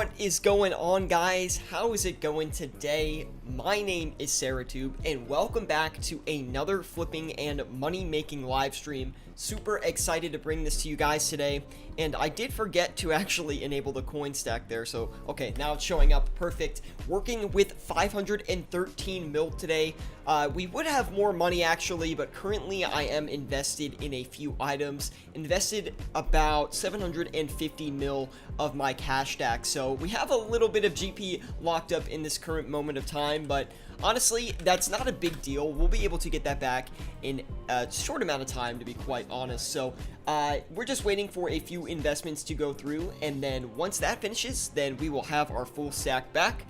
What is going on, guys? How is it going today? My name is Syratube and welcome back to another flipping and money making live stream. Super excited to bring this to you guys today, and I did forget to actually enable the coin stack there, so okay, now it's showing up perfect. Working with 513 mil today. We would have more money actually, but currently I am invested in a few items. Invested about 750 mil of my cash stack, so we have a little bit of GP locked up in this current moment of time, but honestly, that's not a big deal. We'll be able to get that back in a short amount of time, to be quite honest. So we're just waiting for a few investments to go through, and then once that finishes, then we will have our full stack back.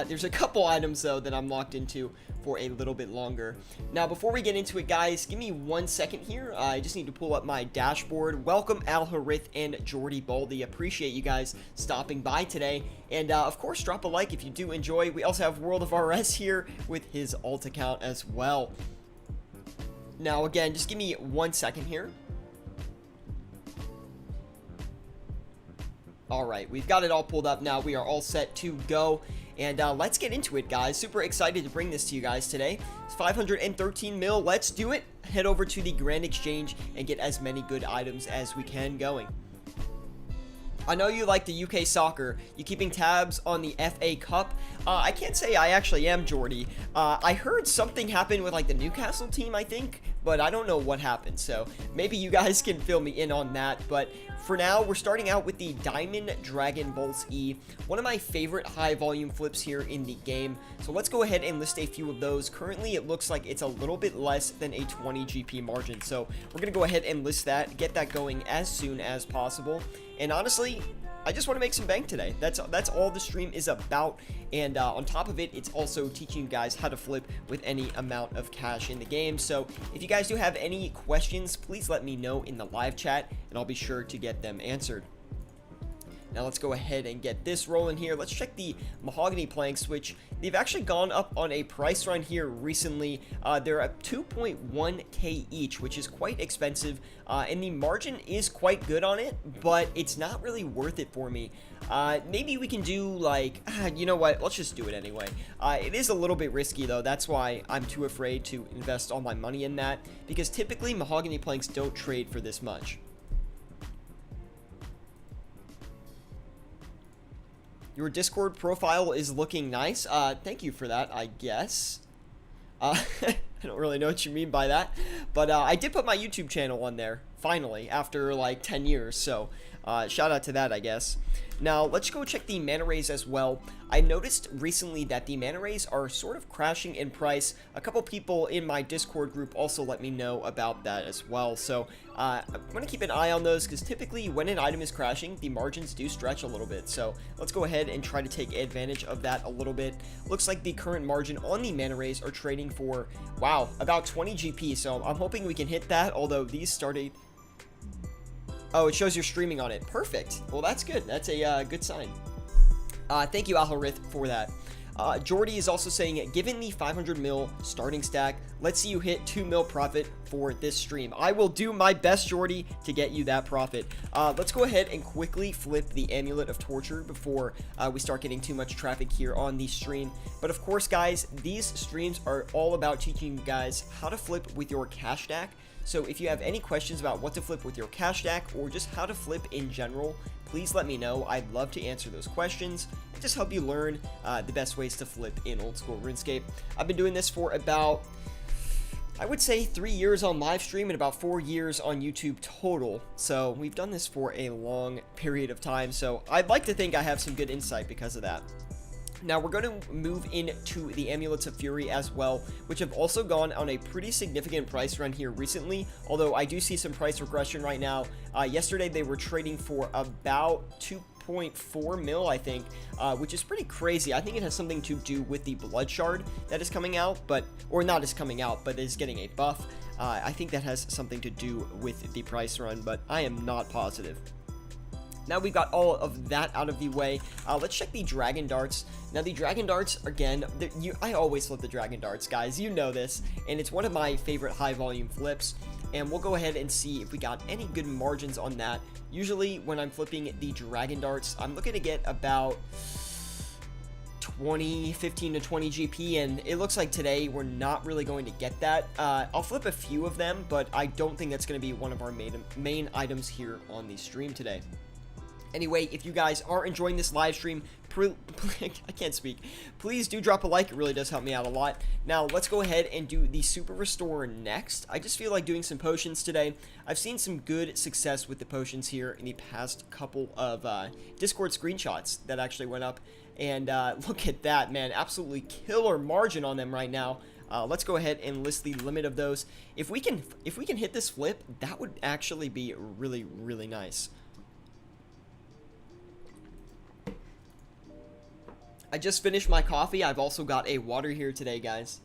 There's a couple items though that I'm locked into for a little bit longer. Now, before we get into it, guys, give me 1 second here. I just need to pull up my dashboard. Welcome Al Harith and Jordy Baldy. Appreciate you guys stopping by today. And of course, drop a like if you do enjoy. We also have World of RS here with his alt account as well. Now, again, just give me 1 second here. All right, we've got it all pulled up now. We are all set to go. And let's get into it, guys. Super excited to bring this to you guys today. It's 513 mil. Let's do it. Head over to the Grand Exchange and get as many good items as we can going. I know you like the UK soccer. You keeping tabs on the FA Cup? I can't say I actually am, Jordy. I heard something happened with like the Newcastle team, I think, but I don't know what happened. So maybe you guys can fill me in on that. But for now, we're starting out with the Diamond Dragon Bolts E, one of my favorite high volume flips here in the game. So let's go ahead and list a few of those. Currently, it looks like it's a little bit less than a 20 GP margin. So we're going to go ahead and list that, get that going as soon as possible. And honestly, I just want to make some bank today. That's all the stream is about. And on top of it, it's also teaching you guys how to flip with any amount of cash in the game. So if you guys do have any questions, please let me know in the live chat, and I'll be sure to get them answered. Now let's go ahead and get this rolling here. Let's check the Mahogany Planks, which they've actually gone up on a price run here recently. They're at 2.1k each, which is quite expensive, and the margin is quite good on it, but it's not really worth it for me. Maybe we can do like, you know what, let's just do it anyway. It is a little bit risky though, that's why I'm too afraid to invest all my money in that, because typically Mahogany Planks don't trade for this much. Your Discord profile is looking nice. Thank you for that, I guess. I don't really know what you mean by that. But I did put my YouTube channel on there, finally, after like 10 years. So shout out to that, I guess. Now, let's go check the Manta Rays as well. I noticed recently that the Manta Rays are sort of crashing in price. A couple people in my Discord group also let me know about that as well. So I'm going to keep an eye on those, because typically when an item is crashing, the margins do stretch a little bit. So let's go ahead and try to take advantage of that a little bit. Looks like the current margin on the Manta Rays are trading for, wow, about 20 GP. So I'm hoping we can hit that, although these started... Oh, it shows you're streaming on it. Perfect. Well, that's good. That's a good sign. Thank you, Al Harith, for that. Jordy is also saying, given the 500 mil starting stack, let's see you hit 2 mil profit for this stream. I will do my best, Jordy, to get you that profit. Let's go ahead and quickly flip the Amulet of Torture before we start getting too much traffic here on the stream. But of course, guys, these streams are all about teaching you guys how to flip with your cash stack. So if you have any questions about what to flip with your cash stack, or just how to flip in general, please let me know. I'd love to answer those questions and just help you learn the best ways to flip in old school RuneScape. I've been doing this for about, I would say, 3 years on live stream and about 4 years on YouTube total. So we've done this for a long period of time. So I'd like to think I have some good insight because of that. Now we're going to move into the Amulets of Fury as well, which have also gone on a pretty significant price run here recently, although I do see some price regression right now. Yesterday they were trading for about 2.4 mil, I think, which is pretty crazy. I think it has something to do with the Blood Shard that is coming out, or not is coming out, but is getting a buff. I think that has something to do with the price run, but I am not positive. Now we've got all of that out of the way. Let's check the Dragon Darts. Now the Dragon Darts, again, I always flip the Dragon Darts, guys. You know this, and it's one of my favorite high volume flips. and we'll go ahead and see if we got any good margins on that. Usually when I'm flipping the Dragon Darts, I'm looking to get about 15 to 20 GP, and it looks like today we're not really going to get that. I'll flip a few of them, but I don't think that's going to be one of our main items here on the stream today. Anyway, if you guys are enjoying this live stream, I can't speak. Please do drop a like. It really does help me out a lot. Now, let's go ahead and do the Super Restore next. I just feel like doing some potions today. I've seen some good success with the potions here in the past couple of Discord screenshots that actually went up. And look at that, man. Absolutely killer margin on them right now. Let's go ahead and list the limit of those. If we can hit this flip, that would actually be really, really nice. I just finished my coffee. I've also got a water here today, guys.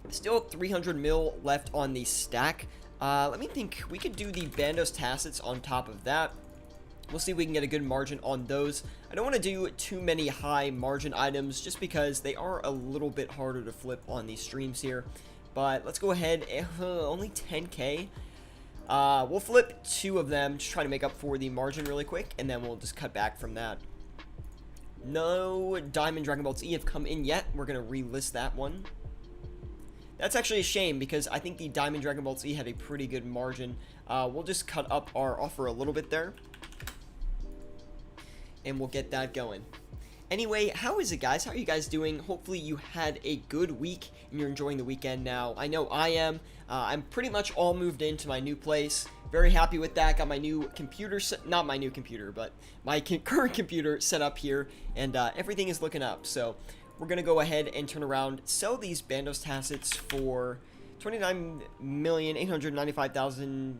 Still 300 mil left on the stack. Let me think. We could do the Bandos Tacets on top of that. We'll see if we can get a good margin on those. I don't want to do too many high margin items just because they are a little bit harder to flip on these streams here. But let's go ahead. Only 10k. We'll flip 2 of them, just try to make up for the margin really quick, and then we'll just cut back from that. No Diamond Dragon Balls E have come in yet. We're going to relist that one. That's actually a shame because I think the Diamond Dragon Balls E had a pretty good margin. We'll just cut up our offer a little bit there. And we'll get that going. Anyway, how is it, guys? How are you guys doing? Hopefully you had a good week and you're enjoying the weekend now. I know I am. I'm pretty much all moved into my new place. Very happy with that. Got my new computer, not my new computer, but my current computer set up here, and everything is looking up. So we're going to go ahead and turn around, sell these Bandos Tacets for 29,895,000.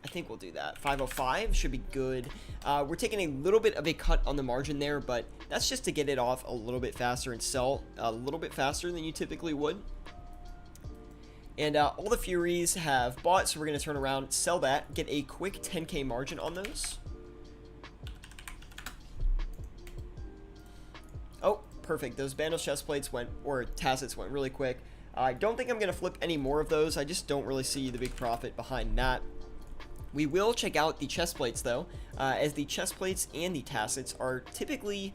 I think we'll do that. 505 should be good. We're taking a little bit of a cut on the margin there, but that's just to get it off a little bit faster and sell a little bit faster than you typically would. And all the Furies have bought, so we're going to turn around, sell that, get a quick 10k margin on those. Oh, perfect. Those Bandos chest plates went, or Tacets went really quick. I don't think I'm going to flip any more of those. I just don't really see the big profit behind that. We will check out the chest plates, though, as the chest plates and the Tacets are typically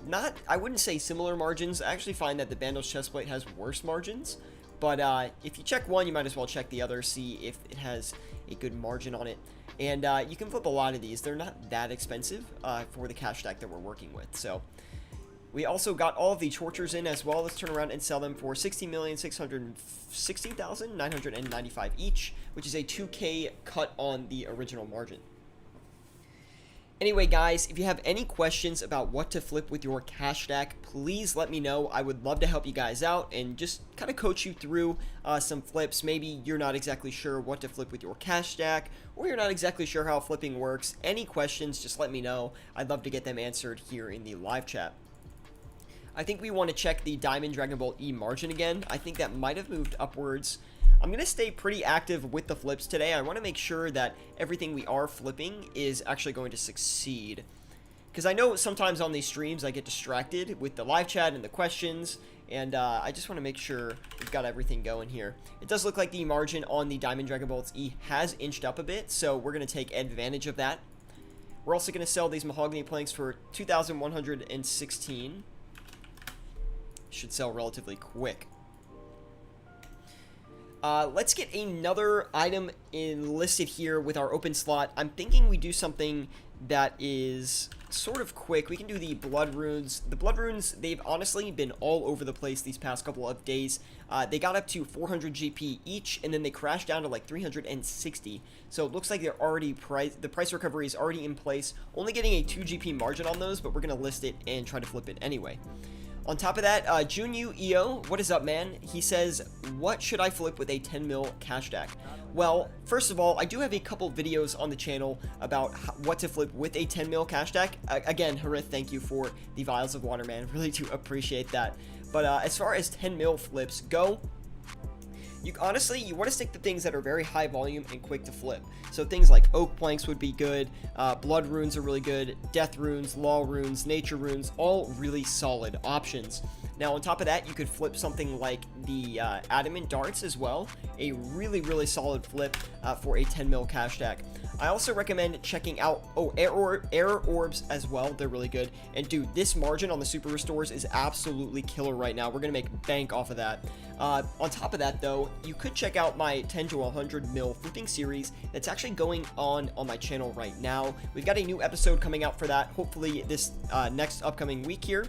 not, I wouldn't say similar margins. I actually find that the Bandos chest plate has worse margins. But if you check one, you might as well check the other, see if it has a good margin on it. And you can flip a lot of these. They're not that expensive for the cash stack that we're working with. So we also got all of the Tortures in as well. Let's turn around and sell them for 60,660,995 each, which is a 2k cut on the original margin. Anyway, guys, if you have any questions about what to flip with your cash stack, please let me know. I would love to help you guys out and just kind of coach you through some flips. Maybe you're not exactly sure what to flip with your cash stack, or you're not exactly sure how flipping works. Any questions, just let me know. I'd love to get them answered here in the live chat. I think we want to check the Diamond Dragon Ball E margin again. I think that might have moved upwards. I'm going to stay pretty active with the flips today. I want to make sure that everything we are flipping is actually going to succeed. Because I know sometimes on these streams I get distracted with the live chat and the questions. And I just want to make sure we've got everything going here. It does look like the margin on the Diamond Dragon Balls E has inched up a bit. So we're going to take advantage of that. We're also going to sell these Mahogany Planks for 2,116. Should sell relatively quick. Let's get another item listed here with our open slot. I'm thinking we do something that is sort of quick. We can do the Blood Runes. The Blood Runes, they've honestly been all over the place these past couple of days. They got up to 400 GP each, and then they crashed down to like 360. So it looks like they're already the price recovery is already in place. Only getting a 2 GP margin on those, but we're going to list it and try to flip it anyway. On top of that, Junyu EO, what is up, man? He says, what should I flip with a 10 mil cash stack? Well, first of all, I do have a couple videos on the channel about what to flip with a 10 mil cash stack. Again, Harith, thank you for the vials of water, man. Really do appreciate that. But as far as 10 mil flips go, honestly, you want to stick to things that are very high volume and quick to flip. So things like Oak Planks would be good, Blood Runes are really good, Death Runes, Law Runes, Nature Runes, all really solid options. Now, on top of that, you could flip something like the Adamant Darts as well. A really, really solid flip for a 10 mil cash stack. I also recommend checking out, Air Orbs as well. They're really good. And dude, this margin on the Super Restores is absolutely killer right now. We're going to make bank off of that. On top of that, though, you could check out my 10 to 100 mil flipping series that's actually going on my channel right now. We've got a new episode coming out for that, hopefully this next upcoming week here.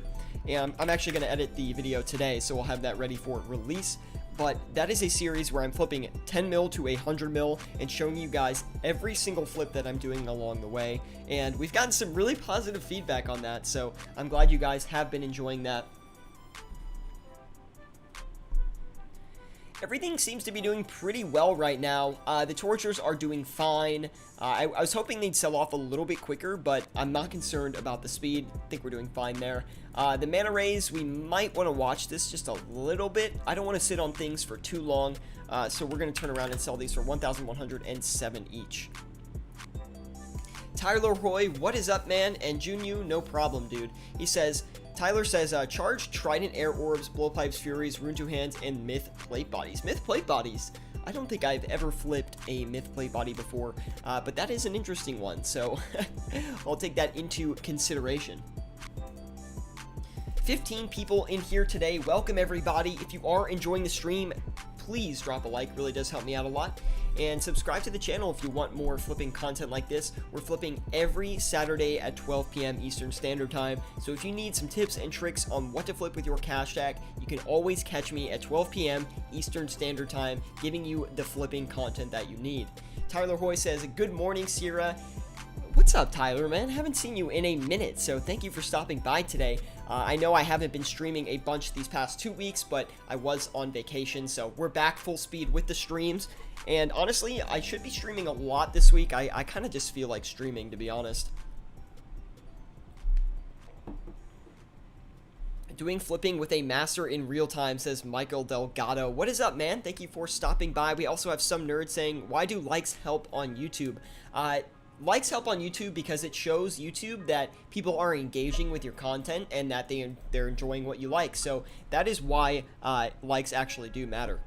And I'm actually going to edit the video today, so we'll have that ready for release. But that is a series where I'm flipping 10 mil to 100 mil and showing you guys every single flip that I'm doing along the way. And we've gotten some really positive feedback on that, so I'm glad you guys have been enjoying that. Everything seems to be doing pretty well right now. The Tortures are doing fine. I was hoping they'd sell off a little bit quicker, but I'm not concerned about the speed. I think we're doing fine there. The Manta Rays, we might want to watch this just a little bit. I don't want to sit on things for too long, so we're going to turn around and sell these for 1,107 each. Tyler Roy, what is up, man? And Junyu, no problem, dude. He says... Tyler says, charge Trident Air Orbs, Blowpipes, Furies, Rune 2 Hands, and Myth Plate Bodies. Myth Plate Bodies. I don't think I've ever flipped a Myth Plate Body before, but that is an interesting one, so I'll take that into consideration. 15 people in here today. Welcome, everybody. If you are enjoying the stream, please drop a like. Really does help me out a lot. And subscribe to the channel if you want more flipping content like this. We're flipping every Saturday at 12 p.m. Eastern Standard Time. So if you need some tips and tricks on what to flip with your cash stack, you can always catch me at 12 p.m. Eastern Standard Time, giving you the flipping content that you need. Tyler Hoy says, good morning, Sierra. What's up, Tyler, man? Haven't seen you in a minute, so thank you for stopping by today. I know I haven't been streaming a bunch these past 2 weeks, but I was on vacation, so we're back full speed with the streams. And honestly, I should be streaming a lot this week. I kind of just feel like streaming, to be honest. Doing flipping with a master in real time, says Michael Delgado. What is up, man? Thank you for stopping by. We also have some nerd saying, why do likes help on YouTube? Likes help on YouTube because it shows YouTube that people are engaging with your content and that they're enjoying what you like. So that is why likes actually do matter.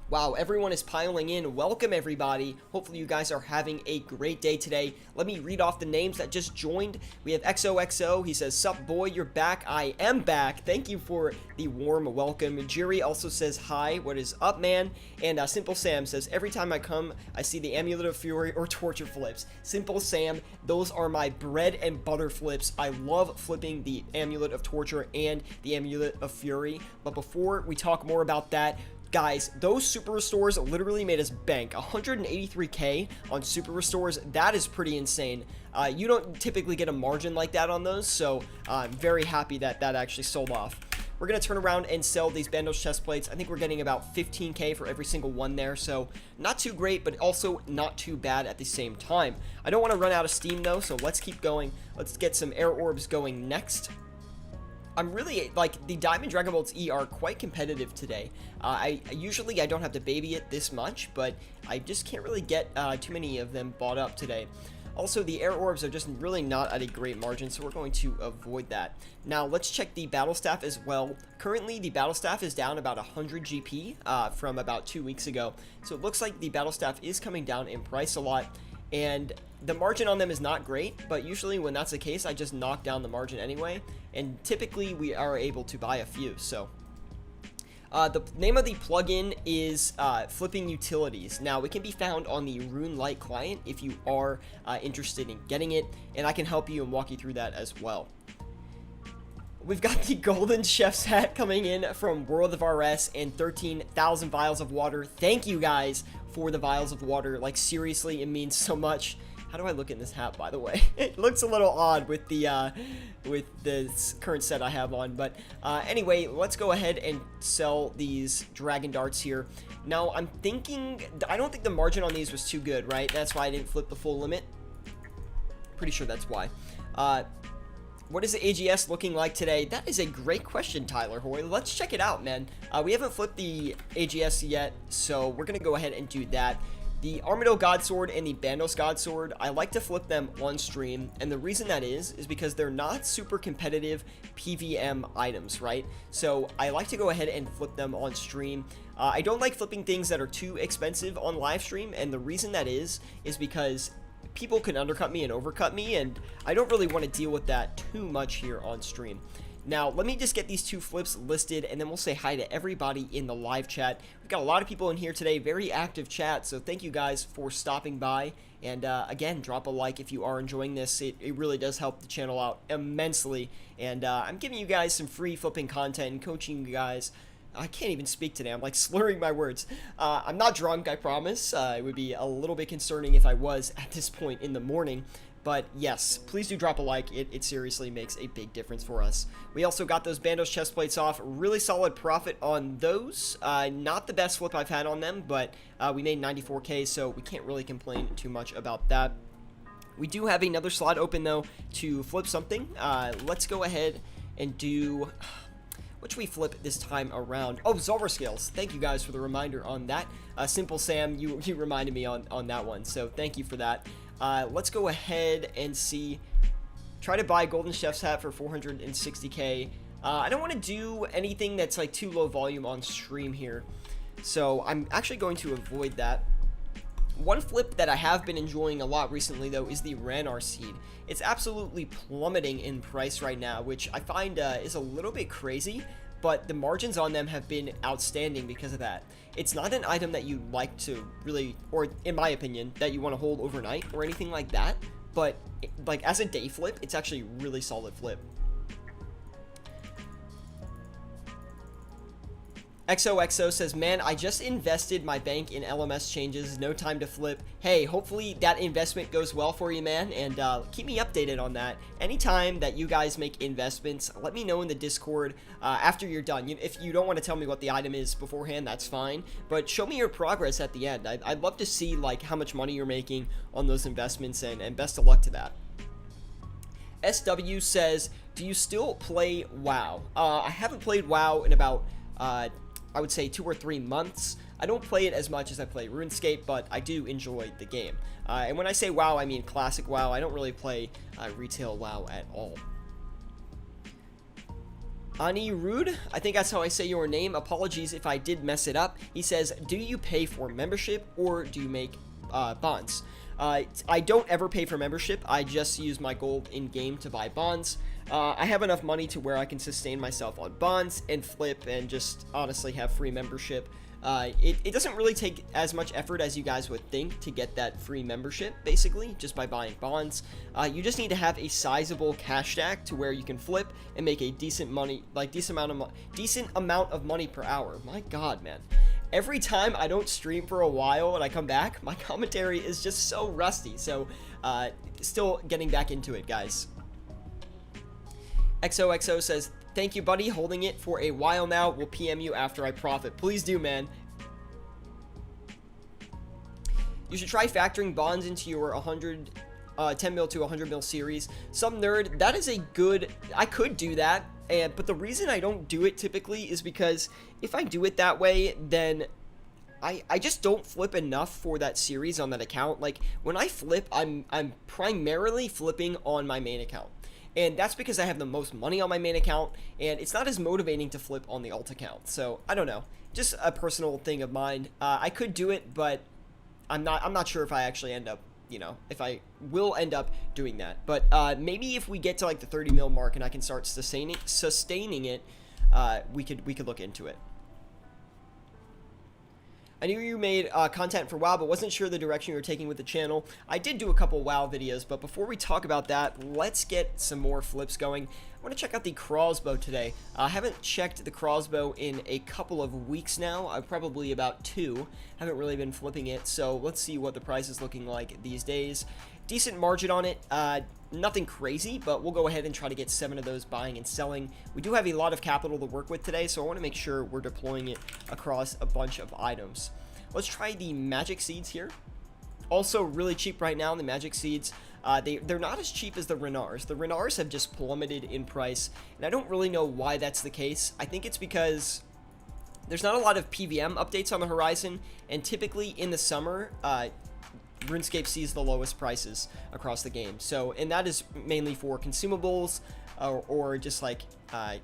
Wow, everyone is piling in. Welcome, everybody. Hopefully you guys are having a great day today. Let me read off the names that just joined. We have XOXO. He says, sup, boy, you're back. I am back. Thank you for the warm welcome. Jiri also says, hi, what is up, man? And Simple Sam says, every time I come, I see the Amulet of Fury or Torture flips. Simple Sam, those are my bread and butter flips. I love flipping the Amulet of Torture and the Amulet of Fury. But before we talk more about that, guys, those Super Restores literally made us bank. 183k on Super Restores, that is pretty insane. You don't typically get a margin like that on those, so I'm very happy that that actually sold off. We're going to turn around and sell these Bandos chest plates. I think we're getting about 15k for every single one there, so not too great, but also not too bad at the same time. I don't want to run out of steam, though, so let's keep going. Let's get some Air Orbs going next. I'm really, like, the Diamond Dragon Bolts E are quite competitive today. I usually don't have to baby it this much, but I just can't really get too many of them bought up today. Also, the Air Orbs are just really not at a great margin, so we're going to avoid that. Now, let's check the Battle Staff as well. Currently, the Battle Staff is down about 100 GP from about 2 weeks ago, so it looks like the Battle Staff is coming down in price a lot. And the margin on them is not great, but usually when that's the case, I just knock down the margin anyway, and typically we are able to buy a few. So the name of the plugin is Flipping Utilities. Now, it can be found on the Rune Lite client if you are interested in getting it, and I can help you and walk you through that as well. We've got the Golden Chef's Hat coming in from World of RS and 13,000 vials of water. Thank you guys for the vials of water. Like, seriously, it means so much. How do I look in this hat, by the way? It looks a little odd with the current set I have on. But anyway, let's go ahead and sell these Dragon Darts here. Now, I'm thinking, I don't think the margin on these was too good, right? That's why I didn't flip the full limit. Pretty sure that's why. What is the AGS looking like today? That is a great question, Tyler Hoy. Let's check it out, man. We haven't flipped the AGS yet, so we're going to go ahead and do that. The Armadillo Godsword and the Bandos Godsword, I like to flip them on stream, and the reason that is because they're not super competitive PVM items, right? So I like to go ahead and flip them on stream. I don't like flipping things that are too expensive on live stream, and the reason that is because people can undercut me and overcut me, and I don't really want to deal with that too much here on stream. Now, let me just get these two flips listed, and then we'll say hi to everybody in the live chat. We've got a lot of people in here today, very active chat, so thank you guys for stopping by. And again, drop a like if you are enjoying this. It really does help the channel out immensely. And I'm giving you guys some free flipping content and coaching you guys. I can't even speak today. I'm like slurring my words. I'm not drunk, I promise. It would be a little bit concerning if I was at this point in the morning. But yes, please do drop a like. It seriously makes a big difference for us. We also got those Bandos chest plates off. Really solid profit on those. Not the best flip I've had on them, but we made 94K, so we can't really complain too much about that. We do have another slot open, though, to flip something. Let's go ahead and do... What should we flip this time around? Oh, Zolver Scales. Thank you guys for the reminder on that. Simple Sam, you reminded me on that one, so thank you for that. Let's go ahead and see. Try to buy Golden Chef's Hat for 460k. I don't want to do anything that's like too low volume on stream here, so I'm actually going to avoid that. One flip that I have been enjoying a lot recently, though, is the Ranar Seed. It's absolutely plummeting in price right now, which I find is a little bit crazy, but the margins on them have been outstanding because of that. It's not an item that you like to really, or in my opinion, that you want to hold overnight or anything like that, but like as a day flip, it's actually a really solid flip. XOXO says, man, I just invested my bank in LMS changes, no time to flip. Hey, hopefully that investment goes well for you, man, and keep me updated on that. Anytime that you guys make investments, let me know in the Discord after you're done. If you don't want to tell me what the item is beforehand, that's fine, but show me your progress at the end. I'd love to see like how much money you're making on those investments, and best of luck to that. SW says, do you still play WoW? I haven't played WoW in about... I would say 2 or 3 months. I don't play it as much as I play RuneScape, but I do enjoy the game. And when I say WoW, I mean classic WoW. I don't really play retail WoW at all. Ani Rude, I think that's how I say your name. Apologies if I did mess it up. He says, do you pay for membership or do you make bonds? I don't ever pay for membership. I just use my gold in-game to buy bonds. I have enough money to where I can sustain myself on bonds and flip and just honestly have free membership. It doesn't really take as much effort as you guys would think to get that free membership, basically, just by buying bonds. You just need to have a sizable cash stack to where you can flip and make a decent amount of money per hour. My God, man. Every time I don't stream for a while and I come back, my commentary is just so rusty. So, still getting back into it, guys. XOXO says, thank you, buddy. Holding it for a while now. Will PM you after I profit. Please do, man. You should try factoring bonds into your 10 mil to 100 mil series. Some nerd, that is a good... I could do that, but the reason I don't do it typically is because if I do it that way, then I just don't flip enough for that series on that account. Like, when I flip, I'm primarily flipping on my main account. And that's because I have the most money on my main account, and it's not as motivating to flip on the alt account. So, I don't know. Just a personal thing of mine. I could do it, but I'm not sure if I actually end up, if I will end up doing that. But maybe if we get to like the 30 mil mark and I can start sustaining it, we could look into it. I knew you made content for WoW, but wasn't sure the direction you were taking with the channel. I did do a couple WoW videos, but before we talk about that, let's get some more flips going. I want to check out the crossbow today. I haven't checked the crossbow in a couple of weeks now, probably about 2. Haven't really been flipping it, so let's see what the price is looking like these days. Decent margin on it, nothing crazy, but we'll go ahead and try to get 7 of those buying and selling. We do have a lot of capital to work with today, so I want to make sure we're deploying it across a bunch of items. Let's try the magic seeds here. Also really cheap right now, the magic seeds. They're not as cheap as the Renars. The Renars have just plummeted in price, and I don't really know why that's the case. I think it's because There's not a lot of PVM updates on the horizon, and typically in the summer, RuneScape sees the lowest prices across the game. So, and that is mainly for consumables or just like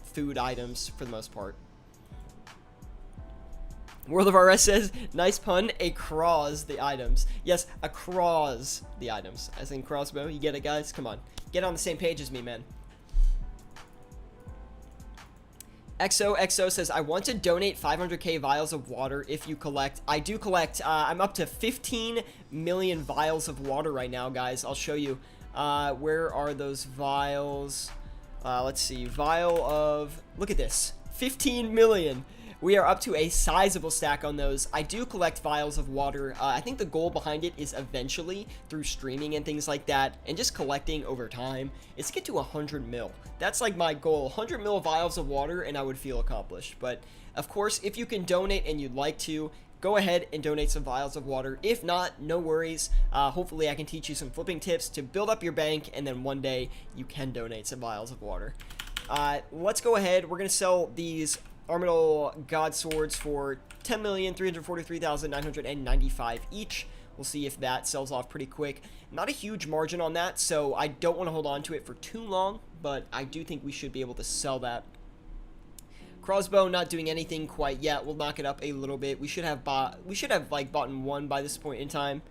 food items for the most part. World of RS says, nice pun, across the items. Yes, across the items, as in crossbow. You get it, guys? Come on. Get on the same page as me, man. XOXO says, I want to donate 500k vials of water if you collect. I do collect. I'm up to 15 million vials of water right now, guys. I'll show you. Where are those vials? Let's see. Vial of... Look at this. 15 million. We are up to a sizable stack on those. I do collect vials of water. I think the goal behind it is eventually, through streaming and things like that, and just collecting over time, is to get to 100 mil. That's like my goal. 100 mil vials of water, and I would feel accomplished. But, of course, if you can donate and you'd like to, go ahead and donate some vials of water. If not, no worries. Hopefully I can teach you some flipping tips to build up your bank, and then one day you can donate some vials of water. Let's go ahead. We're going to sell these Armadillo God Swords for 10,343,995 each. We'll see if that sells off pretty quick. Not a huge margin on that, so I don't want to hold on to it for too long, but I do think we should be able to sell that. Crossbow not doing anything quite yet. We'll knock it up a little bit. We should have like bought one by this point in time.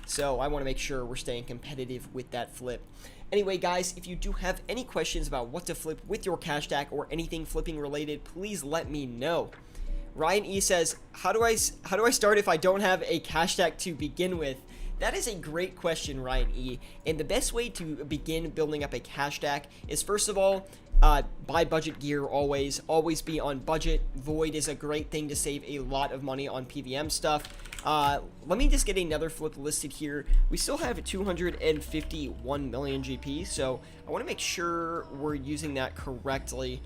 So I want to make sure we're staying competitive with that flip. Anyway, guys, if you do have any questions about what to flip with your cash stack or anything flipping related, please let me know. Ryan E says, how do I start if I don't have a cash stack to begin with? That is a great question, Ryan E. And the best way to begin building up a cash stack is, first of all, buy budget gear always. Always be on budget. Void is a great thing to save a lot of money on PVM stuff. Let me just get another flip listed here. We still have 251 million GP, so I want to make sure we're using that correctly.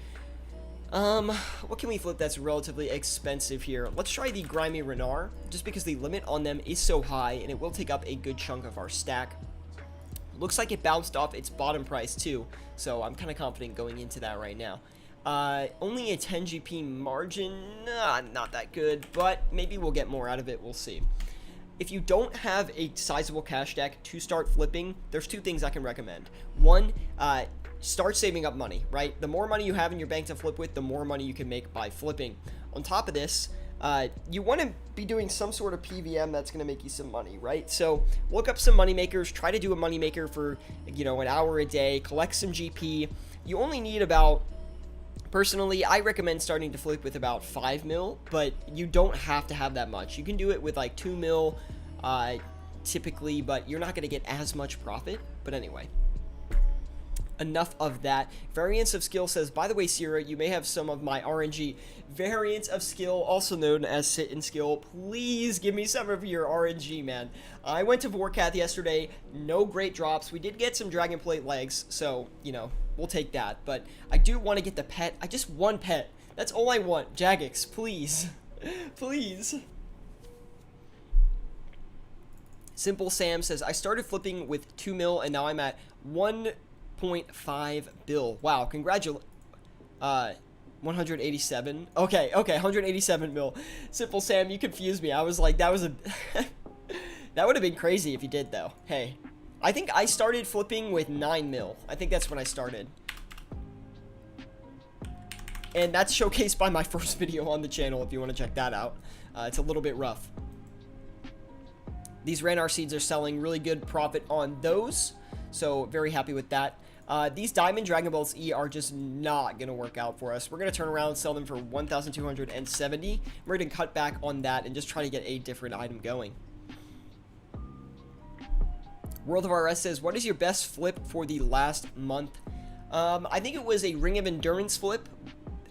What can we flip that's relatively expensive here? Let's try the Grimy Renar, just because the limit on them is so high, and it will take up a good chunk of our stack. Looks like it bounced off its bottom price too, so I'm kind of confident going into that right now. Only a 10 GP margin, not that good, but maybe we'll get more out of it, we'll see. If you don't have a sizable cash stack to start flipping, there's two things I can recommend. One, start saving up money, right? The more money you have in your bank to flip with, the more money you can make by flipping. On top of this, you want to be doing some sort of PVM that's going to make you some money, right? So look up some money makers, try to do a money maker for, you know, an hour a day, collect some GP. You only need about... Personally, I recommend starting to flip with about 5 mil, but you don't have to have that much. You can do it with like 2 mil typically, but you're not going to get as much profit. But anyway, enough of that. Variance of Skill says, by the way, Sierra, you may have some of my RNG. Variance of Skill, also known as Sit and Skill. Please give me some of your RNG, man. I went to Vorkath yesterday. No great drops. We did get some Dragon Plate legs, so, you know, we'll take that. But I do want to get the pet. I just one pet. That's all I want. Jagex, please. Please. Simple Sam says, I started flipping with 2 mil, and now I'm at 1.5 bill. Wow, congratulations. 187. Okay, 187 mil. Simple Sam, you confused me. I was like, that was a... That would have been crazy if you did, though. Hey, I think I started flipping with 9 mil. I think that's when I started. And that's showcased by my first video on the channel if you want to check that out. It's a little bit rough. These Ranar seeds are selling really good profit on those. So very happy with that. These Diamond Dragon Balls E are just not going to work out for us. We're going to turn around and sell them for 1,270. We're going to cut back on that and just try to get a different item going. World of RS says, what is your best flip for the last month? I think it was a Ring of Endurance flip.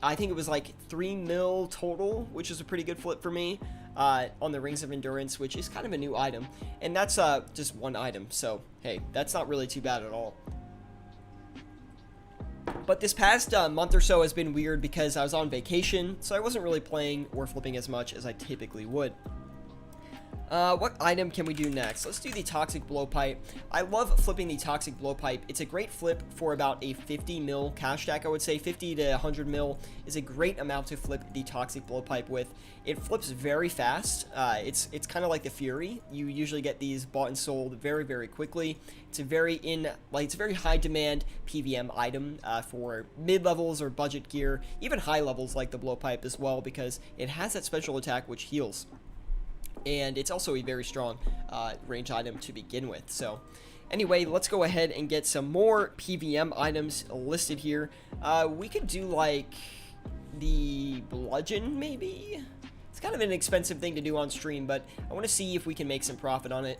I think it was like 3 mil total, which is a pretty good flip for me on the Rings of Endurance, which is kind of a new item. And that's just one item, so hey, that's not really too bad at all. But this past month or so has been weird because I was on vacation, so I wasn't really playing or flipping as much as I typically would. What item can we do next? Let's do the Toxic Blowpipe. I love flipping the Toxic Blowpipe. It's a great flip for about a 50 mil cash stack, I would say. 50 to 100 mil is a great amount to flip the Toxic Blowpipe with. It flips very fast. It's kind of like the Fury. You usually get these bought and sold very, very quickly. It's a very high demand PVM item for mid levels or budget gear, even high levels like the Blowpipe as well, because it has that special attack which heals. And it's also a very strong range item to begin with. So anyway, let's go ahead and get some more PVM items listed here. We could do like the Bludgeon maybe? It's kind of an expensive thing to do on stream, but I want to see if we can make some profit on it.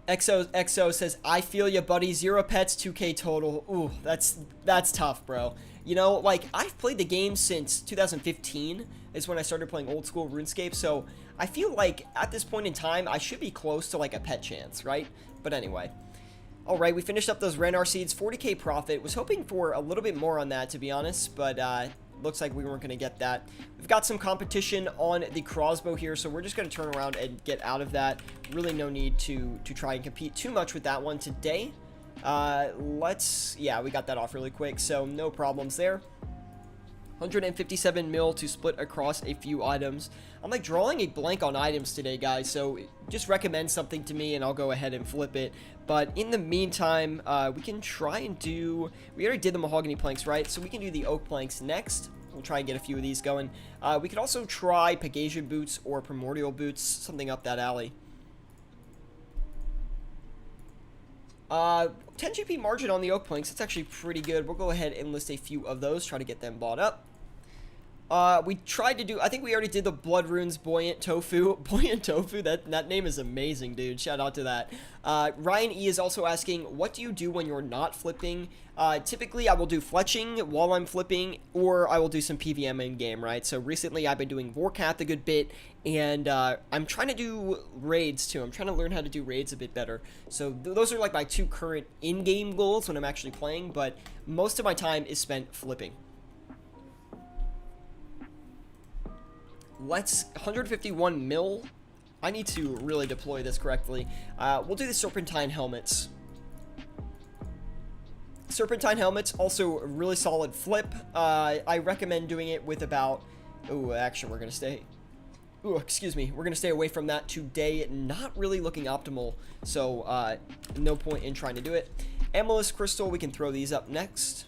XO says, I feel ya, buddy. 0 pets, 2k total. Ooh, that's tough, bro. You know, like, I've played the game since 2015 is when I started playing old school RuneScape, so I feel like at this point in time, I should be close to, like, a pet chance, right? But anyway. Alright, we finished up those Renar seeds, 40k profit. Was hoping for a little bit more on that, to be honest, but, looks like we weren't going to get that. We've got some competition on the crossbow here, so we're just going to turn around and get out of that. Really no need to try and compete too much with that one today. Yeah, we got that off really quick, so no problems there. 157 mil to split across a few items. I'm like drawing a blank on items today, guys, so just recommend something to me and I'll go ahead and flip it. But in the meantime, we can try and do... We already did the Mahogany Planks, right? So we can do the Oak Planks next. We'll try and get a few of these going. We could also try Pegasian Boots or Primordial Boots, something up that alley. 10 GP margin on the Oak Planks. That's actually pretty good. We'll go ahead and list a few of those, try to get them bought up. We tried to do, I think we already did the Blood Runes Buoyant Tofu. Buoyant Tofu, that name is amazing, dude. Shout out to that. Ryan E is also asking, what do you do when you're not flipping? Typically, I will do fletching while I'm flipping, or I will do some PVM in game, right? So recently, I've been doing Vorkath a good bit, and I'm trying to do raids too. I'm trying to learn how to do raids a bit better. So those are like my two current in-game goals when I'm actually playing, but most of my time is spent flipping. Let's 151 mil. I need to really deploy this correctly. We'll do the Serpentine Helmets. Serpentine Helmets, also a really solid flip. I recommend doing it with about... Oh, actually, we're going to stay... Oh, excuse me. We're going to stay away from that today. Not really looking optimal, so no point in trying to do it. Amulets Crystal, we can throw these up next.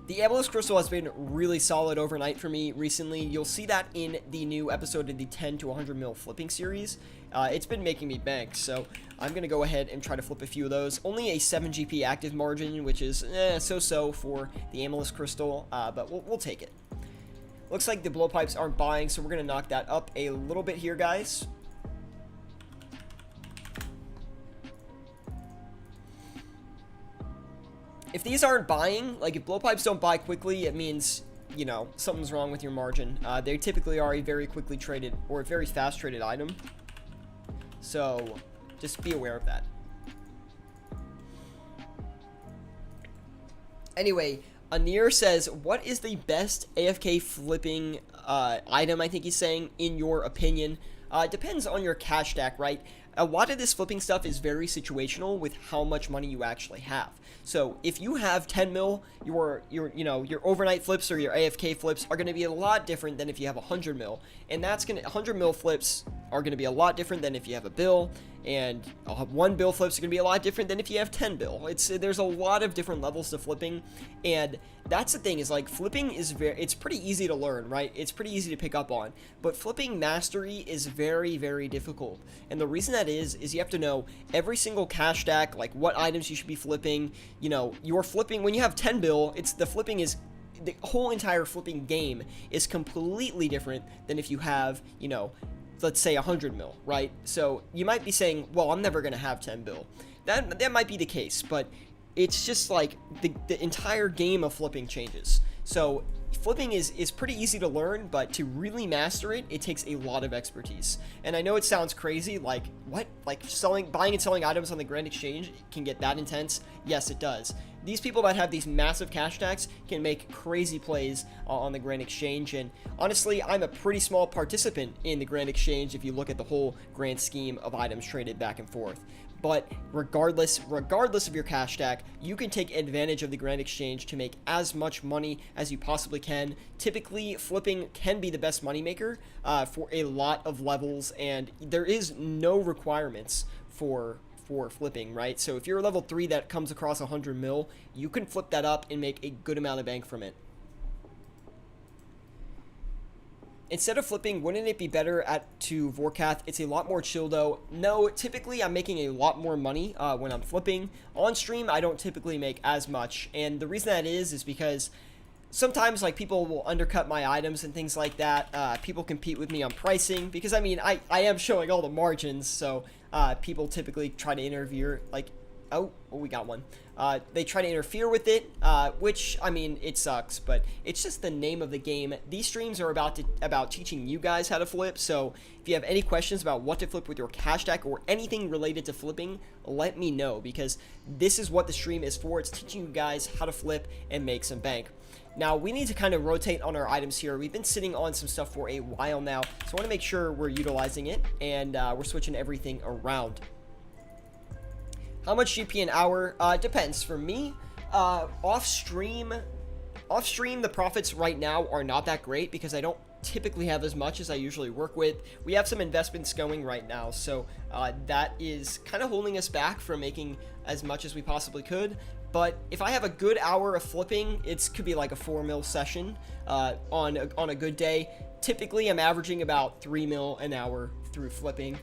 The Amulets Crystal has been really solid overnight for me recently. You'll see that in the new episode of the 10 to 100 mil flipping series. It's been making me bank, so I'm going to go ahead and try to flip a few of those. Only a 7 GP active margin, which is so-so for the Amulets Crystal, but we'll take it. Looks like the Blowpipes aren't buying, so we're going to knock that up a little bit here, guys. If these aren't buying, like if Blowpipes don't buy quickly, it means, you know, something's wrong with your margin. They typically are a very quickly traded or a very fast traded item. So just be aware of that. Anyway, Anir says, what is the best AFK flipping item, I think he's saying, in your opinion? It depends on your cash stack, right? A lot of this flipping stuff is very situational with how much money you actually have. So if you have 10 mil, your overnight flips or your AFK flips are going to be a lot different than if you have 100 mil. And that's going to 100 mil flips are going to be a lot different than if you have a bill, and 1 bill flips are going to be a lot different than if you have 10 bill. There's a lot of different levels to flipping, and that's the thing, is like flipping is it's pretty easy to learn, right? It's pretty easy to pick up on, but flipping mastery is very, very difficult. And the reason that is you have to know every single cash stack, like what items you should be flipping. You know, you're flipping when you have 10 bill, the whole entire flipping game is completely different than if you have, you know, let's say 100 mil, right? So you might be saying, well, I'm never going to have 10 bill. That might be the case, but it's just like the entire game of flipping changes. So flipping is pretty easy to learn, but to really master it, it takes a lot of expertise. And I know it sounds crazy, like, what? Like buying and selling items on the Grand Exchange can get that intense? Yes, it does. these people that have these massive cash stacks can make crazy plays on the Grand Exchange. And honestly, I'm a pretty small participant in the Grand Exchange if you look at the whole grand scheme of items traded back and forth. But regardless of your cash stack, you can take advantage of the Grand Exchange to make as much money as you possibly can. Typically, flipping can be the best moneymaker for a lot of levels, and there is no requirements for flipping, right? So if you're a level 3 that comes across 100 mil, you can flip that up and make a good amount of bank from it. Instead of flipping, wouldn't it be better to Vorkath? It's a lot more chill though. No, typically I'm making a lot more money when I'm flipping. On stream, I don't typically make as much, and the reason that is because sometimes like people will undercut my items and things like that. People compete with me on pricing because I mean I am showing all the margins, so people typically try to interfere. Like, oh, we got one. They try to interfere with it, which, I mean, it sucks, but it's just the name of the game. These streams are about teaching you guys how to flip, so if you have any questions about what to flip with your cash stack or anything related to flipping, let me know, because this is what the stream is for. It's teaching you guys how to flip and make some bank. Now, we need to kind of rotate on our items here. We've been sitting on some stuff for a while now, so I want to make sure we're utilizing it, and we're switching everything around. How much GP an hour? Depends. For me, off stream, the profits right now are not that great because I don't typically have as much as I usually work with. We have some investments going right now, so that is kind of holding us back from making as much as we possibly could. But if I have a good hour of flipping, it could be like a 4 mil session on a good day. Typically, I'm averaging about 3 mil an hour through flipping.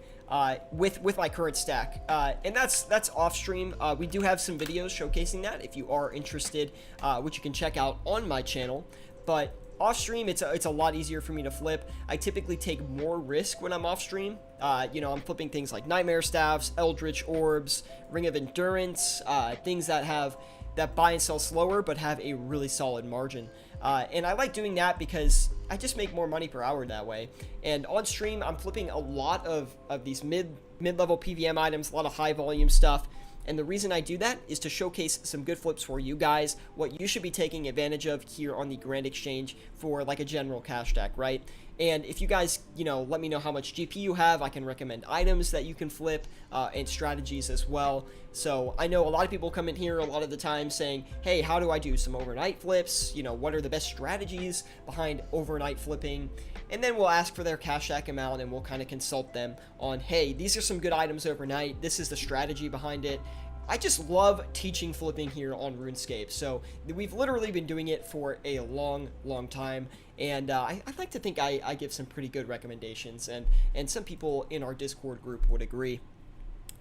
With my current stack, and that's off stream. We do have some videos showcasing that if you are interested, which you can check out on my channel. But off stream, it's a lot easier for me to flip. I typically take more risk when I'm off stream. You know, I'm flipping things like Nightmare Staffs, Eldritch Orbs, Ring of Endurance, things that buy and sell slower but have a really solid margin. And I like doing that because I just make more money per hour that way. And on stream, I'm flipping a lot of these mid-level PVM items, a lot of high volume stuff. And the reason I do that is to showcase some good flips for you guys, what you should be taking advantage of here on the Grand Exchange for like a general cash stack, right? And if you guys, you know, let me know how much GP you have, I can recommend items that you can flip and strategies as well. So I know a lot of people come in here a lot of the time saying, hey, how do I do some overnight flips? You know, what are the best strategies behind overnight flipping? And then we'll ask for their cash stack amount and we'll kind of consult them on, hey, these are some good items overnight. This is the strategy behind it. I just love teaching flipping here on RuneScape. So we've literally been doing it for a long time. And I like to think I give some pretty good recommendations. And some people in our Discord group would agree.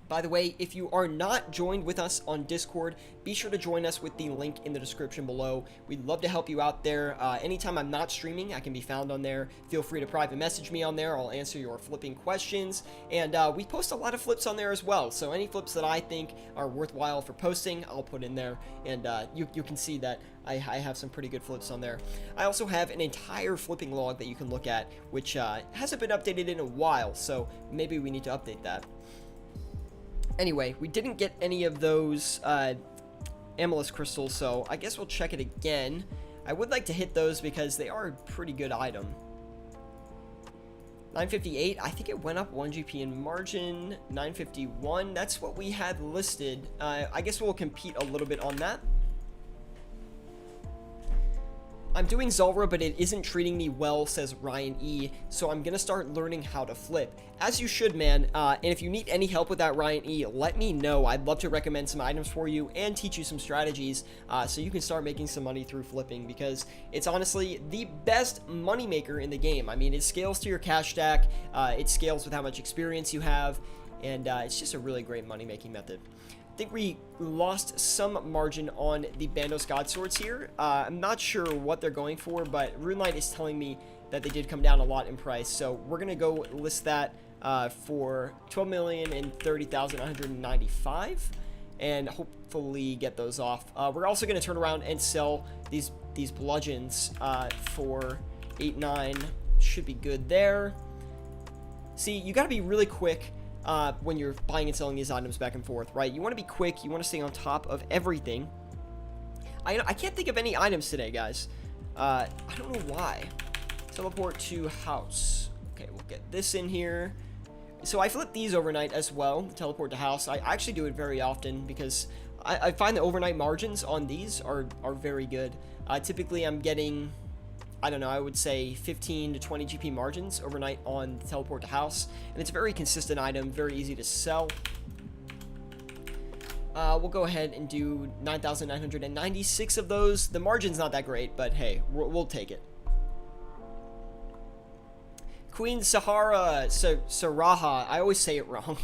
By the way, if you are not joined with us on Discord, be sure to join us with the link in the description below. We'd love to help you out there. Anytime I'm not streaming, I can be found on there. Feel free to private message me on there. I'll answer your flipping questions. And we post a lot of flips on there as well. So any flips that I think are worthwhile for posting, I'll put in there. And you can see that I have some pretty good flips on there. I also have an entire flipping log that you can look at, which hasn't been updated in a while. So maybe we need to update that. Anyway, we didn't get any of those Amulets crystals, so I guess we'll check it again. I would like to hit those because they are a pretty good item. 958, I think it went up 1 GP in margin. 951, that's what we had listed. I guess we'll compete a little bit on that. I'm doing Zulrah, but it isn't treating me well, says Ryan E, so I'm gonna start learning how to flip. As you should, man, and if you need any help with that, Ryan E, let me know. I'd love to recommend some items for you and teach you some strategies so you can start making some money through flipping, because it's honestly the best moneymaker in the game. I mean, it scales to your cash stack, it scales with how much experience you have, and it's just a really great money-making method. I think we lost some margin on the Bandos God Swords here. I'm not sure what they're going for, but RuneLight is telling me that they did come down a lot in price. So we're going to go list that for 12,030,195 and hopefully get those off. We're also going to turn around and sell these bludgeons for 8.9. Should be good there. See, you got to be really quick when you're buying and selling these items back and forth, right? You want to be quick, you want to stay on top of everything, I can't think of any items today, guys. I don't know why. Teleport to house. Okay, we'll get this in here. So I flip these overnight as well, teleport to house. I actually do it very often because I find the overnight margins on these are very good. Typically, I'm getting, I don't know, I would say 15 to 20 GP margins overnight on teleport to house. And it's a very consistent item, very easy to sell. We'll go ahead and do 9,996 of those. The margin's not that great, but hey, we'll take it. Queen Saraha. I always say it wrong.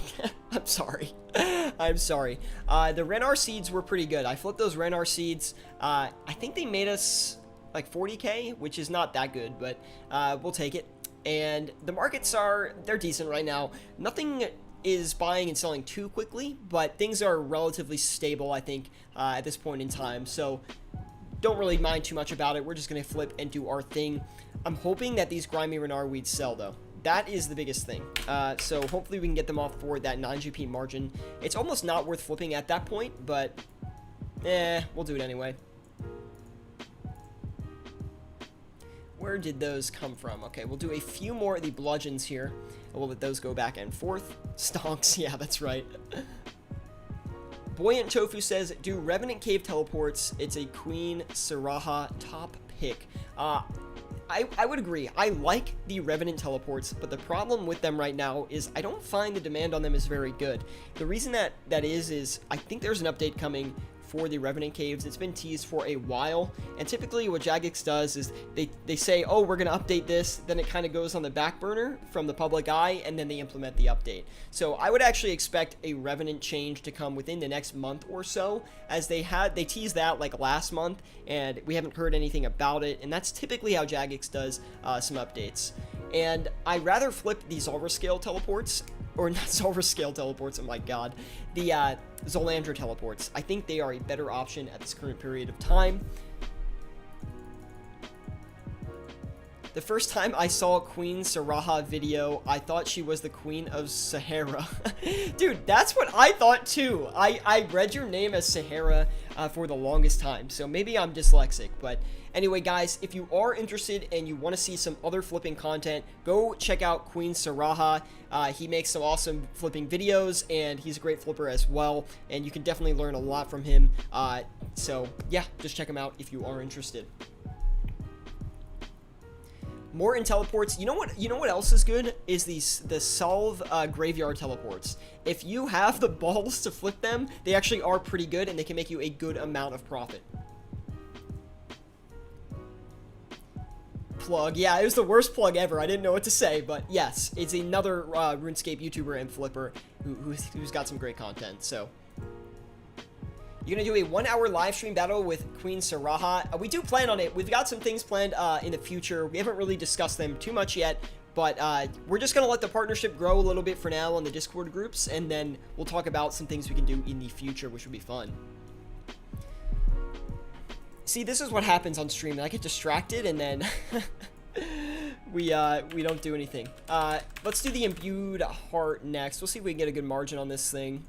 I'm sorry. I'm sorry. The Renar seeds were pretty good. I flipped those Renar seeds. I think they made us like 40k, which is not that good, but we'll take it. And the markets they're decent right now. Nothing is buying and selling too quickly, but things are relatively stable, I think, at this point in time. So don't really mind too much about it. We're just going to flip and do our thing. I'm hoping that these grimy Renar weeds sell, though. That is the biggest thing. So hopefully we can get them off for that 9 GP margin. It's almost not worth flipping at that point, but we'll do it anyway. Where did those come from? Okay, we'll do a few more of the bludgeons here. We'll let those go back and forth. Stonks, yeah, that's right. Buoyant Tofu says, do Revenant Cave Teleports. It's a Queen Saraha top pick. I would agree. I like the Revenant Teleports, but the problem with them right now is I don't find the demand on them is very good. The reason that is I think there's an update coming for the Revenant Caves. It's been teased for a while, and typically what Jagex does is they say, oh, we're going to update this, then it kind of goes on the back burner from the public eye, and then they implement the update. So I would actually expect a Revenant change to come within the next month or so, as they teased that like last month, and we haven't heard anything about it, and that's typically how Jagex does some updates. And I rather flip the Zulrah Scale Teleports, or not Zulrah Scale Teleports, oh my god, the Zolandra Teleports. I think they are a better option at this current period of time. The first time I saw Queen Saraha video, I thought she was the Queen of Sahara. Dude, that's what I thought too. I read your name as Sahara for the longest time, so maybe I'm dyslexic. But anyway, guys, if you are interested and you want to see some other flipping content, go check out Queen Saraha. He makes some awesome flipping videos, and he's a great flipper as well, and you can definitely learn a lot from him. So yeah, just check him out if you are interested. More in teleports. You know what else is good is the Solve Graveyard Teleports. If you have the balls to flip them, they actually are pretty good, and they can make you a good amount of profit. Plug. Yeah, it was the worst plug ever. I didn't know what to say, but yes, it's another RuneScape YouTuber and flipper who's got some great content. So you're gonna do a 1-hour live stream battle with Queen Saraha. We do plan on it. We've got some things planned in the future. We haven't really discussed them too much yet, but we're just gonna let the partnership grow a little bit for now on the Discord groups, and then we'll talk about some things we can do in the future, which would be fun. See, this is what happens on stream. I get distracted, and then we don't do anything. Let's do the Imbued Heart next. We'll see if we can get a good margin on this thing.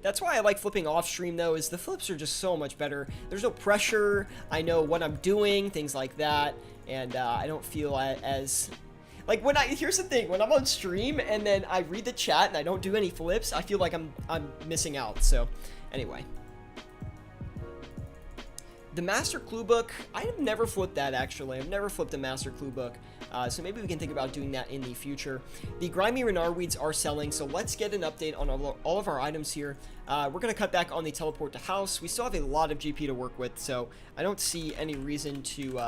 That's why I like flipping off stream, though, is the flips are just so much better. There's no pressure. I know what I'm doing, things like that, and I don't feel as like here's the thing, when I'm on stream and then I read the chat and I don't do any flips, I feel like I'm missing out. So anyway, the Master Clue Book, I have never flipped that, actually. I've never flipped a Master Clue Book, so maybe we can think about doing that in the future. The Grimy Renar Weeds are selling, so let's get an update on all of our items here. We're going to cut back on the Teleport to House. We still have a lot of GP to work with, so I don't see any reason to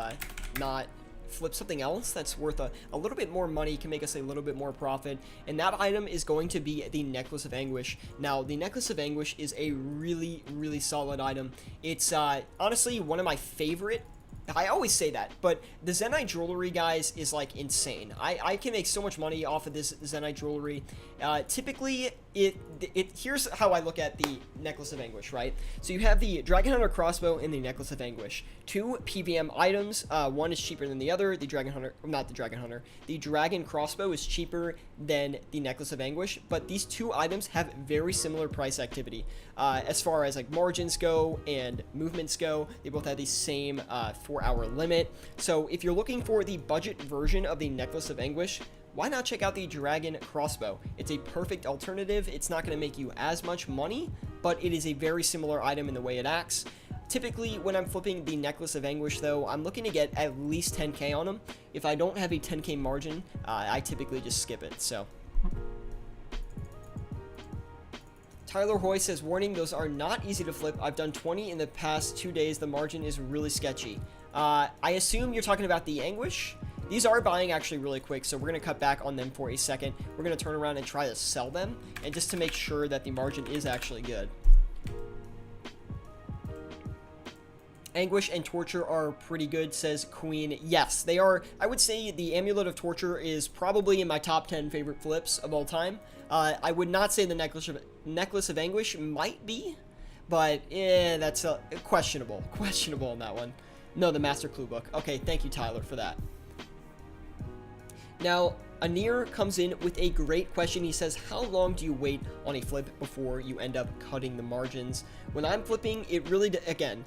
not flip something else that's worth a little bit more money, can make us a little bit more profit, and that item is going to be the Necklace of Anguish. Now, the Necklace of Anguish is a really, really solid item. It's honestly one of my favorite I always say that, but the Zenyte jewelry, guys, is like insane. I can make so much money off of this Zenyte jewelry. Typically, here's how I look at the Necklace of Anguish, right? So you have the Dragon Hunter crossbow and the Necklace of Anguish. Two PVM items. One is cheaper than the other. The Dragon crossbow is cheaper than the Necklace of Anguish, but these two items have very similar price activity. As far as like margins go and movements go, they both have the same 4-hour limit. So if you're looking for the budget version of the Necklace of Anguish, why not check out the Dragon crossbow? It's a perfect alternative. It's not going to make you as much money, but it is a very similar item in the way it acts. Typically, when I'm flipping the Necklace of Anguish, though, I'm looking to get at least 10k on them. If I don't have a 10k margin, I typically just skip it, so. Tyler Hoy says, warning, those are not easy to flip. I've done 20 in the past 2 days. The margin is really sketchy. I assume you're talking about the Anguish. These are buying actually really quick, so we're going to cut back on them for a second. We're going to turn around and try to sell them, and just to make sure that the margin is actually good. Anguish and Torture are pretty good, says Queen. Yes, they are. I would say the Amulet of Torture is probably in my top 10 favorite flips of all time. I would not say the Necklace of Anguish might be, but that's questionable. Questionable on that one. No, the Master Clue book. Okay, thank you, Tyler, for that. Now, Anir comes in with a great question. He says, how long do you wait on a flip before you end up cutting the margins? When I'm flipping, it really, again,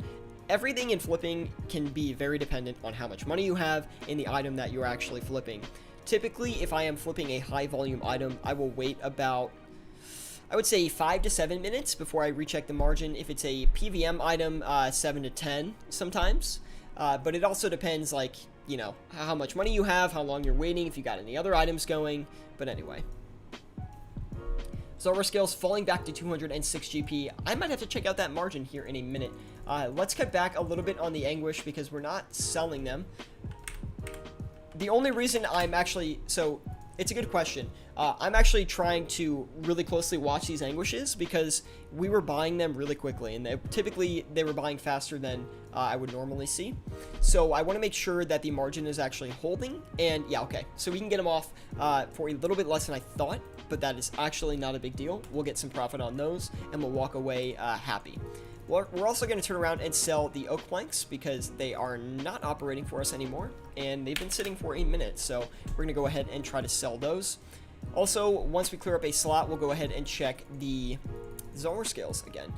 everything in flipping can be very dependent on how much money you have and the item that you're actually flipping. Typically, if I am flipping a high volume item, I will wait about, I would say 5 to 7 minutes before I recheck the margin. If it's a PVM item, 7 to 10 sometimes. But it also depends, like, you know, how much money you have, how long you're waiting, if you got any other items going. But anyway. Zora scales falling back to 206 GP. I might have to check out that margin here in a minute. Let's cut back a little bit on the Anguish because we're not selling them. The only reason I'm actually, so it's a good question. I'm actually trying to really closely watch these Anguishes because we were buying them really quickly, and typically they were buying faster than I would normally see. So I want to make sure that the margin is actually holding, and yeah, okay. So we can get them off for a little bit less than I thought, but that is actually not a big deal. We'll get some profit on those, and we'll walk away happy. We're also going to turn around and sell the oak planks because they are not operating for us anymore, and they've been sitting for a minute, so we're going to go ahead and try to sell those. Also, once we clear up a slot, we'll go ahead and check the Zora scales again.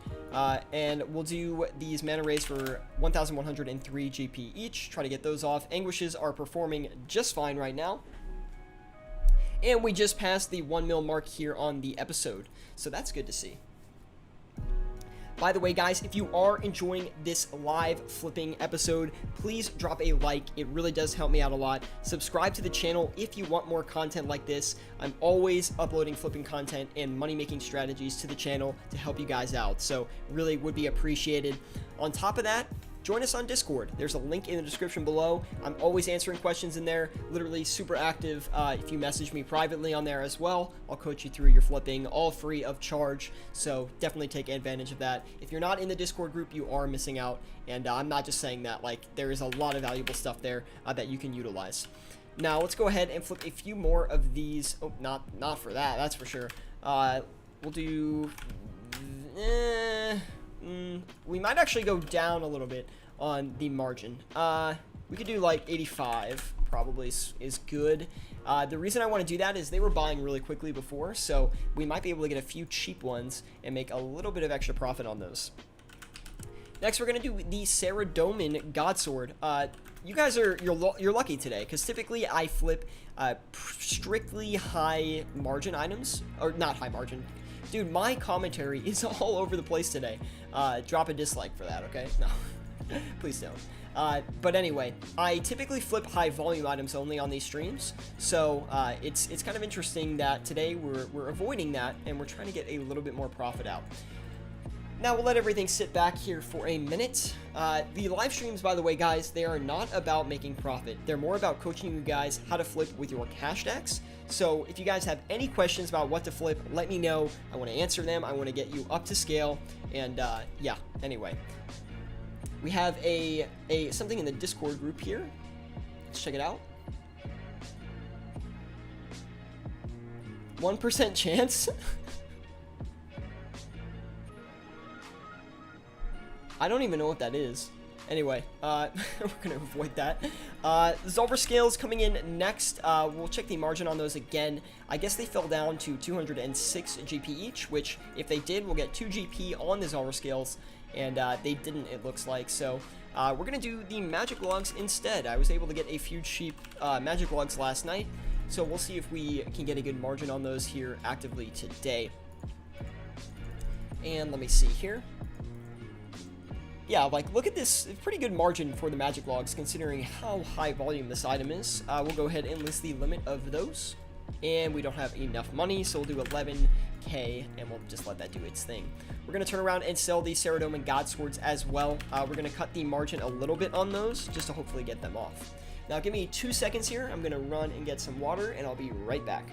And we'll do these Manta Rays for 1,103 GP each, try to get those off. Anguishes are performing just fine right now. And we just passed the 1 mil mark here on the episode, so that's good to see. By the way, guys, if you are enjoying this live flipping episode, please drop a like. It really does help me out a lot. Subscribe to the channel if you want more content like this. I'm always uploading flipping content and money-making strategies to the channel to help you guys out, so really would be appreciated. On top of that, join us on Discord. There's a link in the description below. I'm always answering questions in there, literally super active. If you message me privately on there as well, I'll coach you through your flipping, all free of charge, so definitely take advantage of that. If you're not in the Discord group, you are missing out, and I'm not just saying that. Like, there is a lot of valuable stuff there that you can utilize. Now, let's go ahead and flip a few more of these. Oh, not for that, that's for sure. We'll do... we might actually go down a little bit on the margin. We could do like 85 probably is good. The reason I want to do that is they were buying really quickly before, so we might be able to get a few cheap ones and make a little bit of extra profit on those. Next, we're going to do the Saradomin Godsword. You guys you're lucky today, because typically I flip strictly high margin items, or not high margin. Dude, my commentary is all over the place today. Drop a dislike for that, okay? No, please don't. But anyway, I typically flip high volume items only on these streams, so it's kind of interesting that today we're avoiding that, and we're trying to get a little bit more profit out. Now, we'll let everything sit back here for a minute. The live streams, by the way, guys, they are not about making profit. They're more about coaching you guys how to flip with your cash decks. So if you guys have any questions about what to flip, let me know. I want to answer them. I want to get you up to scale. And yeah, anyway. We have something in the Discord group here. Let's check it out. 1% chance. I don't even know what that is. Anyway, we're gonna avoid that. Zolver scales coming in next. We'll check the margin on those again. I guess they fell down to 206 GP each, which if they did, we'll get 2 GP on the Zolver scales, and they didn't, it looks like. So we're gonna do the magic logs instead. I was able to get a few cheap magic logs last night, so we'll see if we can get a good margin on those here actively today. And let me see here. Yeah, like, look at this, pretty good margin for the magic logs considering how high volume this item is. We'll go ahead and list the limit of those, and we don't have enough money, so we'll do 11k, and we'll just let that do its thing. We're going to turn around and sell the Saradomin God Swords as well. We're going to cut the margin a little bit on those, just to hopefully get them off. Now, give me 2 seconds here. I'm going to run and get some water, and I'll be right back.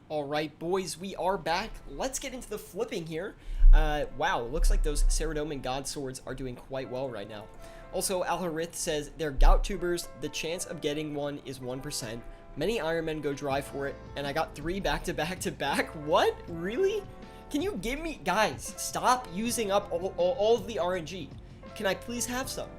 Alright, boys, we are back. Let's get into the flipping here. Wow, it looks like those Saradomin God Swords are doing quite well right now. Also, Alharith says, they're gout tubers. The chance of getting one is 1%. Many Ironmen go dry for it, and I got 3 back-to-back-to-back. What? Really? Can you give me... Guys, stop using up all of the RNG. Can I please have some?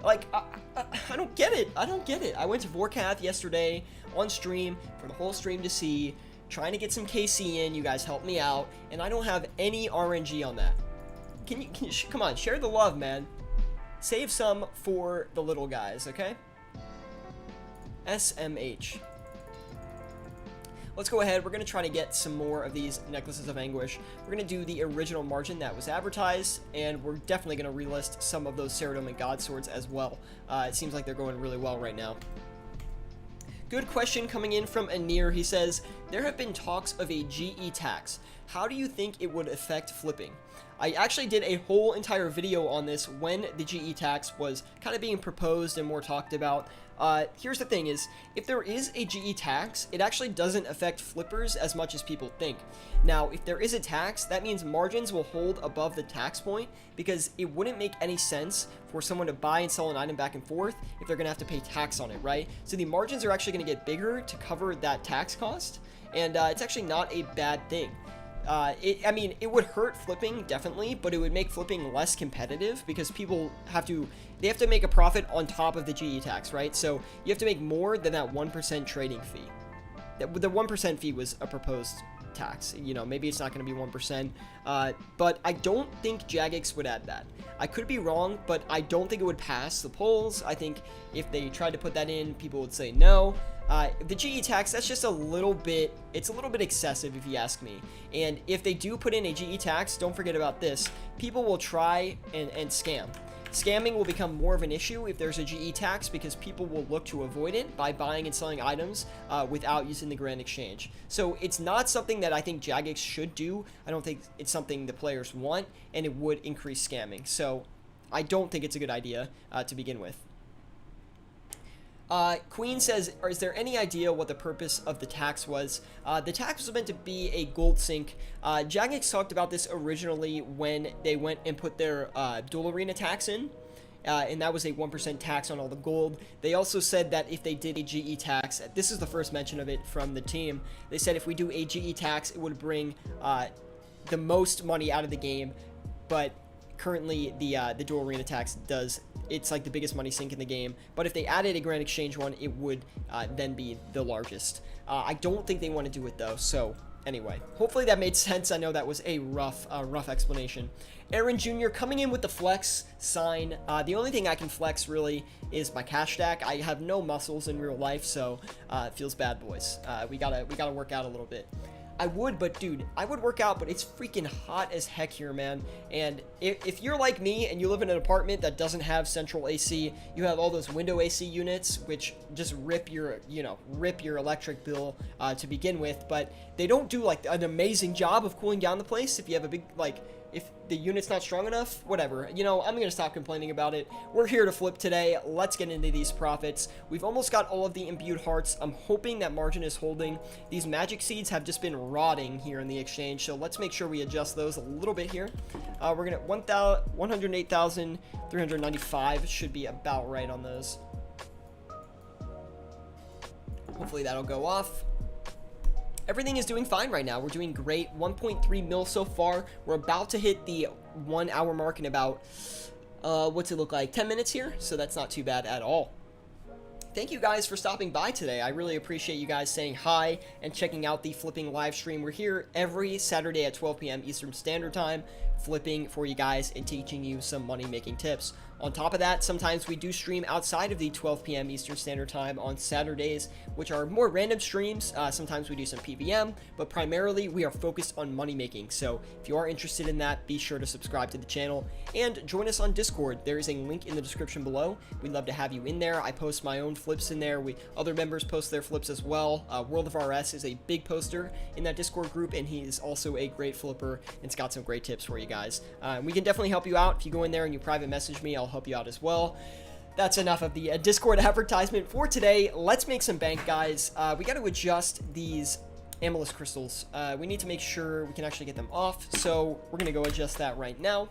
Like, I don't get it. I don't get it. I went to Vorkath yesterday on stream for the whole stream to see... Trying to get some KC in, you guys help me out, and I don't have any RNG on that. Can you come on, share the love, man. Save some for the little guys, okay? SMH. Let's go ahead. We're going to try to get some more of these Necklaces of Anguish. We're going to do the original margin that was advertised, and we're definitely going to relist some of those Saradomin God Swords as well. It seems like they're going really well right now. Good question coming in from Anir. He says, there have been talks of a GE tax. How do you think it would affect flipping? I actually did a whole entire video on this when the GE tax was kind of being proposed and more talked about. Here's the thing is, if there is a GE tax, it actually doesn't affect flippers as much as people think. Now, if there is a tax, that means margins will hold above the tax point because it wouldn't make any sense for someone to buy and sell an item back and forth if they're going to have to pay tax on it, right? So the margins are actually going to get bigger to cover that tax cost, and it's actually not a bad thing. I mean, it would hurt flipping, definitely, but it would make flipping less competitive because people have to make a profit on top of the GE tax, right? So you have to make more than that 1% trading fee. The 1% fee was a proposed tax. You know, maybe it's not going to be 1%, but I don't think Jagex would add that. I could be wrong, but I don't think it would pass the polls. I think if they tried to put that in, people would say no. The GE tax, that's just a little bit, it's a little bit excessive if you ask me. And if they do put in a GE tax, don't forget about this. People will try and scam. Scamming will become more of an issue if there's a GE tax because people will look to avoid it by buying and selling items without using the Grand Exchange. So it's not something that I think Jagex should do. I don't think it's something the players want, and it would increase scamming. So I don't think it's a good idea to begin with. Queen says, is there any idea what the purpose of the tax was? The tax was meant to be a gold sink. Jagex talked about this originally when they went and put their dual arena tax in. and that was a 1% tax on all the gold. They also said that if they did a GE tax, this is the first mention of it from the team, they said if we do a GE tax, it would bring the most money out of the game, but currently the dual arena tax does, it's like the biggest money sink in the game, but if they added a grand exchange one, it would then be the largest. I don't think they want to do it though, so anyway, hopefully that made sense. I know that was a rough explanation. Aaron Jr. coming in with the flex sign. The only thing I can flex really is my cash stack. I have no muscles in real life, so it feels bad, boys. We gotta work out a little bit. I would, but dude, I would work out, but it's freaking hot as heck here, man. And if you're like me and you live in an apartment that doesn't have central AC, you have all those window AC units, which just rip your electric bill to begin with, but they don't do like an amazing job of cooling down the place. If you have a big, like, if the unit's not strong enough, whatever. You know, I'm going to stop complaining about it. We're here to flip today. Let's get into these profits. We've almost got all of the imbued hearts. I'm hoping that margin is holding. These magic seeds have just been rotting here in the exchange, so let's make sure we adjust those a little bit here. We're going to 108,395 should be about right on those. Hopefully that'll go off. Everything is doing fine right now. We're doing great. 1.3 mil so far. We're about to hit the 1 hour mark in about, what's it look like? 10 minutes here. So that's not too bad at all. Thank you guys for stopping by today. I really appreciate you guys saying hi and checking out the flipping live stream. We're here every Saturday at 12 p.m. Eastern Standard Time, flipping for you guys and teaching you some money making tips. On top of that, sometimes we do stream outside of the 12 p.m. Eastern Standard Time on Saturdays, which are more random streams. Sometimes we do some PVM, but primarily we are focused on money making. So if you are interested in that, be sure to subscribe to the channel and join us on Discord. There is a link in the description below. We'd love to have you in there. I post my own flips in there. Other members post their flips as well. World of RS is a big poster in that Discord group, and he is also a great flipper and it's got some great tips for you guys. We can definitely help you out. If you go in there and you private message me, I'll help you out as well. That's enough of the Discord advertisement for today. Let's make some bank, guys. We got to adjust these Amulets crystals. We need to make sure we can actually get them off, so we're going to go adjust that right now,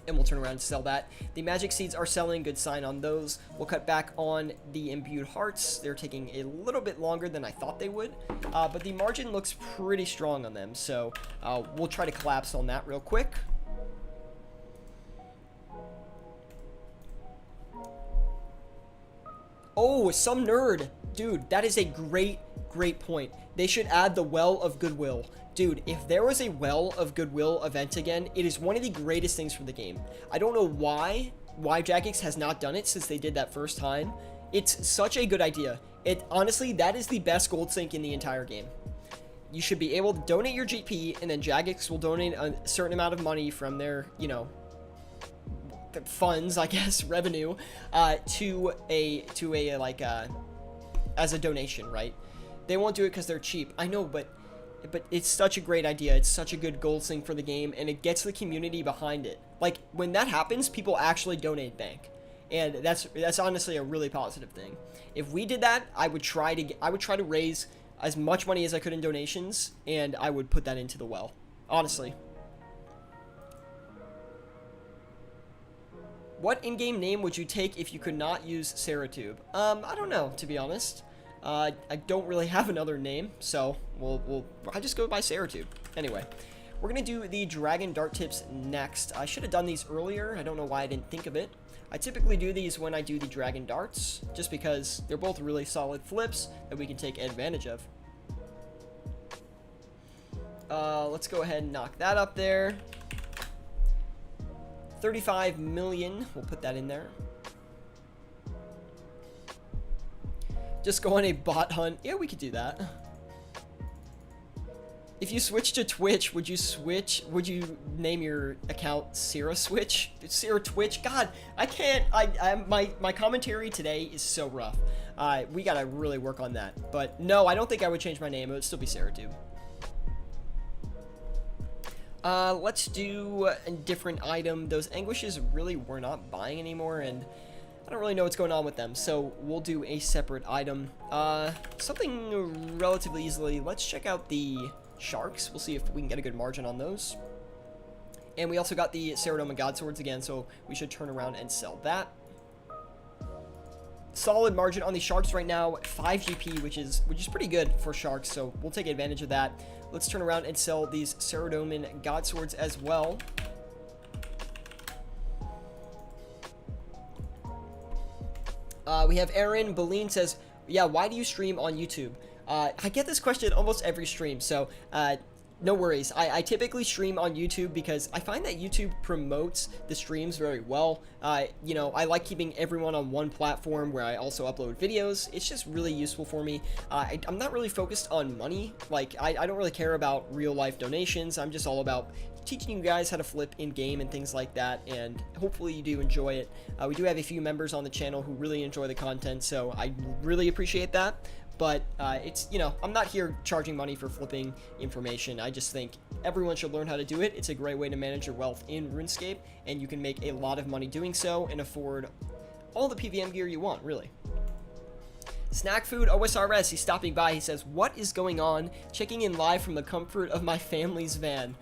and we'll turn around and sell that. The magic seeds are selling, good sign on those. We'll cut back on the imbued hearts. They're taking a little bit longer than I thought they would, but the margin looks pretty strong on them, so we'll try to collapse on that real quick. Oh, some nerd. Dude, that is a great point. They should add the Well of Goodwill. Dude, if there was a Well of Goodwill event again, it is one of the greatest things for the game. I don't know why Jagex has not done it since they did that first time. It's such a good idea. Honestly, that is the best gold sink in the entire game. You should be able to donate your GP, and then Jagex will donate a certain amount of money from their, you know, funds, I guess, revenue, to a like as a donation, right? They won't do it because they're cheap. I know, but it's such a great idea. It's such a good gold sink for the game, and it gets the community behind it. Like when that happens, people actually donate bank, and that's honestly a really positive thing. If we did that, I would try to raise as much money as I could in donations, and I would put that into the well, honestly. What in-game name would you take if you could not use Syratube? I don't know, to be honest. I don't really have another name, so I just go by Syratube. Anyway, we're gonna do the Dragon Dart tips next. I should have done these earlier. I don't know why I didn't think of it. I typically do these when I do the Dragon Darts, just because they're both really solid flips that we can take advantage of. Let's go ahead and knock that up there. 35 million, we'll put that in there. Just go on a bot hunt. Yeah, we could do that. If you switch to Twitch, would you name your account Syratwitch? Syratwitch? God, I can't, my commentary today is so rough. We gotta really work on that. But no, I don't think I would change my name. It would still be Syratube. Let's do a different item. Those Anguishes really we're not buying anymore, and I don't really know what's going on with them, so we'll do a separate item. Something relatively easily. Let's check out the sharks. We'll see if we can get a good margin on those. And we also got the Syratube God Swords again, so we should turn around and sell that. Solid margin on the sharks right now, 5 GP, which is pretty good for sharks, so we'll take advantage of that. Let's turn around and sell these Syratube God Swords as well. We have Aaron Boleyn says, yeah, why do you stream on YouTube? I get this question almost every stream, so no worries. I typically stream on YouTube because I find that YouTube promotes the streams very well. You know, I like keeping everyone on one platform where I also upload videos. It's just really useful for me. I'm not really focused on money. Like, I don't really care about real life donations. I'm just all about teaching you guys how to flip in game and things like that, and hopefully you do enjoy it. We do have a few members on the channel who really enjoy the content, so I really appreciate that. But it's, you know, I'm not here charging money for flipping information. I just think everyone should learn how to do it. It's a great way to manage your wealth in RuneScape, and you can make a lot of money doing so and afford all the PVM gear you want, really. Snack Food OSRS, he's stopping by. He says, what is going on? Checking in live from the comfort of my family's van.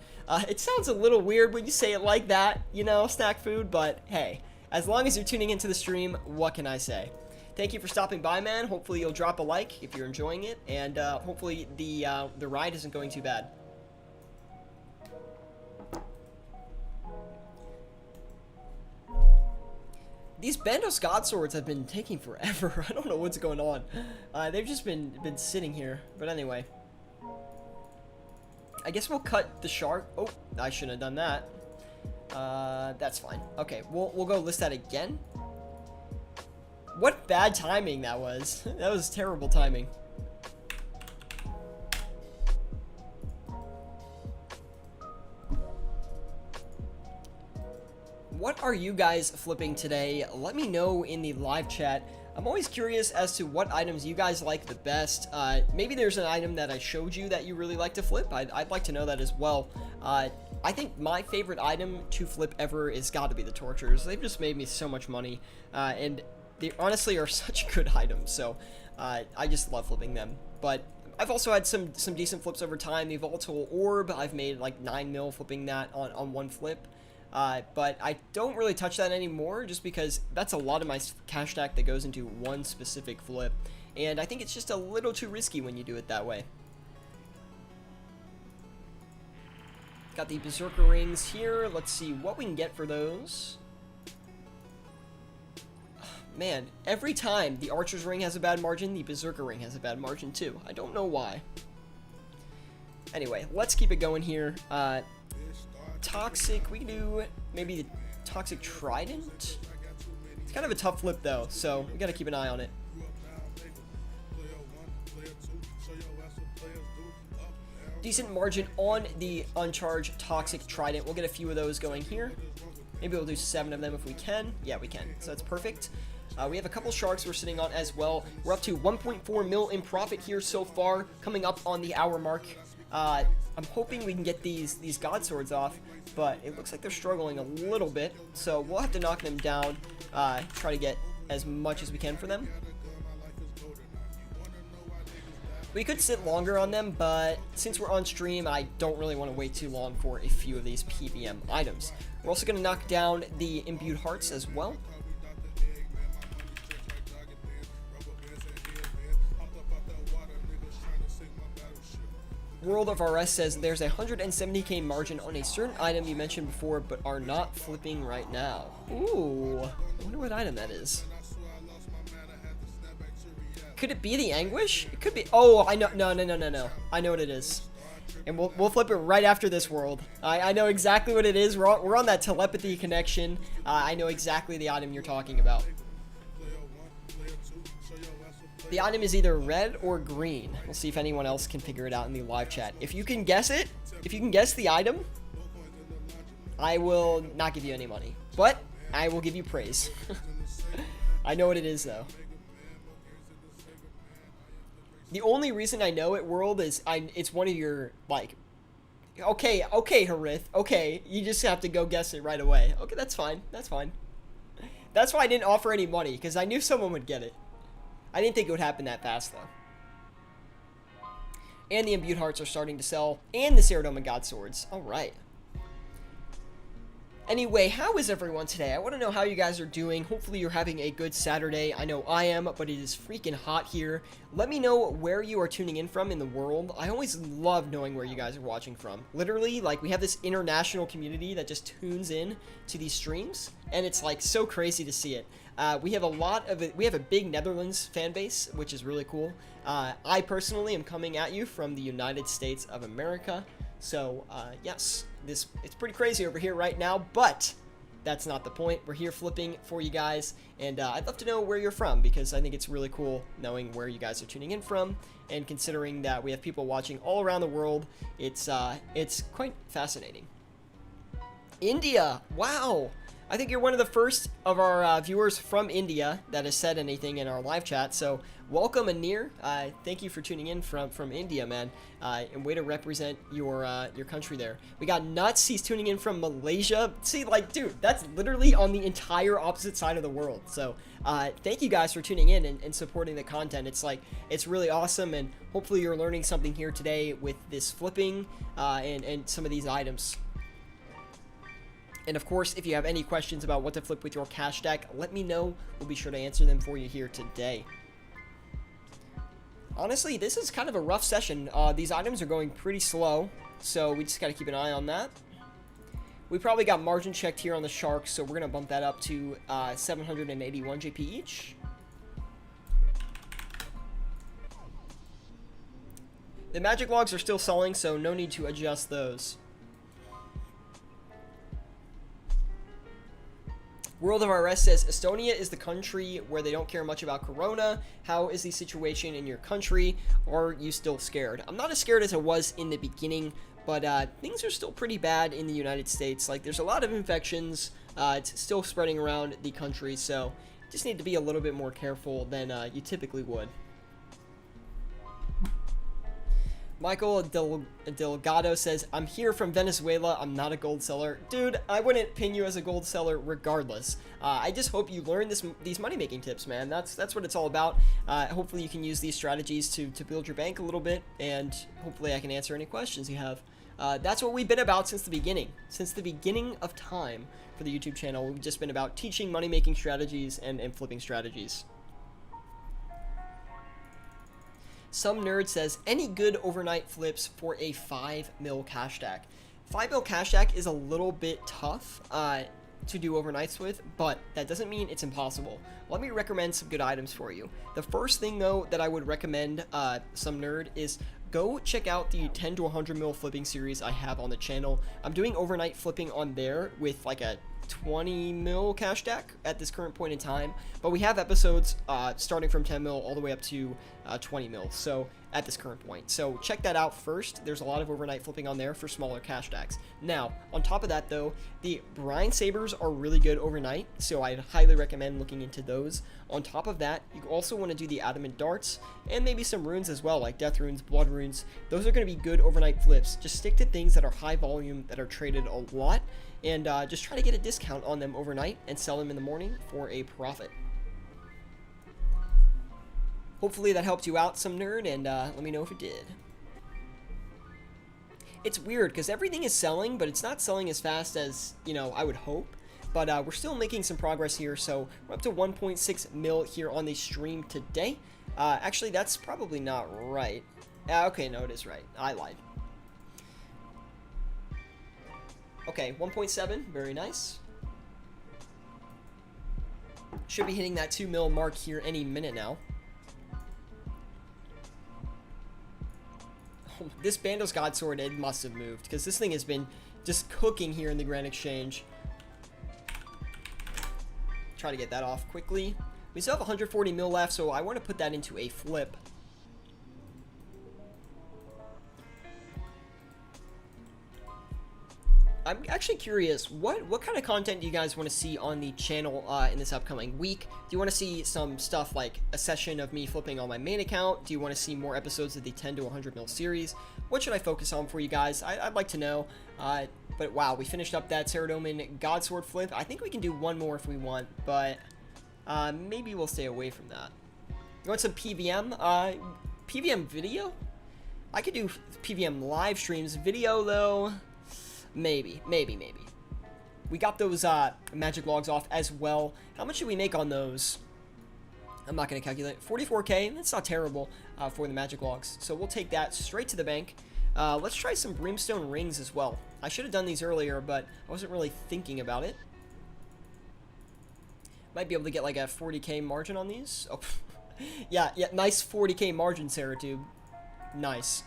It sounds a little weird when you say it like that, you know, Snack Food, but hey, as long as you're tuning into the stream, what can I say? Thank you for stopping by, man. Hopefully you'll drop a like if you're enjoying it, and hopefully the ride isn't going too bad. These Bandos God Swords have been taking forever. I don't know what's going on. They've just been sitting here. But anyway. I guess we'll cut the shark. Oh, I shouldn't have done that. That's fine. Okay, we'll go list that again. What bad timing that was. That was terrible timing. What are you guys flipping today? Let me know in the live chat. I'm always curious as to what items you guys like the best. Maybe there's an item that I showed you that you really like to flip. I'd like to know that as well. I think my favorite item to flip ever is got to be the Tortures. They've just made me so much money, and they honestly are such good items, so I just love flipping them. But I've also had some decent flips over time. The Volatile Orb, I've made like 9 mil flipping that on one flip. But I don't really touch that anymore just because that's a lot of my cash stack that goes into one specific flip, and I think it's just a little too risky when you do it that way. Got the Berserker Rings here. Let's see what we can get for those. Man, every time the Archer's Ring has a bad margin, the Berserker Ring has a bad margin too. I don't know why. Anyway, let's keep it going here. Toxic, we can do maybe the Toxic Trident. It's kind of a tough flip though, so we gotta keep an eye on it. Decent margin on the uncharged Toxic Trident. We'll get a few of those going here. Maybe we'll do 7 of them if we can. Yeah, we can, so that's perfect. We have a couple sharks we're sitting on as well. We're up to 1.4 mil in profit here so far, coming up on the hour mark. I'm hoping we can get these God Swords off, but it looks like they're struggling a little bit, so we'll have to knock them down, try to get as much as we can for them. We could sit longer on them, but since we're on stream, I don't really want to wait too long for a few of these PVM items. We're also going to knock down the Imbued Hearts as well. World of RS says there's a 170k margin on a certain item you mentioned before but are not flipping right now. Ooh, I wonder what item that is. Could it be the Anguish? It could be. Oh, I know. No. I know what it is. And we'll flip it right after this world. I know exactly what it is. We're on that telepathy connection. I know exactly the item you're talking about. The item is either red or green. We'll see if anyone else can figure it out in the live chat. If you can guess it, if you can guess the item, I will not give you any money, but I will give you praise. I know what it is though. The only reason I know it, World, is it's one of your, like, okay, Harith, okay, you just have to go guess it right away. Okay, that's fine, that's fine. That's why I didn't offer any money, because I knew someone would get it. I didn't think it would happen that fast, though. And the Imbued Hearts are starting to sell, and the Syratube God Swords. Alright. Anyway, how is everyone today? I want to know how you guys are doing. Hopefully you're having a good Saturday. I know I am, but it is freaking hot here. Let me know where you are tuning in from in the world. I always love knowing where you guys are watching from. Literally, like, we have this international community that just tunes in to these streams, and it's like so crazy to see it. We have a lot of it. We have a big Netherlands fan base, which is really cool. I personally am coming at you from the United States of America. So, yes, it's pretty crazy over here right now, but that's not the point. We're here flipping for you guys, and I'd love to know where you're from, because I think it's really cool knowing where you guys are tuning in from, and considering that we have people watching all around the world, it's quite fascinating. India! Wow! I think you're one of the first of our viewers from India that has said anything in our live chat, so welcome, Anir. Thank you for tuning in from India, man, and way to represent your country there. We got Nuts, he's tuning in from Malaysia. See, like, dude, that's literally on the entire opposite side of the world, so thank you guys for tuning in and supporting the content. It's really awesome, and hopefully you're learning something here today with this flipping and some of these items. And of course, if you have any questions about what to flip with your cash deck, let me know. We'll be sure to answer them for you here today. Honestly, this is kind of a rough session. These items are going pretty slow, so we just got to keep an eye on that. We probably got margin checked here on the Sharks, so we're going to bump that up to 781 JP each. The magic logs are still selling, so no need to adjust those. World of RS says, Estonia is the country where they don't care much about Corona. How is the situation in your country? Are you still scared? I'm not as scared as I was in the beginning, but things are still pretty bad in the United States. Like, there's a lot of infections. It's still spreading around the country, so you just need to be a little bit more careful than you typically would. Michael Delgado says, I'm here from Venezuela. I'm not a gold seller. Dude, I wouldn't pin you as a gold seller regardless. I just hope you learn these money-making tips, man. That's what it's all about. Hopefully you can use these strategies to build your bank a little bit, and hopefully I can answer any questions you have. That's what we've been about since the beginning. Since the beginning of time for the YouTube channel, we've just been about teaching money-making strategies and flipping strategies. Some nerd says, any good overnight flips for a 5 mil cash stack? 5 mil cash stack is a little bit tough to do overnights with, but that doesn't mean it's impossible. Let me recommend some good items for you. The first thing, though, that I would recommend some nerd is go check out the 10 to 100 mil flipping series I have on the channel. I'm doing overnight flipping on there with like a 20 mil cash stack at this current point in time, but we have episodes starting from 10 mil all the way up to 20 mil, so at this current point. So check that out first. There's a lot of overnight flipping on there for smaller cash stacks. Now, on top of that, though, the Brine Sabers are really good overnight, so I'd highly recommend looking into those. On top of that, you also want to do the Adamant Darts, and maybe some runes as well, like Death Runes, Blood Runes. Those are going to be good overnight flips. Just stick to things that are high volume, that are traded a lot, and just try to get a discount on them overnight and sell them in the morning for a profit. Hopefully that helped you out, some nerd, and let me know if it did. It's weird because everything is selling, but it's not selling as fast as, you know, I would hope. But we're still making some progress here, so we're up to 1.6 mil here on the stream today. Actually, that's probably not right. Okay, no, it is right. I lied. Okay, 1.7, very nice. Should be hitting that 2 mil mark here any minute now. This Bandos Godsword, it must have moved, because this thing has been just cooking here in the Grand Exchange. Try to get that off quickly. We still have 140 mil left, so I want to put that into a flip. I'm actually curious, what kind of content do you guys want to see on the channel in this upcoming week? Do you want to see some stuff like a session of me flipping on my main account? Do you want to see more episodes of the 10 to 100 mil series? What should I focus on for you guys? I'd like to know. But wow, we finished up that Saradomin Godsword flip. I think we can do one more if we want, but maybe we'll stay away from that. You want some PVM? PVM video? I could do PVM live streams. Video, though, maybe. We got those magic logs off as well. How much did we make on those? I'm not going to calculate. 44k, that's not terrible for the magic logs. So we'll take that straight to the bank. Let's try some Brimstone Rings as well. I should have done these earlier, but I wasn't really thinking about it. Might be able to get like a 40k margin on these. Oh, yeah, nice 40k margin, Syratube. Nice.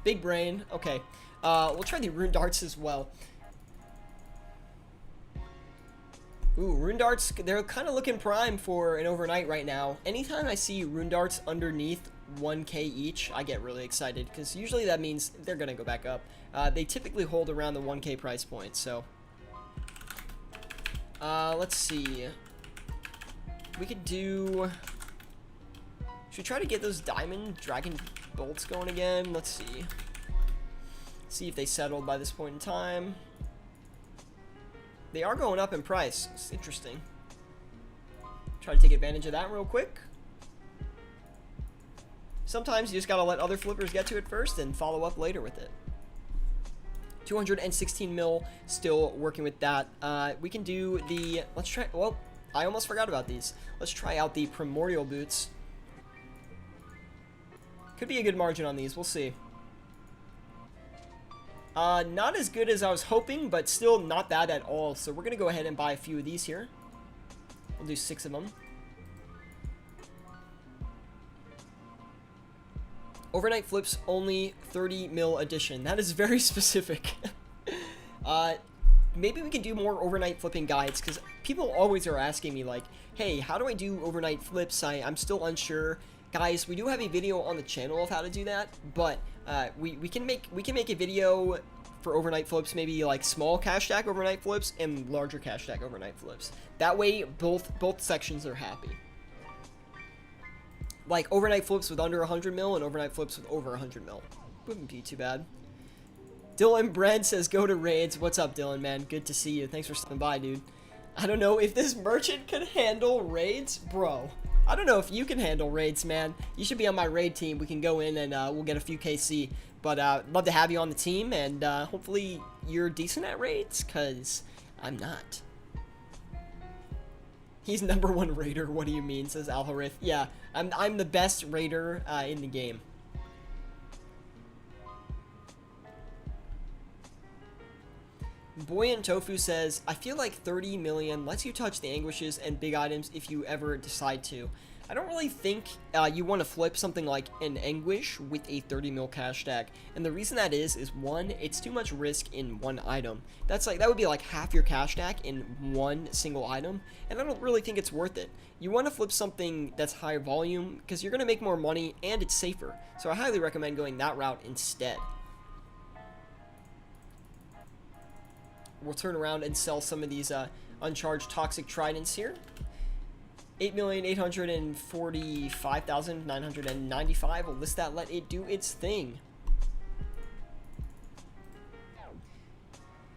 Big brain. Okay. We'll try the Rune Darts as well. Ooh, Rune Darts, they're kind of looking prime for an overnight right now. Anytime I see Rune Darts underneath 1k each, I get really excited, because usually that means they're going to go back up. They typically hold around the 1k price point, so. Let's see. We could do... Should we try to get those diamond dragon bolts going again? Let's see. See if they settled by this point in time. They are going up in price. It's interesting. Try to take advantage of that real quick. Sometimes you just gotta let other flippers get to it first and follow up later with it. 216 mil, still working with that. We can do the, let's try, well, I almost forgot about these. Let's try out the Primordial Boots. Could be a good margin on these, we'll see. Not as good as I was hoping, but still not bad at all. So we're gonna go ahead and buy a few of these here. We'll do 6 of them. Overnight flips only 30 mil edition. That is very specific. Maybe we can do more overnight flipping guides, because people always are asking me like, hey, how do I do overnight flips? I'm still unsure. Guys, we do have a video on the channel of how to do that, but we can make a video for overnight flips, maybe like small cash stack overnight flips and larger cash stack overnight flips. That way both sections are happy. Like overnight flips with under 100 mil and overnight flips with over 100 mil. Wouldn't be too bad. Dylan Brand says go to raids. What's up, Dylan, man? Good to see you. Thanks for stopping by, dude. I don't know if this merchant can handle raids, bro. I don't know if you can handle raids, man. You should be on my raid team. We can go in and we'll get a few KC. But love to have you on the team, and hopefully you're decent at raids, because I'm not. He's #1 raider. What do you mean? Says Alharith. Yeah, I'm the best raider in the game. Buoyant Tofu says, I feel like 30 million lets you touch the Anguishes and big items if you ever decide to. I don't really think you want to flip something like an Anguish with a 30 mil cash stack. And the reason that is one, it's too much risk in one item. That would be like half your cash stack in one single item. And I don't really think it's worth it. You want to flip something that's higher volume because you're going to make more money and it's safer. So I highly recommend going that route instead. We'll turn around and sell some of these uncharged toxic tridents here. 8,845,995. We'll list that, let it do its thing.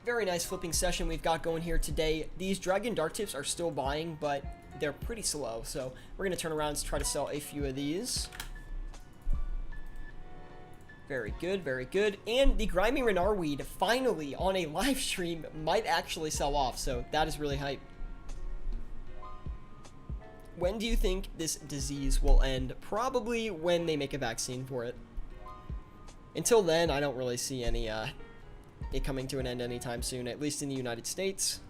Very nice flipping session we've got going here today. These dragon dart tips are still buying, but they're pretty slow. So we're going to turn around and try to sell a few of these. Very good, very good. And the Grimy Renarweed, finally, on a live stream, might actually sell off. So that is really hype. When do you think this disease will end? Probably when they make a vaccine for it. Until then, I don't really see any it coming to an end anytime soon, at least in the United States.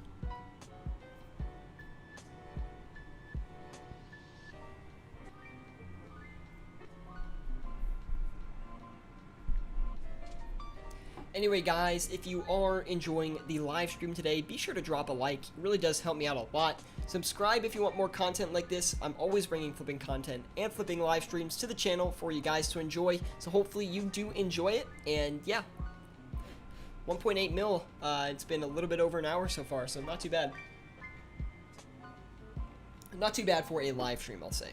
Anyway, guys, if you are enjoying the live stream today, be sure to drop a like. It really does help me out a lot. Subscribe if you want more content like this. I'm always bringing flipping content and flipping live streams to the channel for you guys to enjoy. So hopefully you do enjoy it. And yeah, 1.8 mil. It's been a little bit over an hour so far, so not too bad. Not too bad for a live stream, I'll say.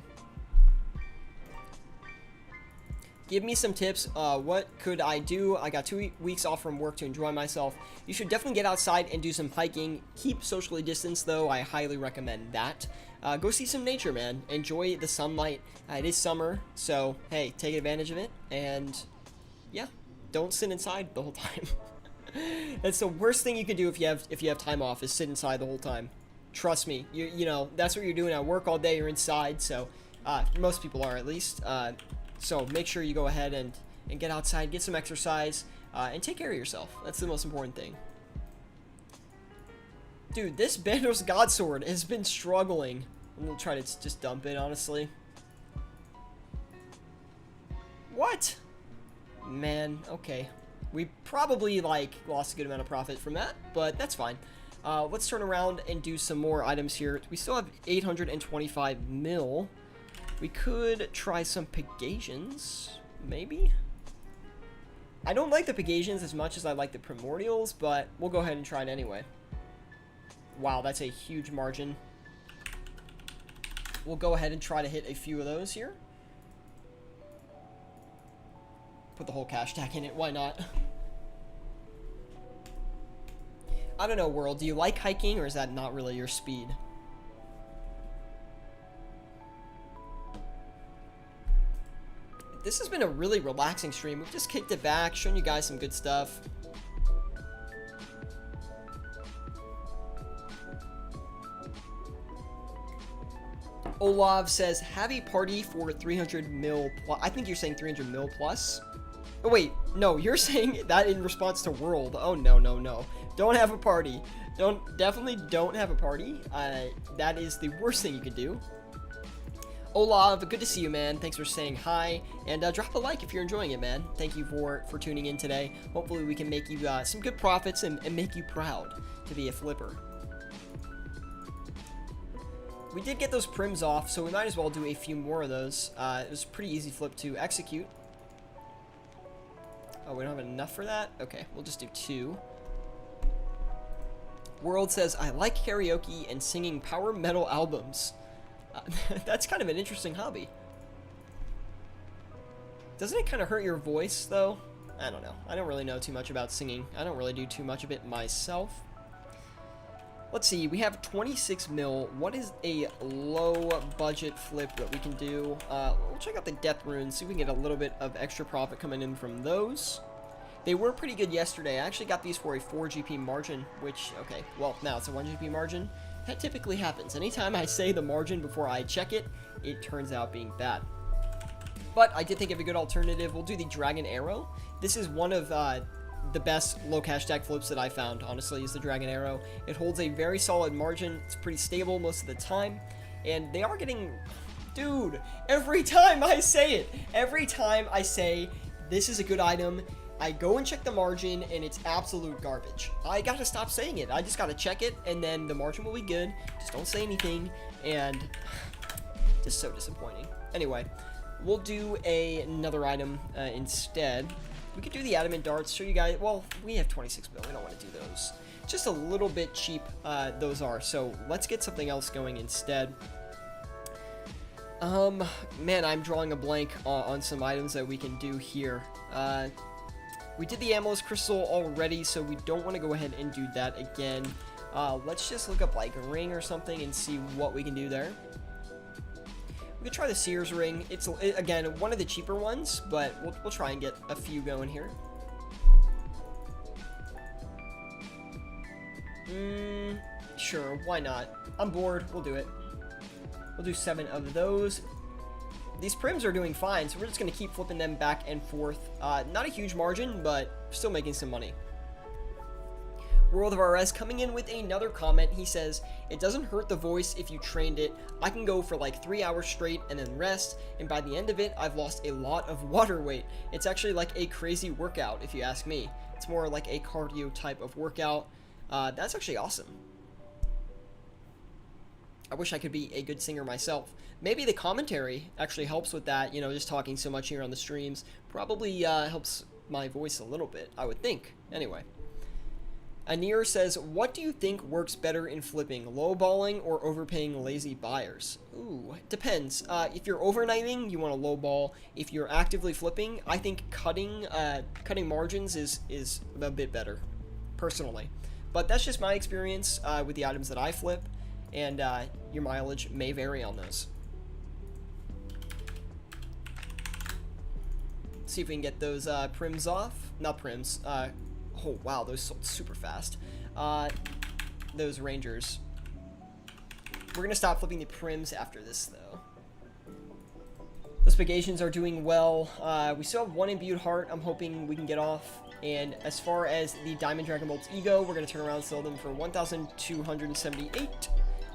Give me some tips. What could I do? I got 2 weeks off from work to enjoy myself. You should definitely get outside and do some hiking. Keep socially distanced, though. I highly recommend that. Go see some nature, man. Enjoy the sunlight. It is summer, so hey, take advantage of it. And yeah, don't sit inside the whole time. That's the worst thing you can do if you have time off, is sit inside the whole time. Trust me, you know that's what you're doing at work all day. You're inside, so most people are, at least. So make sure you go ahead and get outside, get some exercise, and take care of yourself. That's the most important thing. Dude, this Bandos Godsword has been struggling. I'm gonna try to just dump it, honestly. What? Man, okay. We probably, like, lost a good amount of profit from that, but that's fine. Let's turn around and do some more items here. We still have 825 mil. We could try some Pegasians, maybe? I don't like the Pegasians as much as I like the Primordials, but we'll go ahead and try it anyway. Wow, that's a huge margin. We'll go ahead and try to hit a few of those here. Put the whole cash stack in it, why not? I don't know, World, do you like hiking, or is that not really your speed? This has been a really relaxing stream. We've just kicked it back, shown you guys some good stuff. Olav says, have a party for 300 mil plus. I think you're saying 300 mil plus. Oh, wait. No, you're saying that in response to World. Oh, no, no, no. Don't have a party. Definitely don't have a party. That is the worst thing you could do. Olav, good to see you, man. Thanks for saying hi. And drop a like if you're enjoying it, man. Thank you for tuning in today. Hopefully we can make you some good profits and make you proud to be a flipper. We did get those prims off, so we might as well do a few more of those. It was a pretty easy flip to execute. Oh, we don't have enough for that? Okay, we'll just do 2. World says, I like karaoke and singing power metal albums. That's kind of an interesting hobby. Doesn't it kind of hurt your voice, though? I don't know. I don't really know too much about singing. I don't really do too much of it myself. Let's see, we have 26 mil. What is a low budget flip that we can do? We'll check out the death runes, see if we can get a little bit of extra profit coming in from those. They were pretty good yesterday. I actually got these for a 4 GP margin, which, okay, well, now it's a 1 GP margin. That typically happens. Anytime I say the margin before I check it, it turns out being bad. But I did think of a good alternative. We'll do the Dragon Arrow. This is one of the best low cash stack flips that I found, honestly, is the Dragon Arrow. It holds a very solid margin. It's pretty stable most of the time. And they are getting... Dude, every time I say it, every time I say this is a good item, I go and check the margin, and it's absolute garbage. I gotta stop saying it. I just gotta check it, and then the margin will be good. Just don't say anything, and just so disappointing. Anyway, we'll do another item instead. We could do the Adamant Darts, show you guys. Well, we have 26 mil. We don't want to do those. Just a little bit cheap, those are. So let's get something else going instead. Man, I'm drawing a blank on some items that we can do here. We did the Amulets Crystal already, so we don't want to go ahead and do that again. Let's just look up like a ring or something and see what we can do there. We could try the Seer's Ring. It's, again, one of the cheaper ones, but we'll try and get a few going here. Sure, why not? I'm bored. We'll do it. We'll do 7 of those. These prims are doing fine, so we're just going to keep flipping them back and forth. Not a huge margin, but still making some money. World of RS coming in with another comment. He says, it doesn't hurt the voice if you trained it. I can go for like 3 hours straight and then rest, and by the end of it, I've lost a lot of water weight. It's actually like a crazy workout, if you ask me. It's more like a cardio type of workout. That's actually awesome. I wish I could be a good singer myself. Maybe the commentary actually helps with that, you know, just talking so much here on the streams. Probably helps my voice a little bit, I would think. Anyway. Anir says, what do you think works better in flipping, lowballing or overpaying lazy buyers? Ooh, depends. If you're overnighting, you want to lowball. If you're actively flipping, I think cutting margins is a bit better, personally. But that's just my experience with the items that I flip, and your mileage may vary on those. See if we can get those prims off. Not prims, Oh, wow, those sold super fast. Those Rangers. We're gonna stop flipping the Prims after this, though. Those Pegations are doing well. We still have one imbued heart I'm hoping we can get off. And as far as the Diamond Dragon Bolt's Ego, we're gonna turn around and sell them for 1,278.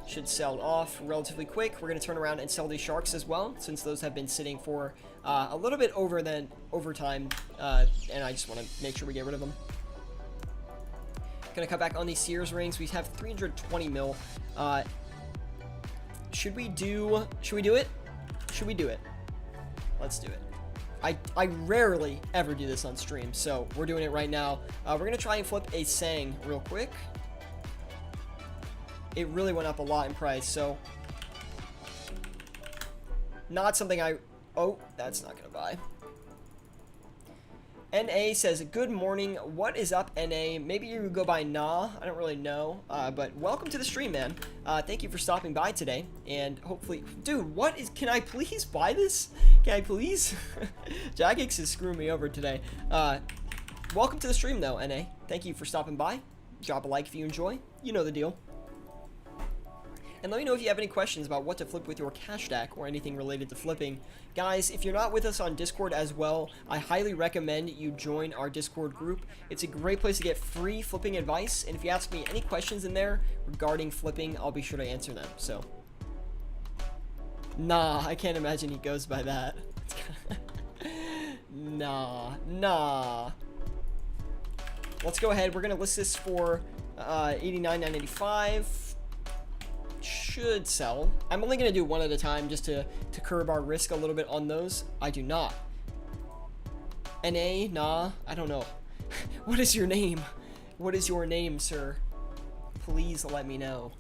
Should sell off relatively quick. We're going to turn around and sell these Sharks as well, since those have been sitting for a little bit over time, and I just want to make sure we get rid of them. Going to cut back on these Sears Rings. We have 320 mil. Should we do it? Should we do it? Let's do it. I rarely ever do this on stream, so we're doing it right now. We're going to try and flip a Sang real quick. It really went up a lot in price, so not something oh, that's not gonna buy. NA says, good morning, what is up, NA? Maybe you go by Nah, I don't really know, but welcome to the stream, man. Thank you for stopping by today, and hopefully, dude, can I please buy this? Can I please? Jagex is screwing me over today. Welcome to the stream, though, NA. Thank you for stopping by. Drop a like if you enjoy, you know the deal. And let me know if you have any questions about what to flip with your cash stack or anything related to flipping. Guys, if you're not with us on Discord as well, I highly recommend you join our Discord group. It's a great place to get free flipping advice, and if you ask me any questions in there regarding flipping, I'll be sure to answer them. So, nah, I can't imagine he goes by that. Nah. Let's go ahead. We're going to list this for 89,985. Should sell. I'm only going to do one at a time just to curb our risk a little bit on those. I do not. NA? Nah, I don't know. What is your name? What is your name, sir? Please let me know.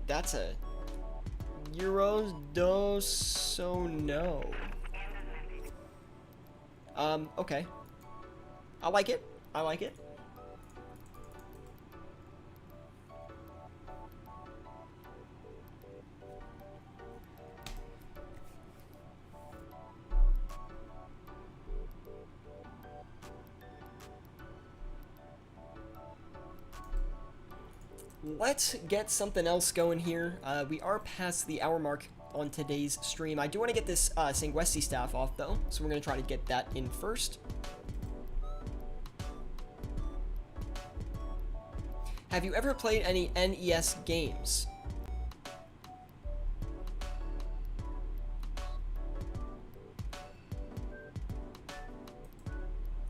That's a Euros dos so no. Okay. I like it. Let's get something else going here. We are past the hour mark on today's stream. I do want to get this Sanguesti staff off, though, so we're going to try to get that in first. Have you ever played any NES games?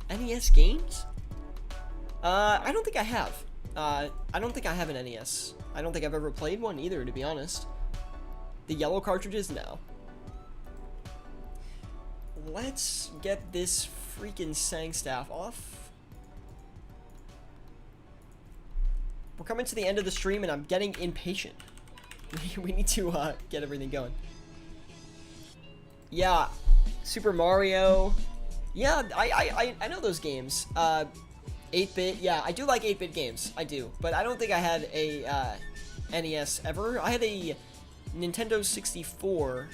NES games? I don't think I have. I don't think I have an NES. I don't think I've ever played one either, to be honest. The yellow cartridges? No. Let's get this freaking Sang staff off. We're coming to the end of the stream and I'm getting impatient. We need to get everything going. Yeah, Super Mario. Yeah, I know those games. 8-bit, yeah, I do like 8-bit games. I do, but I don't think I had a NES ever. I had a Nintendo 64,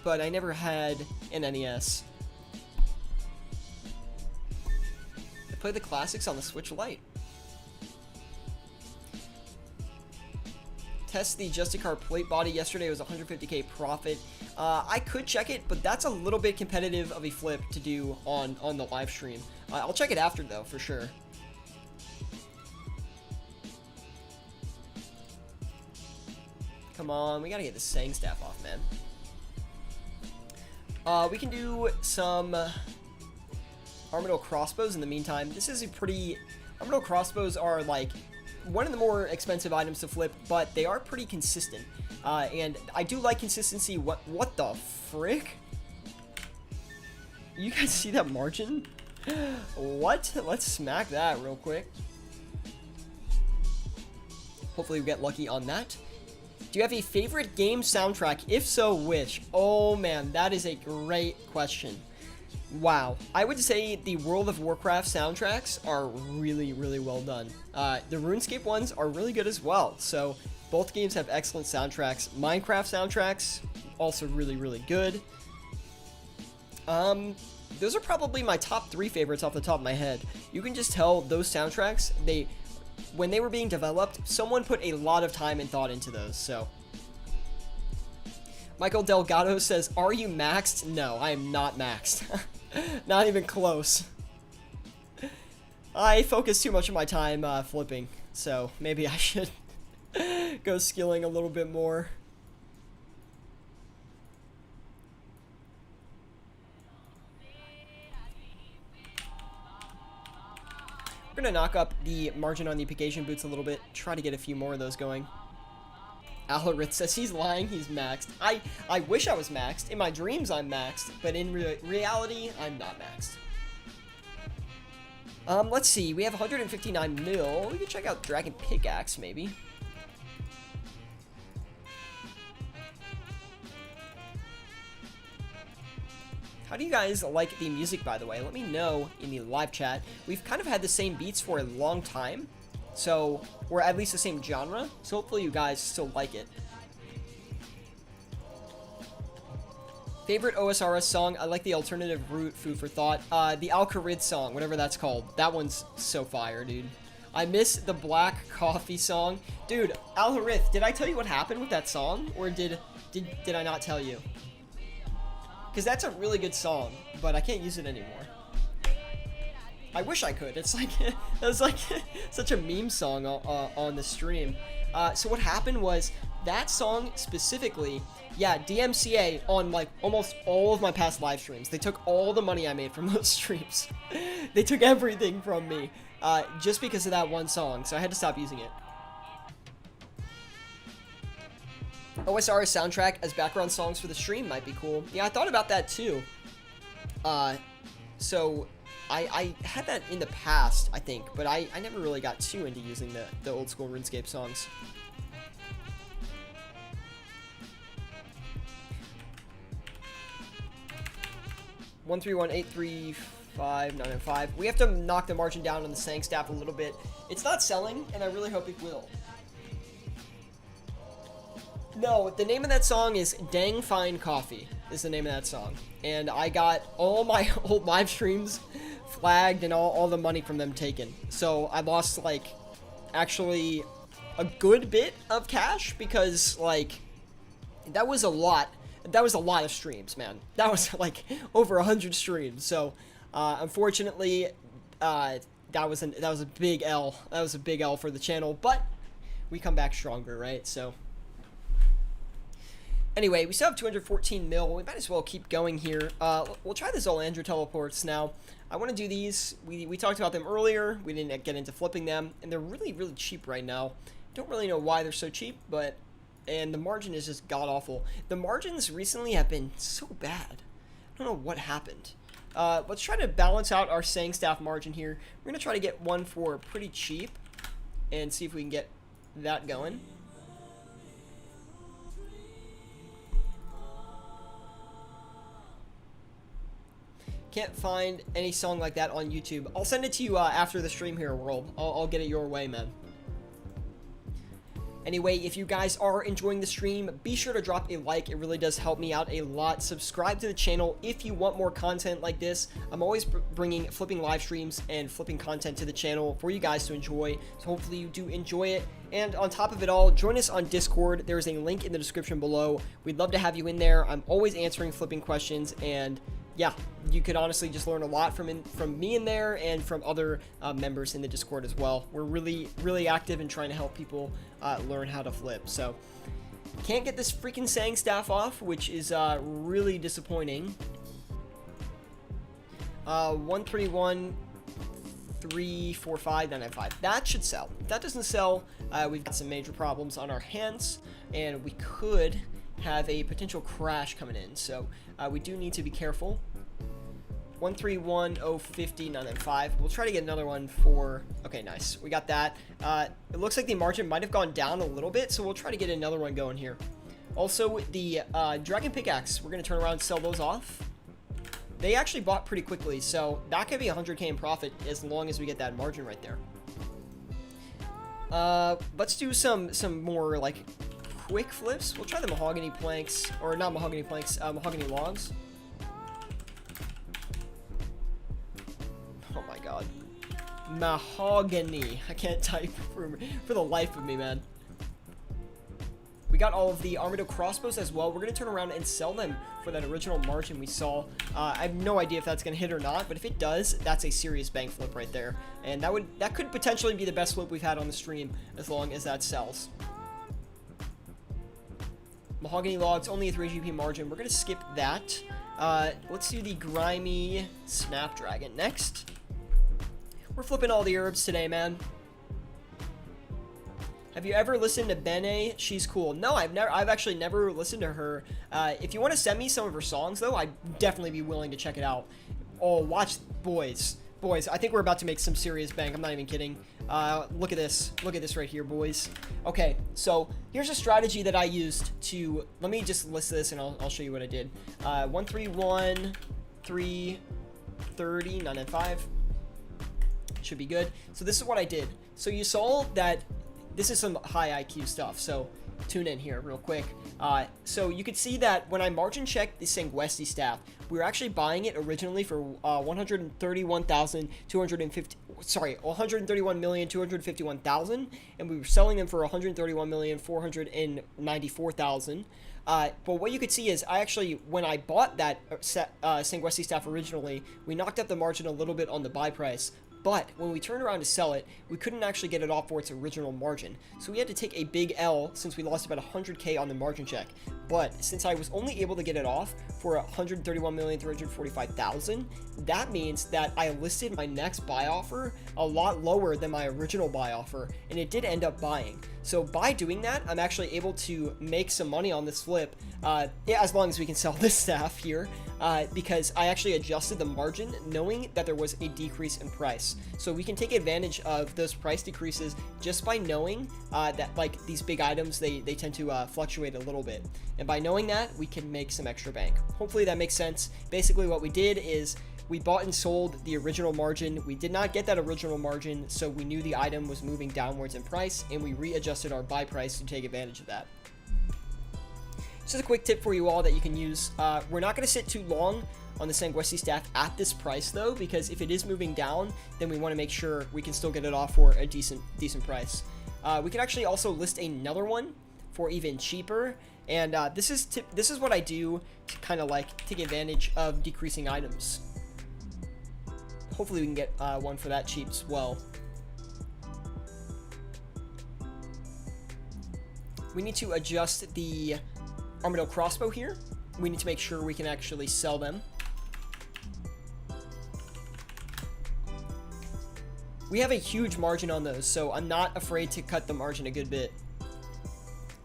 but I never had an NES. I played the classics on the Switch Lite. Test the Justicar plate body yesterday. It was 150k profit. I could check it, but that's a little bit competitive of a flip to do on the live stream. I'll check it after, though, for sure. Come on, we gotta get the Sang staff off, man. We can do some Armadillo Crossbows in the meantime. This is a pretty... Armadillo Crossbows are, like, one of the more expensive items to flip, but they are pretty consistent. And I do like consistency. What the frick? You guys see that margin? What? Let's smack that real quick. Hopefully we get lucky on that. Do you have a favorite game soundtrack? If so, which? Oh man, that is a great question. Wow. I would say the World of Warcraft soundtracks are really, really well done. The RuneScape ones are really good as well. So Both games have excellent soundtracks. Minecraft soundtracks, also really, really good. Those are probably my top 3 favorites off the top of my head. You can just tell those soundtracks, when they were being developed, someone put a lot of time and thought into those, so. Michael Delgado says, are you maxed? No, I am not maxed. Not even close. I focus too much of my time flipping, so maybe I should go skilling a little bit more. We're gonna knock up the margin on the Picasian boots a little bit, try to get a few more of those going. Alorith says he's lying, he's maxed. I wish I was maxed. In my dreams, I'm maxed, but in reality, I'm not maxed. Let's see. We have 159 mil. We can check out Dragon Pickaxe, maybe. How do you guys like the music, by the way? Let me know in the live chat. We've kind of had the same beats for a long time. So, or at least the same genre, so hopefully you guys still like it. Favorite OSRS song? I like the alternative route, food for thought. The Al-Kharid song, whatever that's called. That one's so fire, dude. I miss the Black Coffee song. Dude, Al-Harith, did I tell you what happened with that song? Or did I not tell you? Because that's a really good song, but I can't use it anymore. I wish I could. It's like, it was like such a meme song on the stream. So what happened was, that song specifically, yeah, DMCA on like almost all of my past live streams. They took all the money I made from those streams. They took everything from me, just because of that one song, so I had to stop using it. OSR's soundtrack as background songs for the stream might be cool. Yeah, I thought about that too. So I had that in the past, I think, but I never really got too into using the old school RuneScape songs. One 131-835-905. We have to knock the margin down on the Sang Staff a little bit. It's not selling, and I really hope it will. No, the name of that song is Dang Fine Coffee, is the name of that song. And I got all my old live streams flagged and all the money from them taken. So I lost, like, actually a good bit of cash because, like, that was a lot. That was a lot of streams, man. That was, like, over 100 streams. So, unfortunately, that was a big L. That was a big L for the channel, but we come back stronger, right? So, anyway, we still have 214 mil. We might as well keep going here. We'll try the Zolandra Teleports now. I want to do these. We talked about them earlier. We didn't get into flipping them, and they're really, really cheap right now. Don't really know why they're so cheap, but... And the margin is just god-awful. The margins recently have been so bad. I don't know what happened. Let's try to balance out our Sang Staff margin here. We're going to try to get one for pretty cheap and see if we can get that going. Can't find any song like that on YouTube. I'll send it to you after the stream here, World. I'll get it your way, man. Anyway, if you guys are enjoying the stream, be sure to drop a like. It really does help me out a lot. Subscribe to the channel if you want more content like this. I'm always bringing flipping live streams and flipping content to the channel for you guys to enjoy. So hopefully you do enjoy it. And on top of it all, join us on Discord. There is a link in the description below. We'd love to have you in there. I'm always answering flipping questions, and yeah, you could honestly just learn a lot from me in there and from other members in the Discord as well. We're really, really active in trying to help people learn how to flip. So, can't get this freaking Sang Staff off, which is really disappointing. 131-345-995. That should sell. If that doesn't sell, we've got some major problems on our hands, and we could have a potential crash coming in, so we do need to be careful. 131-050-995. We'll try to get another one for... Okay, nice. We got that. It looks like the margin might have gone down a little bit, so we'll try to get another one going here. Also, the Dragon Pickaxe, we're going to turn around and sell those off. They actually bought pretty quickly, so that could be 100k in profit as long as we get that margin right there. Let's do some more, like, quick flips. We'll try the Mahogany Planks, or not Mahogany Planks, Mahogany Logs. Oh my god. Mahogany. I can't type for the life of me, man. We got all of the Armadillo Crossbows as well. We're going to turn around and sell them for that original margin we saw. I have no idea if that's going to hit or not, but if it does, that's a serious bank flip right there. And that could potentially be the best flip we've had on the stream, as long as that sells. Mahogany Logs, only a 3 GP margin. We're going to skip that. Let's do the Grimy Snapdragon next. We're flipping all the herbs today, man. Have you ever listened to Bene? She's cool. No, I've actually never listened to her. If you want to send me some of her songs, though, I'd definitely be willing to check it out. Oh, watch, boys. Boys, I think we're about to make some serious bank. I'm not even kidding. Look at this. Look at this right here, boys. Okay, so here's a strategy that I used to... Let me just list this, and I'll show you what I did. 131, 3, 30, 9 and 5. Should be good. So this is what I did. So you saw that... This is some high IQ stuff, so tune in here real quick. So you could see that when I margin checked the Sanguesti staff, we were actually buying it originally for 131,251,000, and we were selling them for 131,494,000. But what you could see is when I bought that Sanguesti staff originally, we knocked up the margin a little bit on the buy price. But when we turned around to sell it, we couldn't actually get it off for its original margin. So we had to take a big L since we lost about 100K on the margin check. But since I was only able to get it off for 131,345,000, that means that I listed my next buy offer a lot lower than my original buy offer, and it did end up buying. So by doing that, I'm actually able to make some money on this flip, as long as we can sell this staff here, because I actually adjusted the margin knowing that there was a decrease in price. So we can take advantage of those price decreases just by knowing that, like, these big items, they tend to fluctuate a little bit. And by knowing that, we can make some extra bank. Hopefully that makes sense. Basically what we did is we bought and sold the original margin. We did not get that original margin, so we knew the item was moving downwards in price, and we readjusted our buy price to take advantage of that. Just a quick tip for you all that you can use. We're not going to sit too long on the Sanguesti staff at this price, though, because if it is moving down, then we want to make sure we can still get it off for a decent price. We can actually also list another one for even cheaper, and this is what I do to kind of like take advantage of decreasing items. Hopefully we can get one for that cheap as well. We need to adjust the Armadillo Crossbow here. We need to make sure we can actually sell them. We have a huge margin on those, so I'm not afraid to cut the margin a good bit.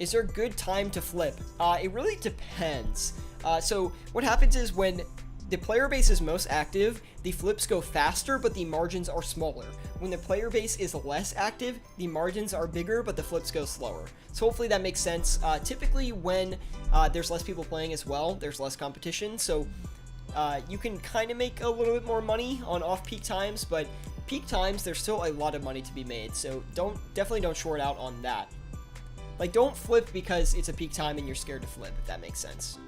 Is there a good time to flip? It really depends. So what happens is when the player base is most active, the flips go faster, but the margins are smaller. When the player base is less active, the margins are bigger, but the flips go slower. So hopefully that makes sense. Typically when there's less people playing as well, there's less competition, so you can kind of make a little bit more money on off-peak times, but peak times, there's still a lot of money to be made, so definitely don't short out on that. Like, don't flip because it's a peak time and you're scared to flip, if that makes sense.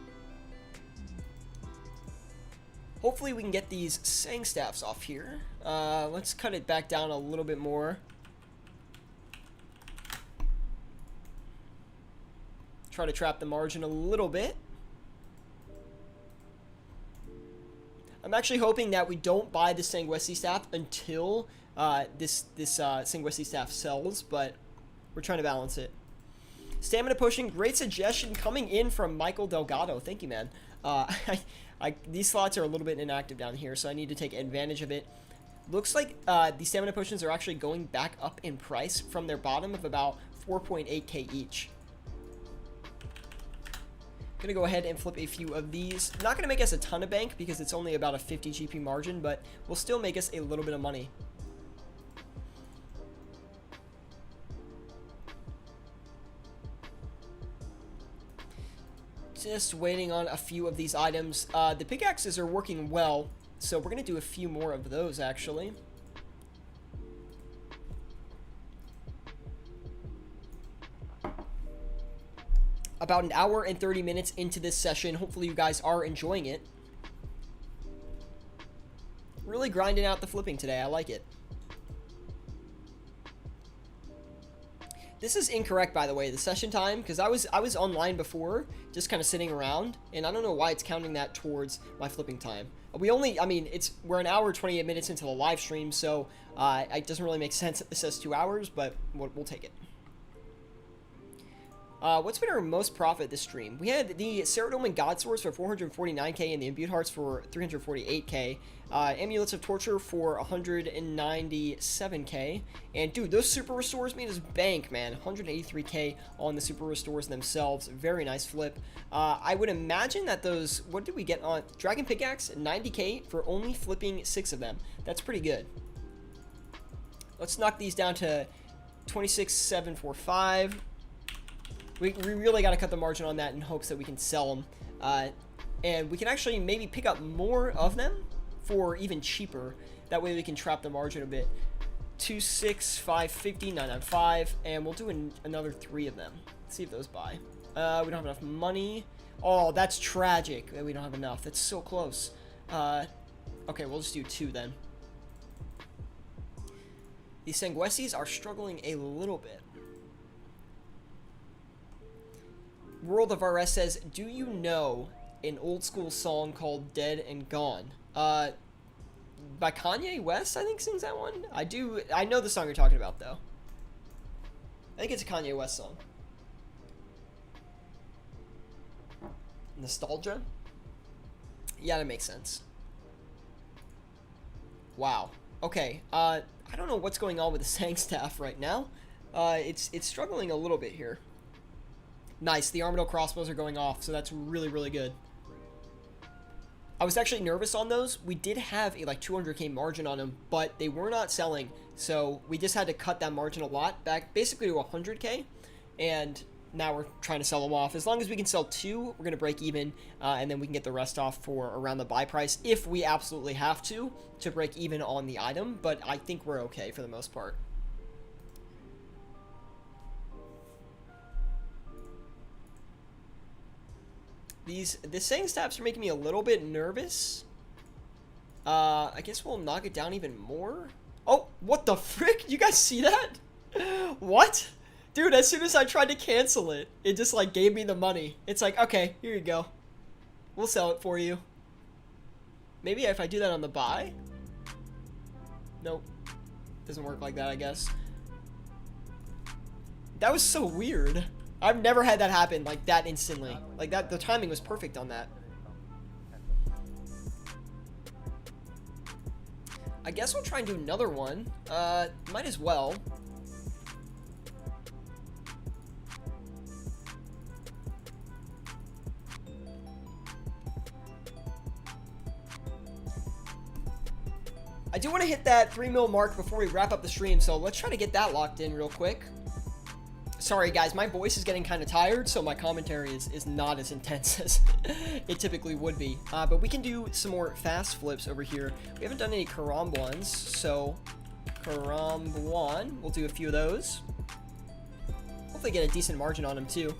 Hopefully we can get these Sang staffs off here. Let's cut it back down a little bit more. Try to trap the margin a little bit. I'm actually hoping that we don't buy the Sanguesti staff until this Sanguesti staff sells, but we're trying to balance it. Stamina Potion, great suggestion coming in from Michael Delgado. Thank you, man. These slots are a little bit inactive down here, so I need to take advantage of it. Looks like the Stamina Potions are actually going back up in price from their bottom of about 4.8k each. Gonna go ahead and flip a few of these. Not gonna make us a ton of bank because it's only about a 50 GP margin, but will still make us a little bit of money. Just waiting on a few of these items. The pickaxes are working well, so we're gonna do a few more of those actually. about an hour and 30 minutes into this session. Hopefully you guys are enjoying it. Really grinding out the flipping today. I like it. This is incorrect, by the way, the session time, because I was online before, just kind of sitting around, and I don't know why it's counting that towards my flipping time. We're an hour 28 minutes into the live stream, so it doesn't really make sense that this says 2 hours, but we'll take it. What's been our most profit this stream? We had the Syratube and God Swords for 449k and the Imbued Hearts for 348k. Amulets of Torture for 197k. And dude, those Super Restores made us bank, man. 183k on the Super Restores themselves. Very nice flip. I would imagine that those, what did we get on? Dragon Pickaxe, 90k for only flipping 6 of them. That's pretty good. Let's knock these down to 26,745. We really got to cut the margin on that in hopes that we can sell them. And we can actually maybe pick up more of them for even cheaper. That way we can trap the margin a bit. 26,550, 995, and we'll do another 3 of them. Let's see if those buy. We don't have enough money. Oh, that's tragic that we don't have enough. That's so close. Okay, we'll just do 2 then. These Sangueses are struggling a little bit. World of RS says, do you know an old school song called Dead and Gone? By Kanye West, I think sings that one. I know the song you're talking about, though. I think it's a Kanye West song. Nostalgia? Yeah, that makes sense. Wow. Okay, I don't know what's going on with the Sang staff right now. It's struggling a little bit here. Nice, the Armadillo Crossbows are going off, so that's really, really good. I was actually nervous on those. We did have a like 200k margin on them, but they were not selling, so we just had to cut that margin a lot back, basically to 100k, and now we're trying to sell them off. As long as we can sell 2, we're going to break even, and then we can get the rest off for around the buy price, if we absolutely have to break even on the item, but I think we're okay for the most part. The Sang staffs are making me a little bit nervous. I guess we'll knock it down even more. Oh, what the frick? You guys see that? What? Dude, as soon as I tried to cancel it, it just like gave me the money. It's like, okay, here you go. We'll sell it for you. Maybe if I do that on the buy? Nope. Doesn't work like that, I guess. That was so weird. I've never had that happen like that instantly. Like that, the timing was perfect on that. I guess we'll try and do another one. Might as well. I do want to hit that 3 mil mark before we wrap up the stream, so let's try to get that locked in real quick. Sorry guys, my voice is getting kind of tired, so my commentary is not as intense as it typically would be. But we can do some more fast flips over here. We haven't done any Karam ones, so Karam 1, we'll do a few of those. Hopefully get a decent margin on them too.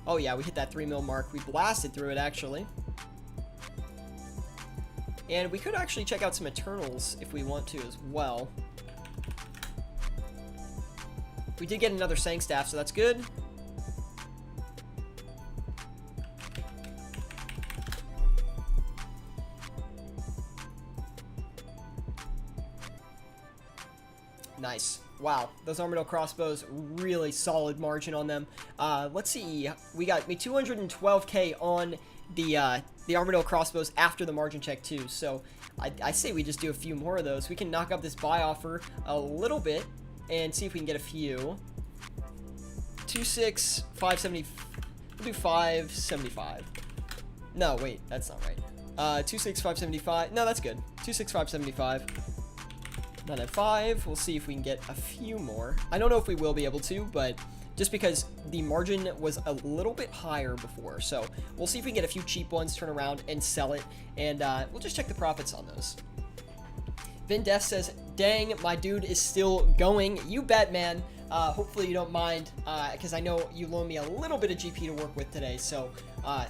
Oh yeah, we hit that 3 mil mark. We blasted through it actually. And we could actually check out some Eternals if we want to as well. We did get another Sang staff, so that's good. Nice. Wow, those Armadillo Crossbows, really solid margin on them. Let's see, we got me 212k on the Armadillo Crossbows after the margin check too, so I say we just do a few more of those. We can knock up this buy offer a little bit and see if we can get a few. 26,570. We'll do 575. No, wait, that's not right. 26,575. No, that's good. 26,575. 995. We'll see if we can get a few more. I don't know if we will be able to, but just because the margin was a little bit higher before, so we'll see if we can get a few cheap ones, turn around and sell it, and we'll just check the profits on those. Vin Death says, dang, my dude is still going. You bet, man. Hopefully you don't mind, because I know you loaned me a little bit of GP to work with today, so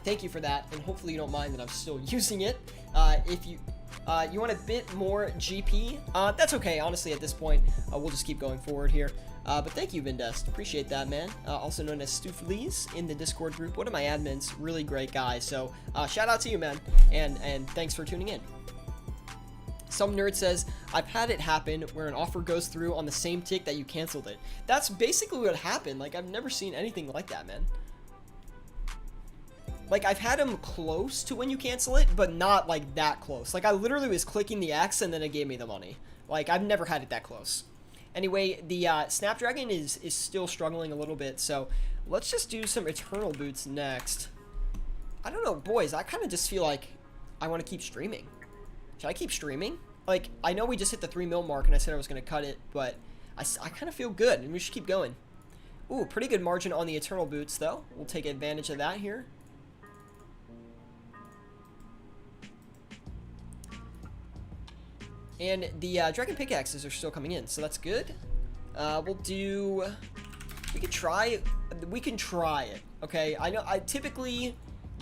thank you for that, and hopefully you don't mind that I'm still using it. If you want a bit more GP, that's okay, honestly, at this point. We'll just keep going forward here. But thank you, Vindest. Appreciate that, man. Also known as Stooflees in the Discord group. One of my admins. Really great guy. So, shout out to you, man. And thanks for tuning in. Some nerd says, I've had it happen where an offer goes through on the same tick that you canceled it. That's basically what happened. Like, I've never seen anything like that, man. Like, I've had them close to when you cancel it, but not, like, that close. Like, I literally was clicking the X and then it gave me the money. Like, I've never had it that close. Anyway, the Snapdragon is still struggling a little bit, so let's just do some Eternal Boots next. I don't know, boys, I kind of just feel like I want to keep streaming. Should I keep streaming? Like, I know we just hit the 3 mil mark and I said I was going to cut it, but I kind of feel good and we should keep going. Ooh, pretty good margin on the Eternal Boots, though. We'll take advantage of that here. And the Dragon Pickaxes are still coming in, so that's good. We'll do... We can try it, okay? I know, typically,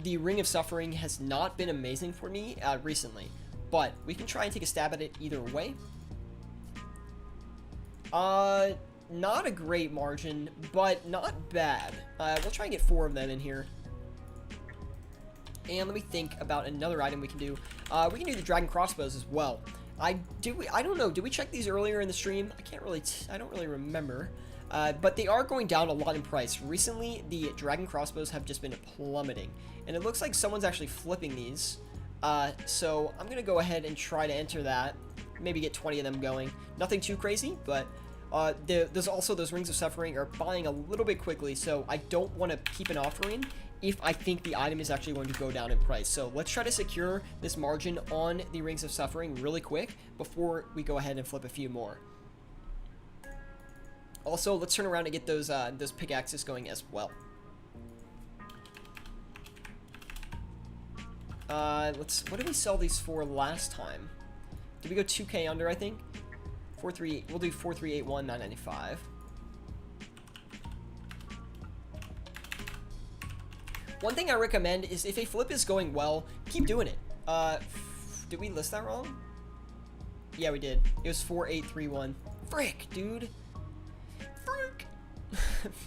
the Ring of Suffering has not been amazing for me recently, but we can try and take a stab at it either way. Not a great margin, but not bad. We'll try and get 4 of them in here. And let me think about another item we can do. We can do the Dragon Crossbows as well. I don't know, did we check these earlier in the stream? I don't really remember. But they are going down a lot in price. Recently, the Dragon Crossbows have just been plummeting. And it looks like someone's actually flipping these. So I'm going to go ahead and try to enter that. Maybe get 20 of them going. Nothing too crazy, but there's also those Rings of Suffering are buying a little bit quickly. So I don't want to keep an offering if I think the item is actually going to go down in price. So let's try to secure this margin on the Rings of Suffering really quick before we go ahead and flip a few more. Also, let's turn around and get those pickaxes going as well. What did we sell these for last time? Did we go 2K under, I think? 438, we'll do 4381, 995. One thing I recommend is if a flip is going well, keep doing it. Did we list that wrong? Yeah, we did. It was 4831. Frick, dude. Frick.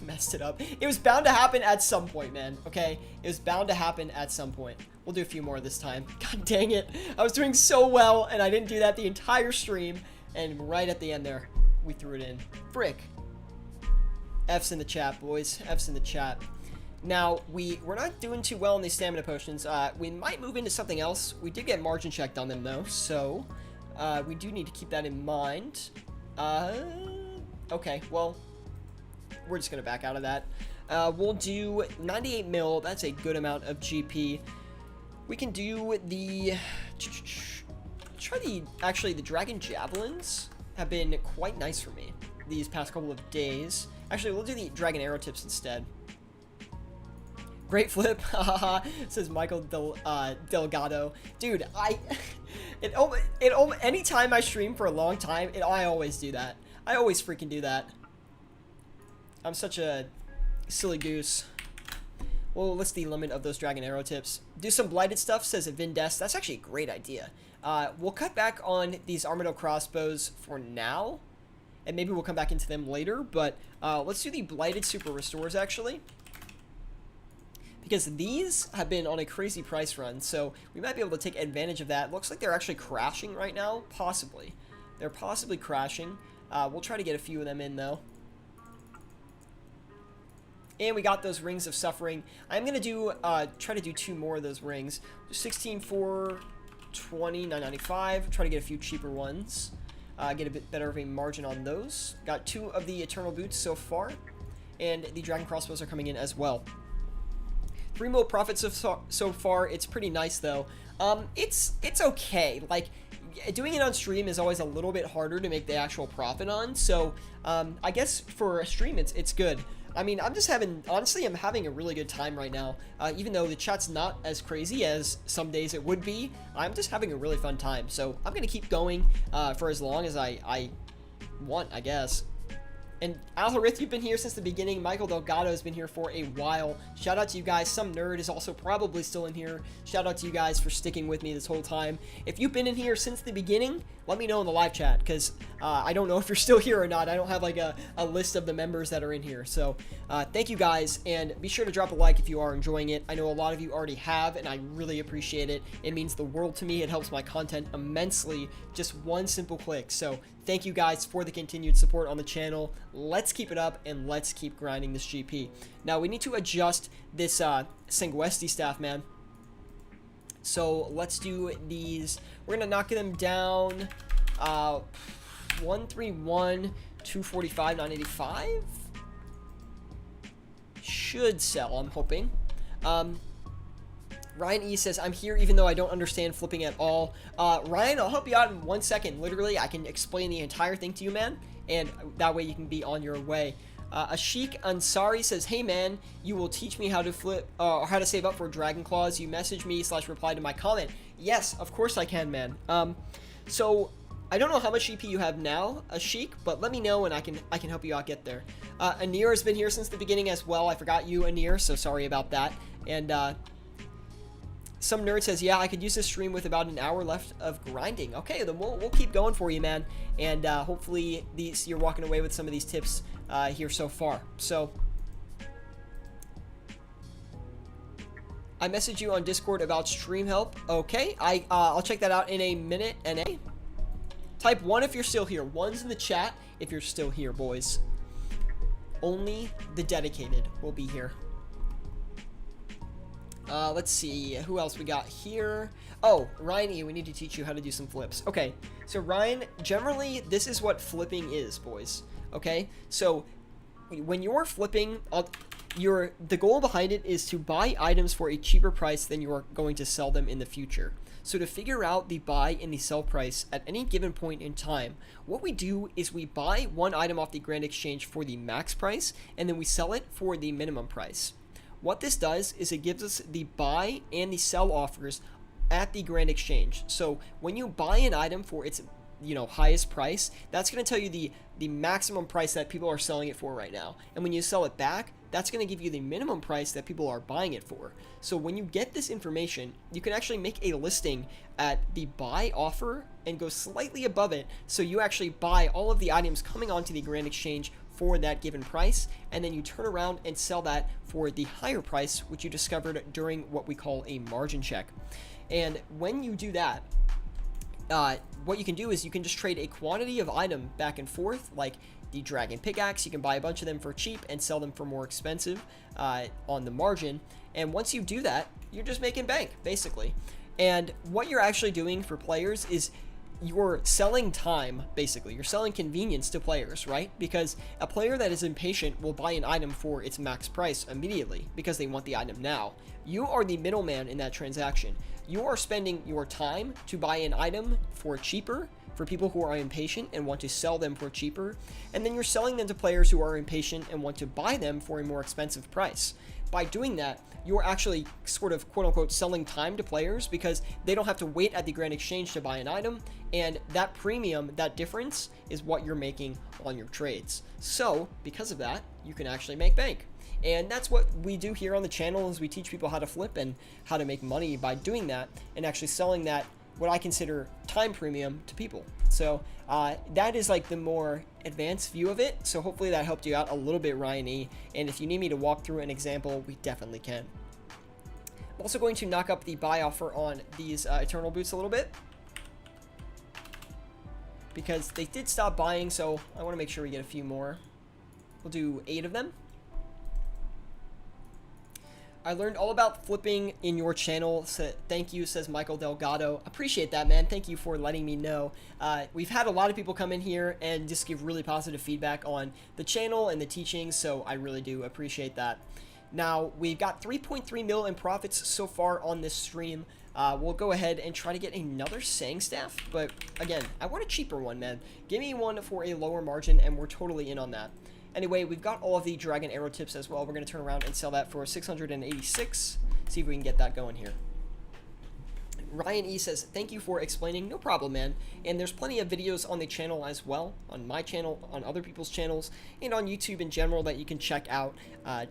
Messed it up. It was bound to happen at some point, man. Okay? It was bound to happen at some point. We'll do a few more this time. God dang it. I was doing so well, and I didn't do that the entire stream. And right at the end there, we threw it in. Frick. F's in the chat, boys. F's in the chat. Now, we're not doing too well on these stamina potions. We might move into something else. We did get margin checked on them, though, so we do need to keep that in mind. Okay, well, we're just going to back out of that. We'll do 98 mil. That's a good amount of GP. We can do the... Actually, the Dragon Javelins have been quite nice for me these past couple of days. Actually, we'll do the Dragon Arrow Tips instead. Great flip, haha, says Michael Delgado. Dude, anytime I stream for a long time, I always do that. I always freaking do that. I'm such a silly goose. Well, what's the limit of those Dragon Arrow Tips? Do some Blighted stuff, says Vindest. That's actually a great idea. We'll cut back on these Armadillo Crossbows for now, and maybe we'll come back into them later, but let's do the Blighted Super Restores, actually. Because these have been on a crazy price run, so we might be able to take advantage of that. Looks like they're actually crashing right now, possibly. They're possibly crashing. We'll try to get a few of them in, though. And we got those Rings of Suffering. I'm going to try to do 2 more of those rings. 16 for 20, 995. Try to get a few cheaper ones. Get a bit better of a margin on those. Got 2 of the Eternal Boots so far. And the Dragon Crossbows are coming in as well. 3 mil profits so far. It's pretty nice, though. It's okay. Like, doing it on stream is always a little bit harder to make the actual profit on. So, I guess for a stream, it's good. I mean, honestly, I'm having a really good time right now. Even though the chat's not as crazy as some days it would be, I'm just having a really fun time. So I'm going to keep going for as long as I want, I guess. And Alharith, you've been here since the beginning. Michael Delgado has been here for a while. Shout out to you guys. Some nerd is also probably still in here. Shout out to you guys for sticking with me this whole time. If you've been in here since the beginning, let me know in the live chat, because I don't know if you're still here or not. I don't have like a list of the members that are in here. So thank you guys, and be sure to drop a like if you are enjoying it. I know a lot of you already have, and I really appreciate it. It means the world to me. It helps my content immensely. Just one simple click. So thank you guys for the continued support on the channel. Let's keep it up, and let's keep grinding this GP. Now, we need to adjust this Sanguesti staff, man. So let's do these. We're going to knock them down. 131, 245, 985. Should sell, I'm hoping. Ryan E says, I'm here even though I don't understand flipping at all. Ryan, I'll help you out in 1 second. Literally, I can explain the entire thing to you, man. And that way you can be on your way. Ashik Ansari says, hey man, you will teach me how to flip, or how to save up for Dragon Claws. You message me / reply to my comment. Yes, of course I can, man. So I don't know how much GP you have now, Ashik, but let me know and I can help you out get there. Anir has been here since the beginning as well. I forgot you, Anir, so sorry about that. And some nerd says, yeah, I could use this stream with about an hour left of grinding. Okay, then we'll keep going for you, man. And hopefully you're walking away with some of these tips here so far. So I messaged you on Discord about stream help. Okay, I'll check that out in a minute. NA. Type 1 if you're still here. 1's in the chat if you're still here, boys. Only the dedicated will be here. Let's see, who else we got here? Oh, Ryan E, we need to teach you how to do some flips. Okay, so Ryan, generally, this is what flipping is, boys. Okay, so when you're flipping, the goal behind it is to buy items for a cheaper price than you are going to sell them in the future. So to figure out the buy and the sell price at any given point in time, what we do is we buy one item off the Grand Exchange for the max price, and then we sell it for the minimum price. What this does is it gives us the buy and the sell offers at the Grand Exchange. So when you buy an item for its highest price, that's going to tell you the maximum price that people are selling it for right now. And when you sell it back, that's going to give you the minimum price that people are buying it for. So when you get this information, you can actually make a listing at the buy offer and go slightly above it, so you actually buy all of the items coming onto the Grand Exchange for that given price, and then you turn around and sell that for the higher price, which you discovered during what we call a margin check. And when you do that, what you can do is you can just trade a quantity of item back and forth, like the Dragon Pickaxe. You can buy a bunch of them for cheap and sell them for more expensive on the margin. And once you do that, you're just making bank, basically. And what you're actually doing for players is you're selling time, basically. You're selling convenience to players, right? Because a player that is impatient will buy an item for its max price immediately because they want the item now. You are the middleman in that transaction. You are spending your time to buy an item for cheaper for people who are impatient and want to sell them for cheaper, and then you're selling them to players who are impatient and want to buy them for a more expensive price. By doing that, you're actually sort of quote-unquote selling time to players because they don't have to wait at the Grand Exchange to buy an item, and that premium, that difference, is what you're making on your trades. So, because of that, you can actually make bank. And that's what we do here on the channel, is we teach people how to flip and how to make money by doing that and actually selling that, what I consider time premium, to people. So that is like the more advanced view of it. So hopefully that helped you out a little bit, Ryan E. And if you need me to walk through an example, we definitely can. I'm also going to knock up the buy offer on these Eternal Boots a little bit, because they did stop buying, so I want to make sure we get a few more. We'll do 8 of them. I learned all about flipping in your channel. So thank you, says Michael Delgado. Appreciate that, man. Thank you for letting me know. We've had a lot of people come in here and just give really positive feedback on the channel and the teachings, so I really do appreciate that. Now, we've got 3.3 mil in profits so far on this stream. We'll go ahead and try to get another Sang Staff, but again, I want a cheaper one, man. Give me one for a lower margin, and we're totally in on that. Anyway, we've got all of the Dragon Arrow tips as well. We're going to turn around and sell that for 686. See if we can get that going here. Ryan E says, thank you for explaining. No problem, man. And there's plenty of videos on the channel as well, on my channel, on other people's channels, and on YouTube in general that you can check out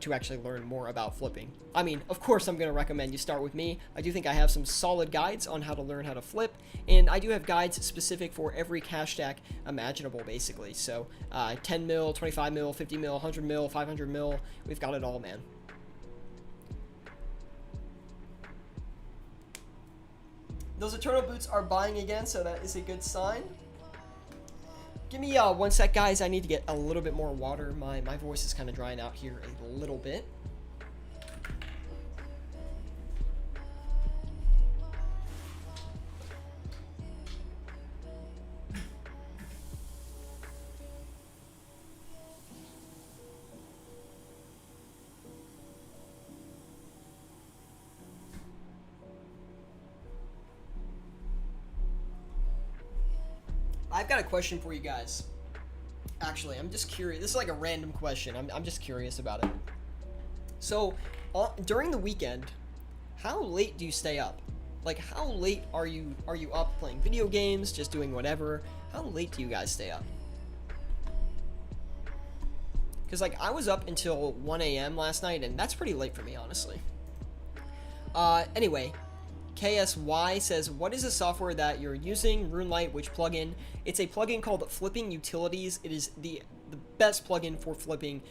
to actually learn more about flipping. I mean, of course, I'm going to recommend you start with me. I do think I have some solid guides on how to learn how to flip, and I do have guides specific for every cash stack imaginable, basically. So 10 mil, 25 mil, 50 mil, 100 mil, 500 mil, we've got it all, man. Those Eternal Boots are buying again, so that is a good sign. Give me 1 sec, guys. I need to get a little bit more water. My voice is kind of drying out here a little bit. I've got a question for you guys. Actually, I'm just curious. This is like a random question. I'm just curious about it. So, during the weekend, how late do you stay up? Like, how late are you up playing video games, just doing whatever? How late do you guys stay up? Because, like, I was up until 1 a.m. last night, and that's pretty late for me, honestly. Anyway, KSY says, what is the software that you're using? RuneLite, which plugin? It's a plugin called Flipping Utilities. It is the best plugin for flipping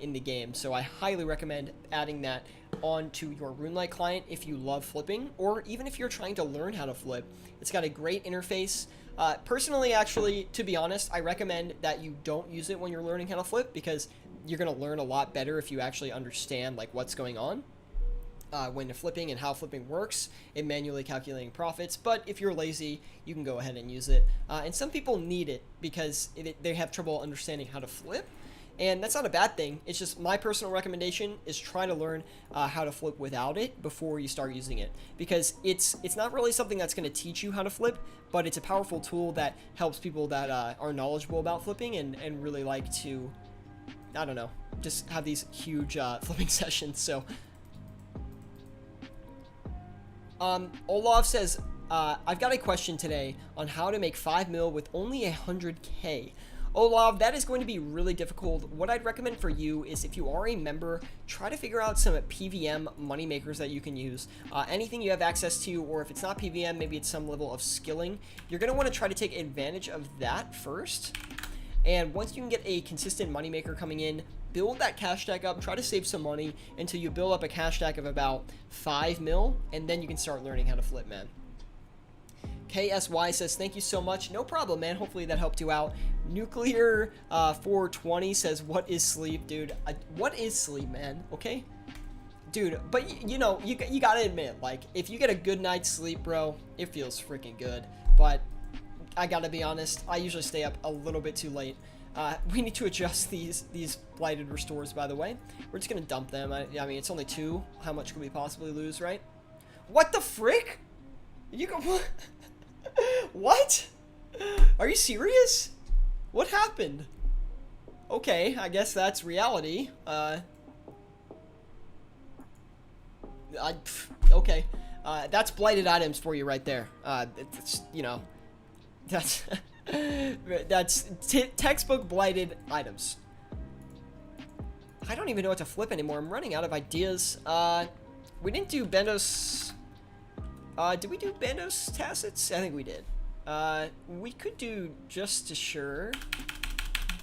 in the game, so I highly recommend adding that onto your RuneLite client if you love flipping, or even if you're trying to learn how to flip. It's got a great interface. Personally, actually, to be honest, I recommend that you don't use it when you're learning how to flip, because you're going to learn a lot better if you actually understand like what's going on when flipping and how flipping works and manually calculating profits. But if you're lazy, you can go ahead and use it. And some people need it because they have trouble understanding how to flip. And that's not a bad thing. It's just my personal recommendation is try to learn how to flip without it before you start using it. Because it's not really something that's going to teach you how to flip, but it's a powerful tool that helps people that are knowledgeable about flipping and really like to, I don't know, just have these huge flipping sessions. So Olaf says, I've got a question today on how to make 5 mil with only 100k. Olaf, that is going to be really difficult. What I'd recommend for you is if you are a member, try to figure out some PVM money makers that you can use. Anything you have access to, or if it's not PVM, maybe it's some level of skilling. You're going to want to try to take advantage of that first. And once you can get a consistent moneymaker coming in, build that cash stack up, try to save some money until you build up a cash stack of about 5 mil, and then you can start learning how to flip, man. KSY says, thank you so much. No problem, man. Hopefully that helped you out. Nuclear 420 says, what is sleep, dude? What is sleep, man? Okay? Dude, but you know, you gotta admit, like, if you get a good night's sleep, bro, it feels freaking good. But I gotta be honest, I usually stay up a little bit too late. We need to adjust these blighted restores, by the way. We're just gonna dump them. I mean, it's only 2. How much could we possibly lose, right? What the frick? You go... What? Are you serious? What happened? Okay, I guess that's reality. Okay. That's blighted items for you right there. It's, you know, that's that's textbook blighted items. I don't even know what to flip anymore. I'm running out of ideas. We didn't do Bendos. Did we do Bendos Tacits? I think we did. We could do Just Assure,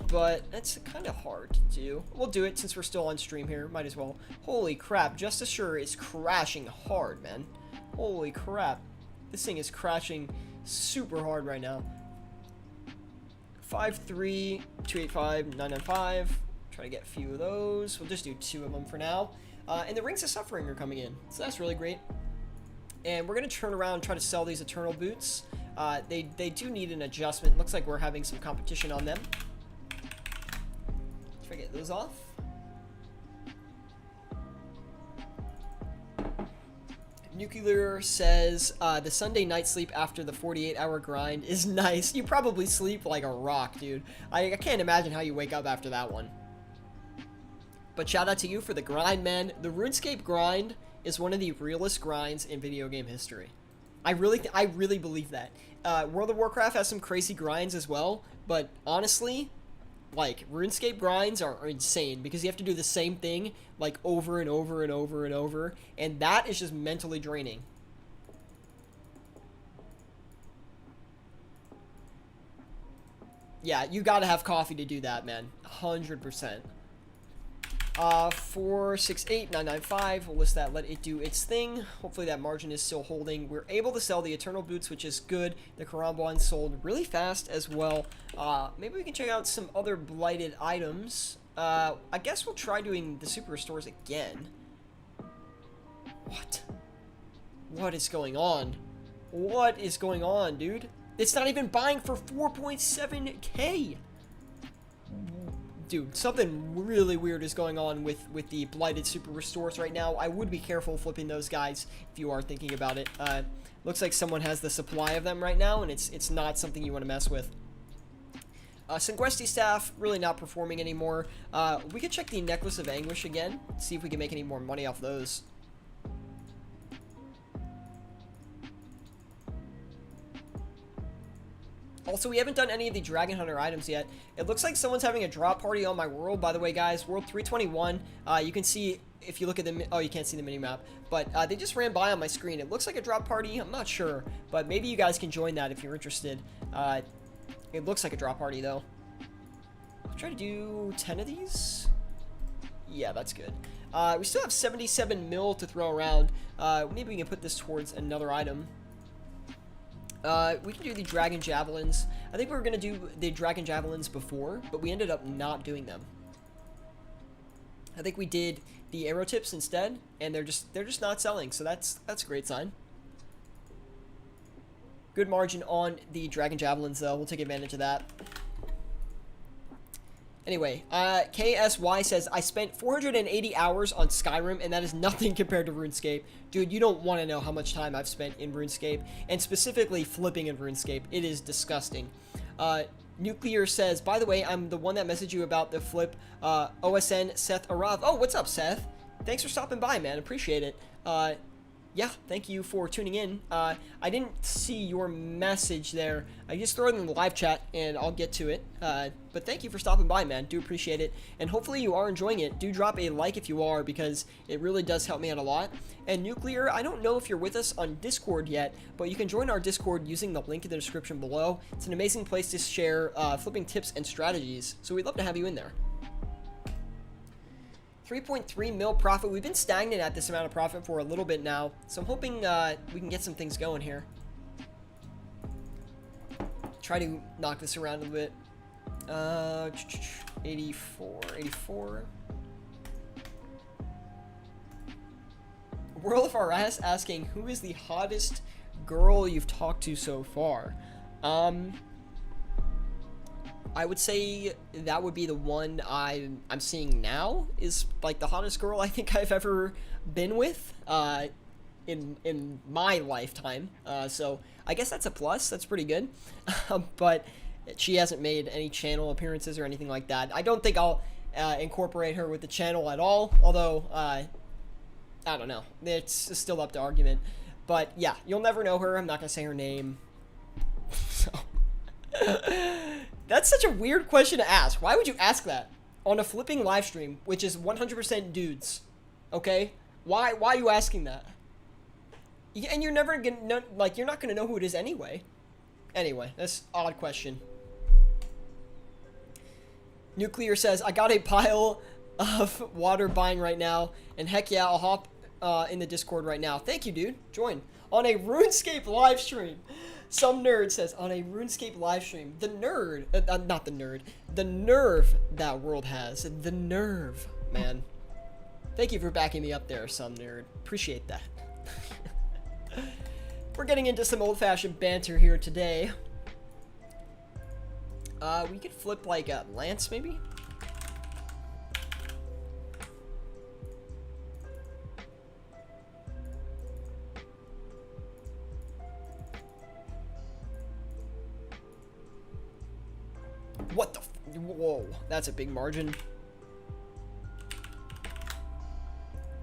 but that's kind of hard to do. We'll do it since we're still on stream here. Might as well. Holy crap, Just Assure is crashing hard, man. Holy crap. This thing is crashing super hard right now. 5-3, 285, 995. Try to get a few of those. We'll just do 2 of them for now. And the Rings of Suffering are coming in, so that's really great. And we're going to turn around and try to sell these Eternal Boots. They do need an adjustment. Looks like we're having some competition on them. Try to get those off. Nuclear says, the Sunday night sleep after the 48-hour grind is nice. You probably sleep like a rock, dude. I can't imagine how you wake up after that one. But shout out to you for the grind, man. The RuneScape grind is one of the realest grinds in video game history. I really believe that. World of Warcraft has some crazy grinds as well, but honestly, like, RuneScape grinds are insane because you have to do the same thing, like, over and over and over and over, and that is just mentally draining. Yeah, you gotta have coffee to do that, man. 100%. 468995. We'll list that. Let it do its thing. Hopefully that margin is still holding. We're able to sell the Eternal Boots, which is good. The Karambwan sold really fast as well. Maybe we can check out some other blighted items. I guess we'll try doing the super restores again. What? What is going on? What is going on, dude? It's not even buying for 4.7k. Dude, something really weird is going on with the blighted super restores right now. I would be careful flipping those guys if you are thinking about it. Looks like someone has the supply of them right now, and it's not something you want to mess with. Sanguesti staff really not performing anymore. We could check the Necklace of Anguish again, see if we can make any more money off those. Also, we haven't done any of the Dragon Hunter items yet. It looks like someone's having a drop party on my world, by the way, guys. World 321. You can see, if you look at the... Oh, you can't see the mini-map. But they just ran by on my screen. It looks like a drop party. I'm not sure. But maybe you guys can join that if you're interested. It looks like a drop party, though. I'll try to do 10 of these. Yeah, that's good. We still have 77 mil to throw around. Maybe we can put this towards another item. We can do the Dragon Javelins. I think we were going to do the Dragon Javelins before, but we ended up not doing them. I think we did the Arrow Tips instead, and they're just not selling, so that's a great sign. Good margin on the Dragon Javelins, though. We'll take advantage of that. Anyway, KSY says, I spent 480 hours on Skyrim, and that is nothing compared to RuneScape. Dude, you don't want to know how much time I've spent in RuneScape, and specifically flipping in RuneScape. It is disgusting. Nuclear says, by the way, I'm the one that messaged you about the flip. OSN Seth Arav. Oh, what's up, Seth? Thanks for stopping by, man. Appreciate it. Yeah, thank you for tuning in. I didn't see your message there. I just throw it in the live chat, and I'll get to it. But thank you for stopping by, man. Do appreciate it. And hopefully you are enjoying it. Do drop a like if you are, because it really does help me out a lot. And Nuclear, I don't know if you're with us on Discord yet, but you can join our Discord using the link in the description below. It's an amazing place to share flipping tips and strategies, so we'd love to have you in there. 3.3 mil profit. We've been stagnant at this amount of profit for a little bit now, so I'm hoping we can get some things going here. Try to knock this around a bit. 84. World of RS asking, who is the hottest girl you've talked to so far? I would say that would be the one I'm seeing now is like the hottest girl I think I've ever been with in my lifetime. So I guess that's a plus. That's pretty good. But she hasn't made any channel appearances or anything like that. I don't think I'll incorporate her with the channel at all. Although I don't know. It's still up to argument. But yeah, you'll never know her. I'm not gonna say her name. So. That's such a weird question to ask. Why would you ask that on a flipping live stream, which is 100% dudes? Okay, why are you asking that? And you're never gonna know, like, you're not gonna know who it is anyway. Anyway, that's an odd question. Nuclear says, I got a pile of water buying right now, and heck yeah, I'll hop in the Discord right now. Thank you, dude. Join on a RuneScape live stream. Some nerd says, on a RuneScape live stream, the nerd, not the nerd, the nerve that world has. The nerve, man. Thank you for backing me up there, some nerd. Appreciate that. We're getting into some old-fashioned banter here today. We could flip, like, a Lance, maybe? What the whoa, that's a big margin.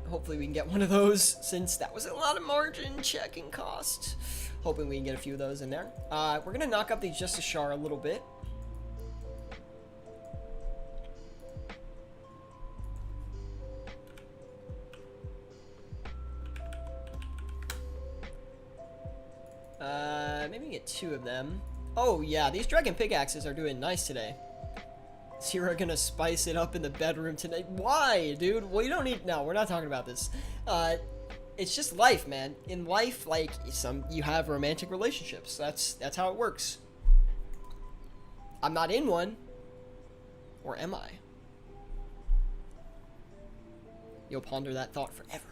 Hopefully we can get one of those, since that was a lot of margin checking cost. hoping we can get a few of those in there. We're gonna knock up the Justice Shard a little bit. Maybe get 2 of them. Oh yeah, these dragon pickaxes are doing nice today. Sierra gonna spice it up in the bedroom tonight. Why, dude? Well, you don't need. No, we're not talking about this. It's just life, man. In life, like you have romantic relationships. That's how it works. I'm not in one, or am I? You'll ponder that thought forever.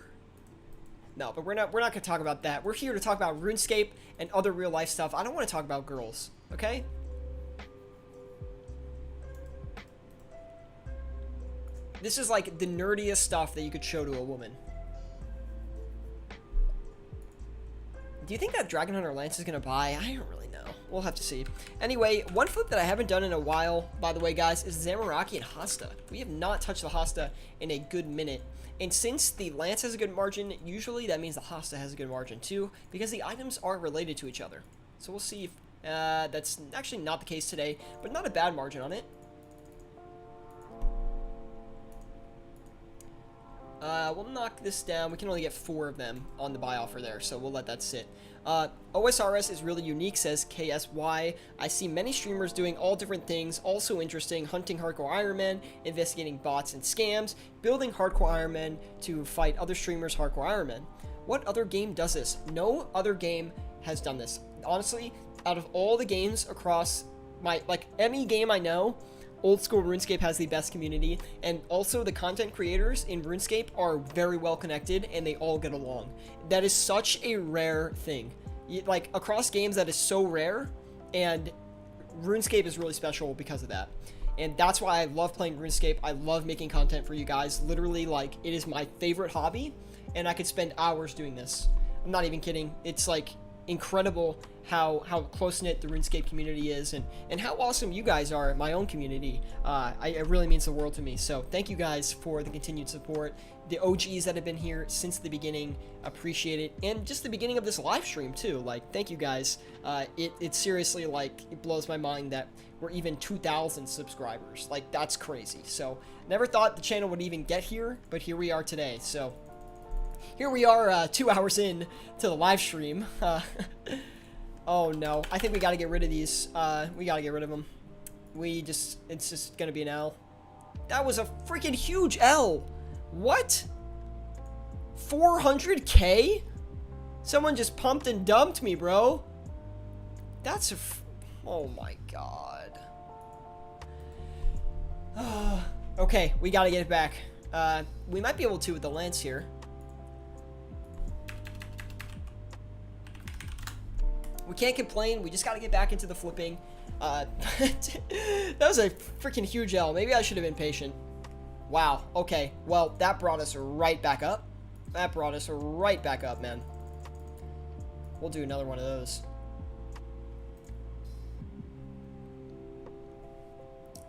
No, but we're not gonna talk about that. We're here to talk about RuneScape and other real life stuff. I don't want to talk about girls, okay? This is like the nerdiest stuff that you could show to a woman. Do you think that Dragon Hunter Lance is gonna buy? I don't really know. We'll have to see. Anyway, one flip that I haven't done in a while, by the way, guys, is Zamorak and Hasta. We have not touched the Hasta in a good minute. And since the Lance has a good margin, usually that means the Hasta has a good margin too, because the items are related to each other. So we'll see if that's actually not the case today, but not a bad margin on it. We'll knock this down. We can only get 4 of them on the buy offer there, so we'll let that sit. OSRS is really unique, says KSY. I see many streamers doing all different things, also interesting, hunting hardcore Ironmen, investigating bots and scams, building hardcore Ironmen to fight other streamers hardcore Ironmen. What other game does this? No other game has done this. Honestly, out of all the games across any game I know, Old School RuneScape has the best community, and also the content creators in RuneScape are very well connected and they all get along. That is such a rare thing. Like, across games, that is so rare, and RuneScape is really special because of that. And that's why I love playing RuneScape. I love making content for you guys. Literally, like, it is my favorite hobby, and I could spend hours doing this. I'm not even kidding. It's like incredible how close-knit the RuneScape community is, and how awesome you guys are, my own community. It really means the world to me. So thank you guys for the continued support. The OGs that have been here since the beginning, appreciate it. And just the beginning of this live stream too. Like, thank you guys. It seriously, like, it blows my mind that we're even 2,000 subscribers. Like, that's crazy. So never thought the channel would even get here, but here we are today. So here we are 2 hours in to the live stream. Oh no, I think we gotta get rid of these. We gotta get rid of them. It's just gonna be an L. That was a freaking huge L. What? 400k? Someone just pumped and dumped me, bro. That's oh my god. Okay, we gotta get it back. We might be able to with the Lance here. We can't complain. We just got to get back into the flipping. That was a freaking huge L. Maybe I should have been patient. Wow. Okay. Well, that brought us right back up. That brought us right back up, man. We'll do another one of those.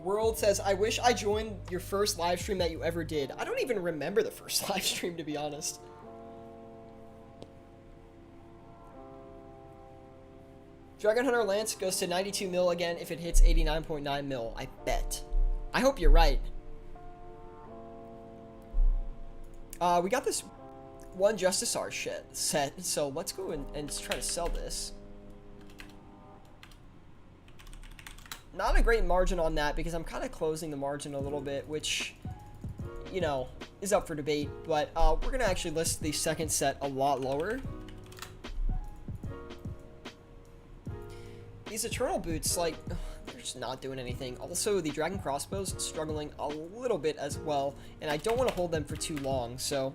World says, I wish I joined your first live stream that you ever did. I don't even remember the first live stream, to be honest. Dragon Hunter Lance goes to 92 mil again if it hits 89.9 mil. I bet. I hope you're right. We got this one Justice R set, so let's go and try to sell this. Not a great margin on that because I'm kind of closing the margin a little bit, which, you know, is up for debate. But we're going to actually list the second set a lot lower. These Eternal Boots, like, they're just not doing anything. Also, the Dragon Crossbows struggling a little bit as well, and I don't want to hold them for too long, so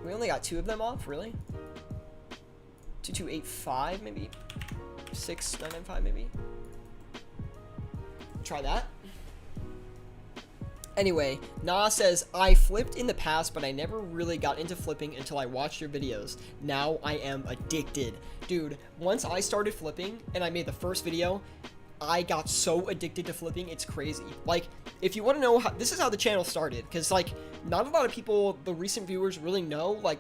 we only got 2 of them off, really? 2285, maybe? 6995, maybe? Try that. Anyway, Na says, I flipped in the past, but I never really got into flipping until I watched your videos. Now I am addicted. Dude, once I started flipping and I made the first video, I got so addicted to flipping, it's crazy. Like, if you want to know how, this is how the channel started, because, like, not a lot of people, the recent viewers, really know, like,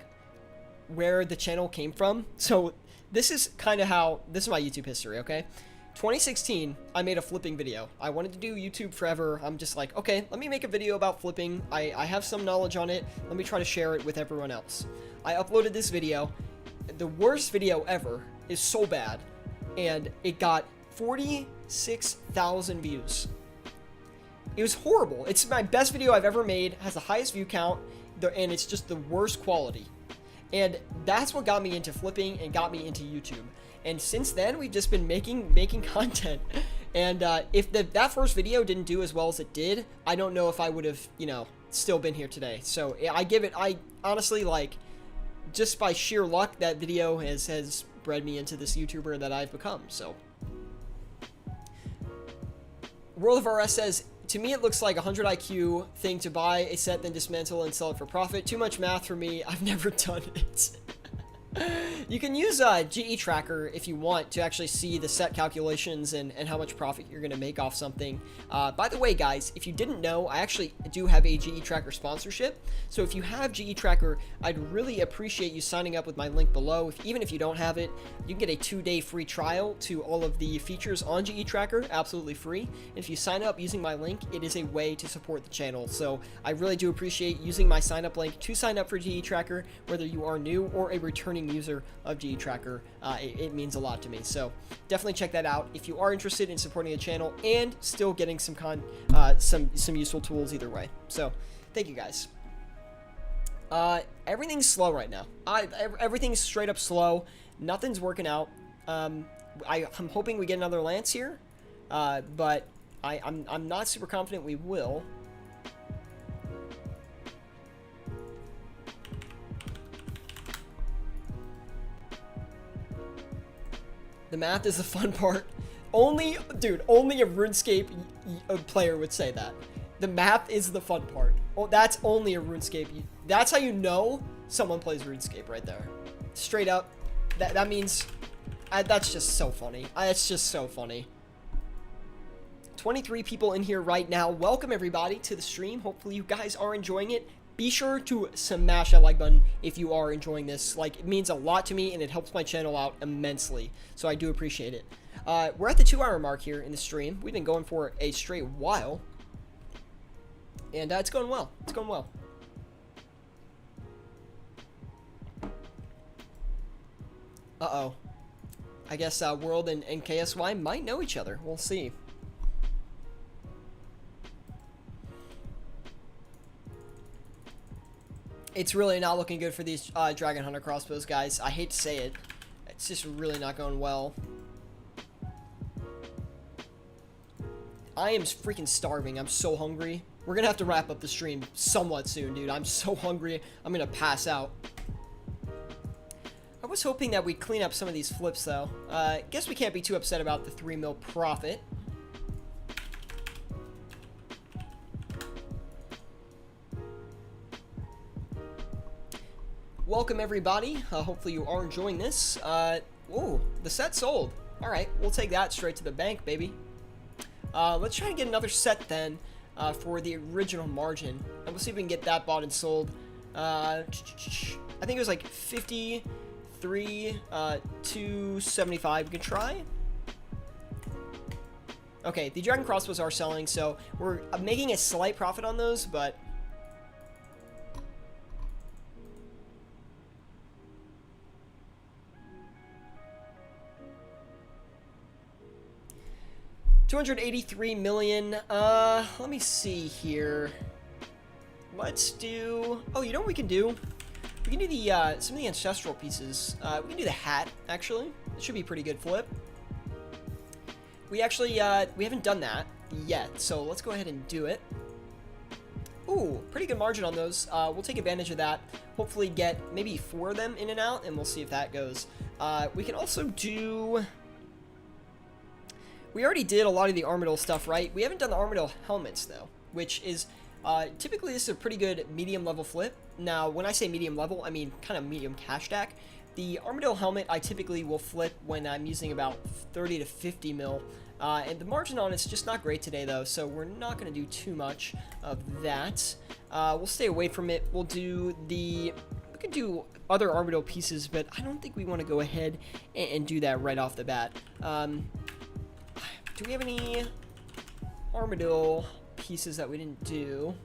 where the channel came from. So this is kind of how, this is my YouTube history, okay? 2016, I made a flipping video. I wanted to do YouTube forever. I'm just like, okay, let me make a video about flipping. I have some knowledge on it. Let me try to share it with everyone else. I uploaded this video. The worst video ever is so bad, and it got 46,000 views. It was horrible. It's my best video I've ever made, has the highest view count, and it's just the worst quality. And that's what got me into flipping and got me into YouTube. And since then, we've just been making content. And if that first video didn't do as well as it did, I don't know if I would have, you know, still been here today. So I honestly, like, just by sheer luck, that video has bred me into this YouTuber that I've become. So World of RS says, to me, it looks like a 100 IQ thing to buy a set, then dismantle and sell it for profit. Too much math for me. I've never done it. You can use GE Tracker if you want to actually see the set calculations and how much profit you're going to make off something. By the way, guys, if you didn't know, I actually do have a GE Tracker sponsorship. So if you have GE Tracker, I'd really appreciate you signing up with my link below. Even if you don't have it, you can get a 2-day free trial to all of the features on GE Tracker, absolutely free. And if you sign up using my link, it is a way to support the channel. So I really do appreciate using my sign up link to sign up for GE Tracker, whether you are new or a returning user of GE Tracker. It means a lot to me, so definitely check that out if you are interested in supporting the channel and still getting some useful tools either way. So thank you guys. Everything's slow right now. Everything's straight up slow. Nothing's working out. I'm hoping we get another lance here, but I'm not super confident we will. The math is the fun part. Only a RuneScape player would say that. The math is the fun part. Oh, that's only a RuneScape. That's how you know someone plays RuneScape right there. Straight up. That means... that's just so funny. It's just so funny. 23 people in here right now. Welcome, everybody, to the stream. Hopefully you guys are enjoying it. Be sure to smash that like button if you are enjoying this. Like, it means a lot to me, and it helps my channel out immensely. So I do appreciate it. We're at the 2-hour mark here in the stream. We've been going for a straight while. And it's going well. It's going well. Uh-oh. I guess World and KSY might know each other. We'll see. It's really not looking good for these Dragon Hunter crossbows, guys. I hate to say it. It's just really not going well. I am freaking starving. I'm so hungry. We're going to have to wrap up the stream somewhat soon, dude. I'm so hungry. I'm going to pass out. I was hoping that we'd clean up some of these flips, though. Guess we can't be too upset about the 3 mil profit. Welcome, everybody. Hopefully you are enjoying this. Ooh, the set sold. All right, we'll take that straight to the bank, baby. Let's try and get another set then for the original margin, and we'll see if we can get that bought and sold. I think it was like 53 to 75. We can try. Okay, the Dragon Crossbows are selling, so we're making a slight profit on those, but... $283 million. Let me see here. Let's do... Oh, you know what we can do? We can do the some of the ancestral pieces. We can do the hat, actually. It should be a pretty good flip. We actually we haven't done that yet, so let's go ahead and do it. Ooh, pretty good margin on those. We'll take advantage of that. Hopefully get maybe 4 of them in and out, and we'll see if that goes. We can also do... We already did a lot of the Armadillo stuff, right? We haven't done the Armadillo Helmets, though, which is... typically, this is a pretty good medium level flip. Now, when I say medium level, I mean kind of medium cash stack. The Armadillo Helmet, I typically will flip when I'm using about 30 to 50 mil. And the margin on it's just not great today, though, so we're not going to do too much of that. We'll stay away from it. We'll do the... could do other Armadillo pieces, but I don't think we want to go ahead and do that right off the bat. Do we have any Armadillo pieces that we didn't do?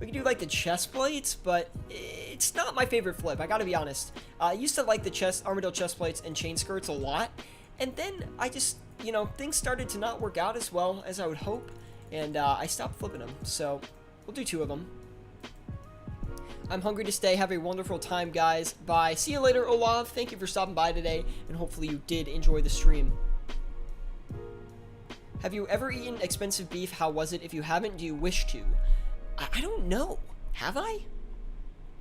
We could do like the chest plates, but it's not my favorite flip. I gotta be honest. I used to like the Armadillo chest plates and chain skirts a lot, and then I just, you know, things started to not work out as well as I would hope, and I stopped flipping them. So we'll do 2 of them. I'm hungry to stay. Have a wonderful time, guys. Bye. See you later, Olav. Thank you for stopping by today, and hopefully you did enjoy the stream. Have you ever eaten expensive beef? How was it? If you haven't, do you wish to? I don't know. Have I?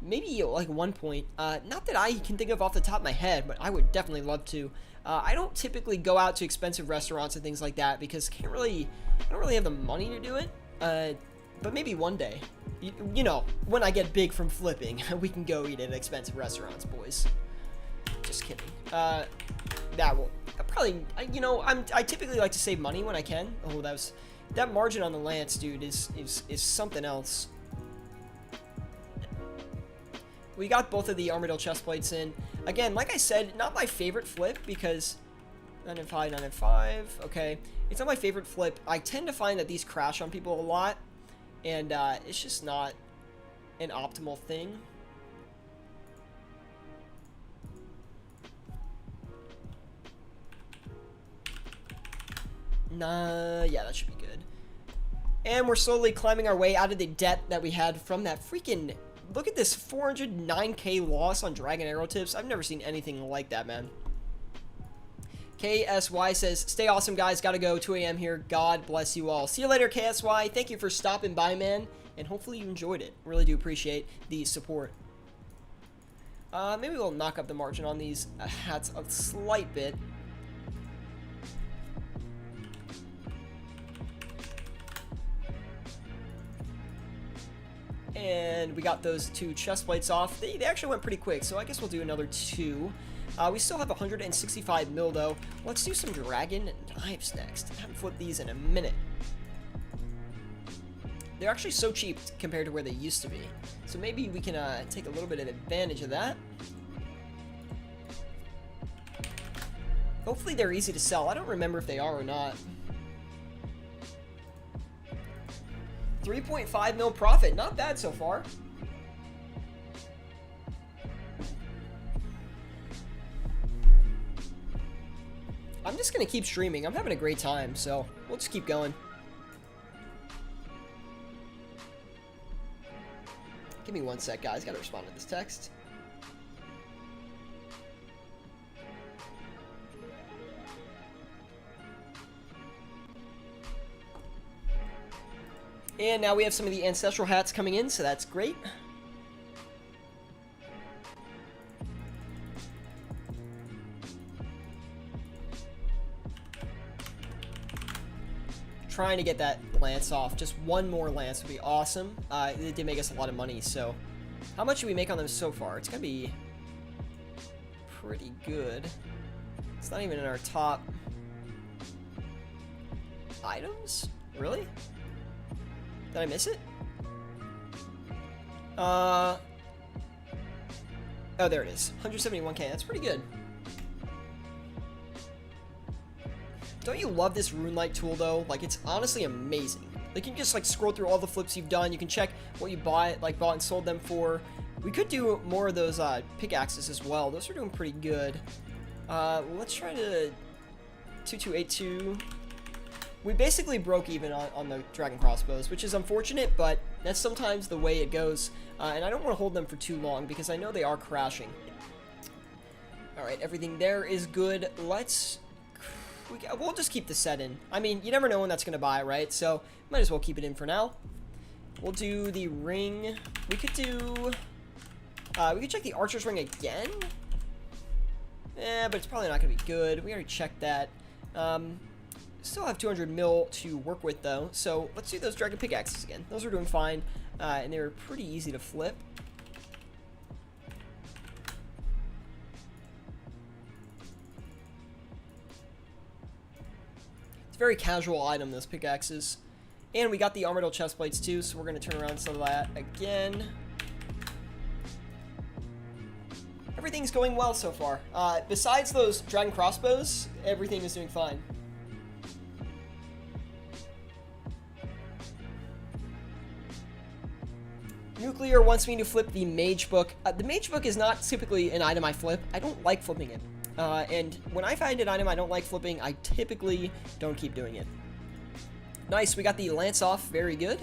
Maybe like one point. Not that I can think of off the top of my head, but I would definitely love to. I don't typically go out to expensive restaurants and things like that because I don't really have the money to do it. But maybe one day. You know, when I get big from flipping, we can go eat at expensive restaurants, boys. Just kidding. That will probably, you know, I typically like to save money when I can. Oh, that margin on the lance, dude, is something else. We got both of the Armadillo chest plates in. Again, like I said, not my favorite flip because 9 and 5, 9 and 5. Okay, it's not my favorite flip. I tend to find that these crash on people a lot, and it's just not an optimal thing. Nah, yeah, that should be good. And we're slowly climbing our way out of the debt that we had from that freaking... Look at this 409k loss on Dragon Arrow Tips. I've never seen anything like that, man. KSY says, stay awesome, guys. Gotta go. 2 a.m. here. God bless you all. See you later, KSY. Thank you for stopping by, man. And hopefully you enjoyed it. Really do appreciate the support. Maybe we'll knock up the margin on these hats a slight bit. And we got those 2 chest plates off. They actually went pretty quick, so I guess we'll do another 2. We still have 165 mil, though. Let's do some dragon knives next. I haven't flipped these in a minute. They're actually so cheap compared to where they used to be. So maybe we can take a little bit of advantage of that. Hopefully they're easy to sell. I don't remember if they are or not. 3.5 mil profit. Not bad so far. I'm just going to keep streaming. I'm having a great time, so we'll just keep going. Give me 1 sec, guys. Got to respond to this text. And now we have some of the ancestral hats coming in, so that's great. Trying to get that lance off. Just 1 more lance would be awesome. It did make us a lot of money, so... How much did we make on them so far? It's gonna be... pretty good. It's not even in our top... items? Really? Did I miss it? Oh, there it is. 171k. That's pretty good. Don't you love this Rune Light tool, though? Like, it's honestly amazing. Like, you can just, like, scroll through all the flips you've done. You can check what you bought and sold them for. We could do more of those pickaxes as well. Those are doing pretty good. Let's try to 2282. We basically broke even on the Dragon Crossbows, which is unfortunate, but that's sometimes the way it goes. And I don't want to hold them for too long because I know they are crashing. Alright, everything there is good. We'll just keep the set in. I mean, you never know when that's going to buy, right? So, might as well keep it in for now. We'll do the ring. We could check the Archer's ring again. But it's probably not going to be good. We already checked that. Still have 200 mil to work with, though. So, let's do those Dragon Pickaxes again. Those are doing fine. And they were pretty easy to flip. It's a very casual item, those pickaxes. And we got the Armadillo chest plates too, so we're going to turn around some of that again. going well so far. Besides those Dragon Crossbows, everything is doing fine. Nuclear wants me to flip the Mage Book. The Mage Book is not typically an item I flip. I don't like flipping it. And when I find an item I don't like flipping, I typically don't keep doing it. Nice, we got the Lance off. Very good.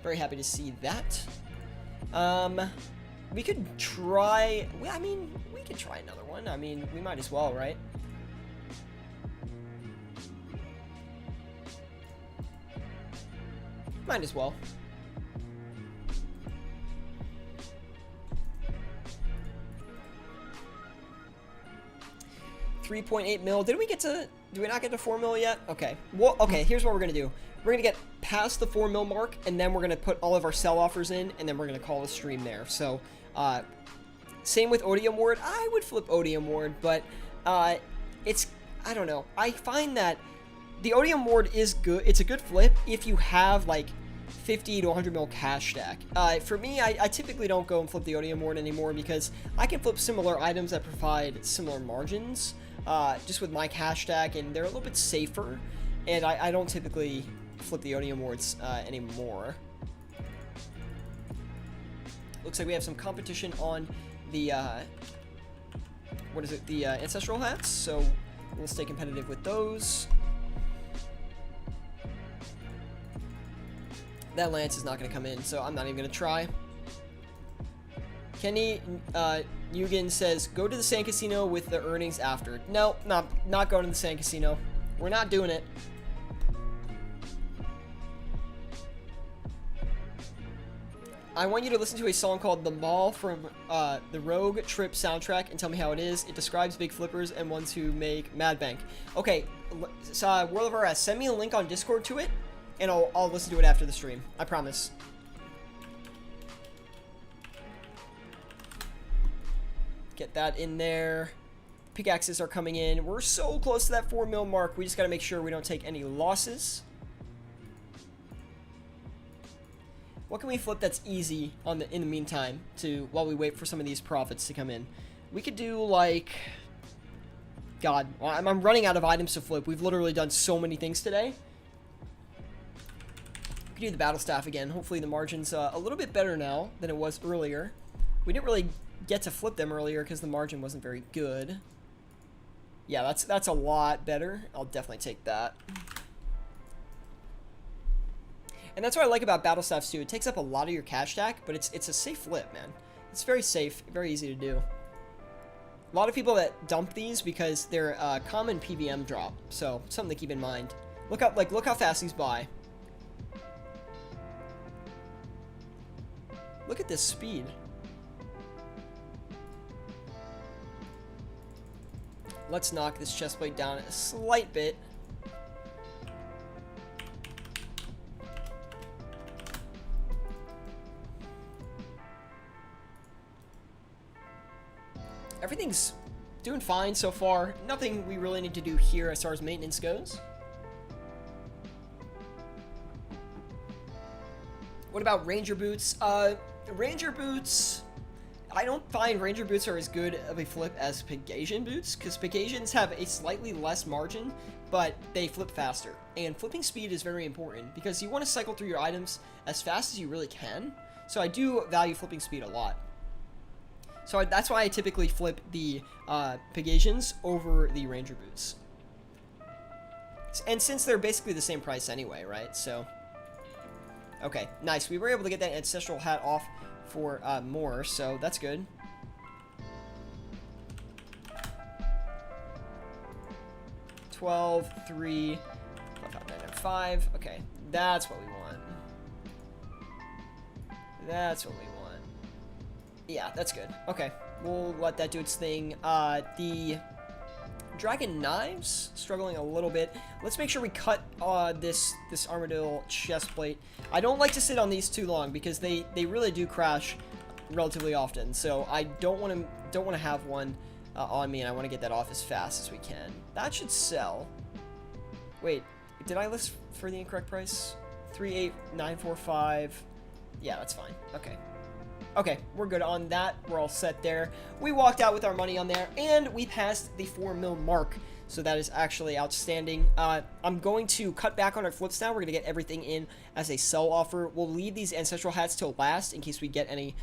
Very happy to see that. We could try... I mean, we could try another one. I mean, we might as well, right? Might as well. 3.8 mil. Did we not get to 4 mil yet? Okay. Well, okay, here's what we're gonna do. We're gonna get past the 4 mil mark, and then we're gonna put all of our sell offers in, and then we're gonna call a stream there. So, same with Odium Ward. I would flip Odium Ward, but it's, I don't know. I find that the Odium Ward is good. It's a good flip if you have like 50 to 100 mil cash stack. For me, I typically don't go and flip the Odium Ward anymore because I can flip similar items that provide similar margins just with my cash stack, and they're a little bit safer, and I don't typically flip the Odium Wards anymore. Looks like we have some competition on the what is it, the Ancestral Hats, so we'll stay competitive with those. That Lance is not going to come in, so I'm not even going to try. Kenny Nugent says, go to the Sand Casino with the earnings after. No, not going to the Sand Casino. We're not doing it. I want you to listen to a song called The Mall from the Rogue Trip soundtrack and tell me how it is. It describes big flippers and ones who make Mad Bank. Okay, so World of RS, send me a link on Discord to it, and I'll listen to it after the stream. I promise. Get that in there. Pickaxes are coming in. We're so close to that 4 mil mark. We just got to make sure we don't take any losses. What can we flip that's easy in the meantime while we wait for some of these profits to come in? We could do like... God, I'm running out of items to flip. We've literally done so many things today. We could do the Battle Staff again. Hopefully the margin's a little bit better now than it was earlier. We didn't really get to flip them earlier because the margin wasn't very good. Yeah, that's a lot better. I'll definitely take that. And that's what I like about Battle Staffs too. It takes up a lot of your cash stack, but it's a safe flip, man. It's very safe, very easy to do. A lot of people that dump these because they're a common PVM drop, so something to keep in mind. Look how fast these buy. Look at this speed. Let's knock this chestplate down a slight bit. Everything's doing fine so far. Nothing we really need to do here as far as maintenance goes. What about Ranger Boots? Ranger Boots... I don't find Ranger Boots are as good of a flip as Pegasian Boots, because Pegasians have a slightly less margin, but they flip faster. And flipping speed is very important, because you want to cycle through your items as fast as you really can. So I do value flipping speed a lot. So that's why I typically flip the Pegasians over the Ranger Boots. And since they're basically the same price anyway, right? So, okay, nice. We were able to get that Ancestral Hat off for more, so that's good. $12, $3, $5. Okay, that's what we want. That's what we want. Yeah, that's good. Okay, we'll let that do its thing. The Dragon Knives, struggling a little bit. Let's make sure we cut this Armadillo chestplate. I don't like to sit on these too long because they really do crash relatively often. So I don't want to have one on me, and I want to get that off as fast as we can. That should sell. Wait, did I list for the incorrect price? 38945. Yeah, that's fine. Okay. Okay, we're good on that. We're all set there. We walked out with our money on there, and we passed the 4 mil mark. So that is actually outstanding. I'm going to cut back on our flips now. We're going to get everything in as a sell offer. We'll leave these ancestral hats till last in case we get any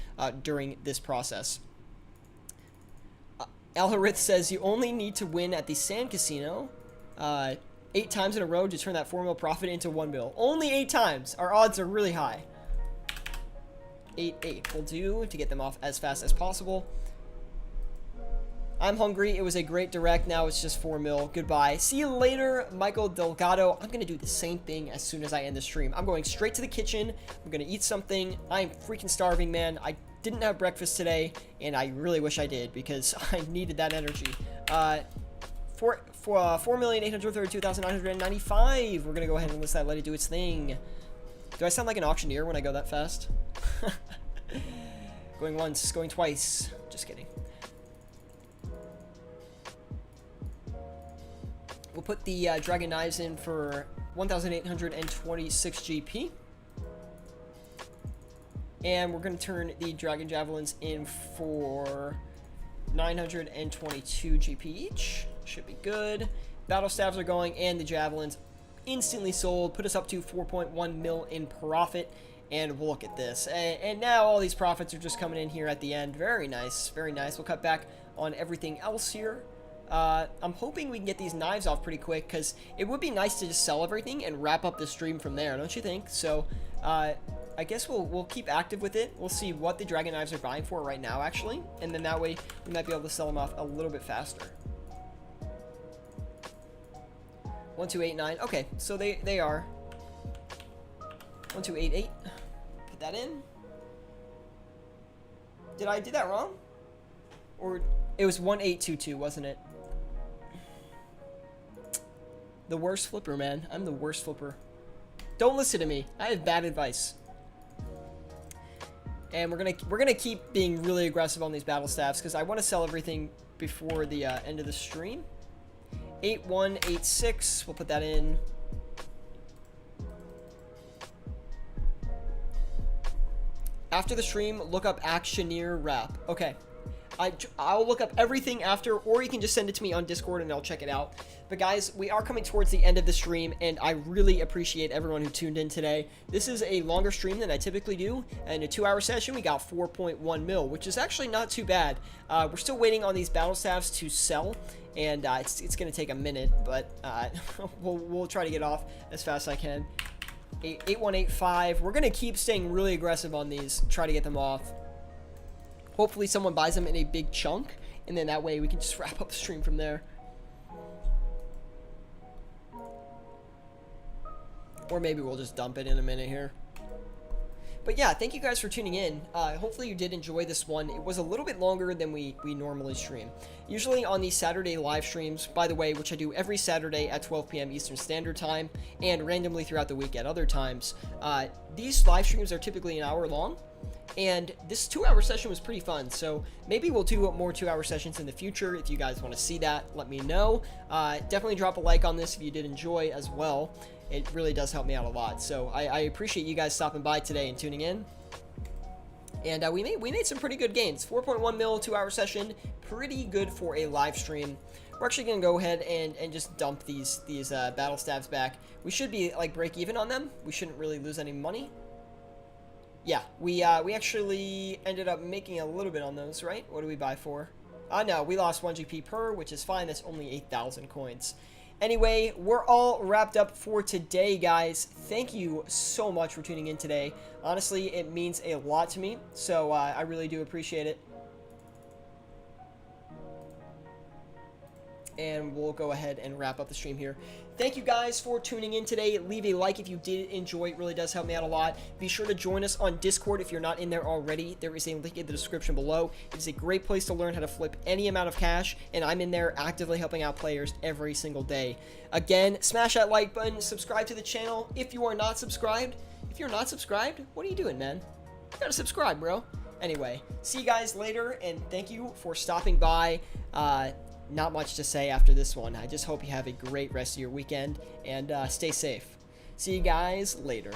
during this process. Alharith says you only need to win at the Sand Casino 8 times in a row to turn that 4 mil profit into 1 mil. Only 8 times. Our odds are really high. 8 will do to get them off as fast as possible. I'm hungry. It was a great direct. Now it's just 4 mil. Goodbye. See you later, Michael Delgado. I'm going to do the same thing as soon as I end the stream. I'm going straight to the kitchen. I'm going to eat something. I'm freaking starving, man. I didn't have breakfast today, and I really wish I did because I needed that energy. 4,832,995. We're going to go ahead and list that. Let it do its thing. Do I sound like an auctioneer when I go that fast? Going once, going twice. Just kidding. We'll put the Dragon Knives in for 1,826 GP. And we're going to turn the Dragon Javelins in for 922 GP each. Should be good. Battle Staves are going, and the Javelins instantly sold. Put us up to 4.1 mil in profit. And we'll look at this. And now all these profits are just coming in here at the end. Very nice. Very nice. We'll cut back on everything else here. I'm hoping we can get these knives off pretty quick, because it would be nice to just sell everything and wrap up the stream from there, don't you think? So, I guess we'll keep active with it. We'll see what the Dragon Knives are buying for right now, actually. And then that way, we might be able to sell them off a little bit faster. 1289. Okay, so they are. 1288. Put that in. Did I do that wrong? Or it was 1822, wasn't it? The worst flipper, man. I'm the worst flipper. Don't listen to me. I have bad advice. And we're gonna keep being really aggressive on these battle staffs because I want to sell everything before the end of the stream. 8186. We'll put that in. After the stream, look up Actioneer Rap. Okay. I'll look up everything after, or you can just send it to me on Discord and I'll check it out. But guys, we are coming towards the end of the stream, and I really appreciate everyone who tuned in today. This is a longer stream than I typically do, and in a 2-hour session, we got 4.1 mil, which is actually not too bad. We're still waiting on these battle staffs to sell, and it's going to take a minute, but we'll try to get off as fast as I can. 8185. We're going to keep staying really aggressive on these, try to get them off. Hopefully someone buys them in a big chunk, and then that way we can just wrap up the stream from there. Or maybe we'll just dump it in a minute here. But yeah, thank you guys for tuning in. Hopefully you did enjoy this one. It was a little bit longer than we normally stream. Usually on these Saturday live streams, by the way, which I do every Saturday at 12 p.m. Eastern Standard Time, and randomly throughout the week at other times, these live streams are typically an hour long. And this 2-hour session was pretty fun, so maybe we'll do more 2-hour sessions in the future. If you guys want to see that, let me know. Definitely drop a like on this if you did enjoy as well. It really does help me out a lot, so I appreciate you guys stopping by today and tuning in. And we made some pretty good gains. 4.1 mil 2-hour session, pretty good for a live stream. We're actually going to go ahead and just dump these battle staves back. We should be like break even on them. We shouldn't really lose any money. Yeah, we actually ended up making a little bit on those, right? What do we buy for? No, we lost 1 GP per, which is fine. That's only 8,000 coins. Anyway, we're all wrapped up for today, guys. Thank you so much for tuning in today. Honestly, it means a lot to me, so I really do appreciate it. And we'll go ahead and wrap up the stream here. Thank you guys for tuning in today. Leave a like if you did enjoy. It really does help me out a lot. Be sure to join us on Discord if you're not in there already. There is a link in the description below. It is a great place to learn how to flip any amount of cash, and I'm in there actively helping out players every single day. Again, smash that like button, subscribe to the channel if you are not subscribed. If you're not subscribed, what are you doing, man? You gotta subscribe, bro. Anyway, see you guys later, and thank you for stopping by. Not much to say after this one. I just hope you have a great rest of your weekend, and stay safe. See you guys later.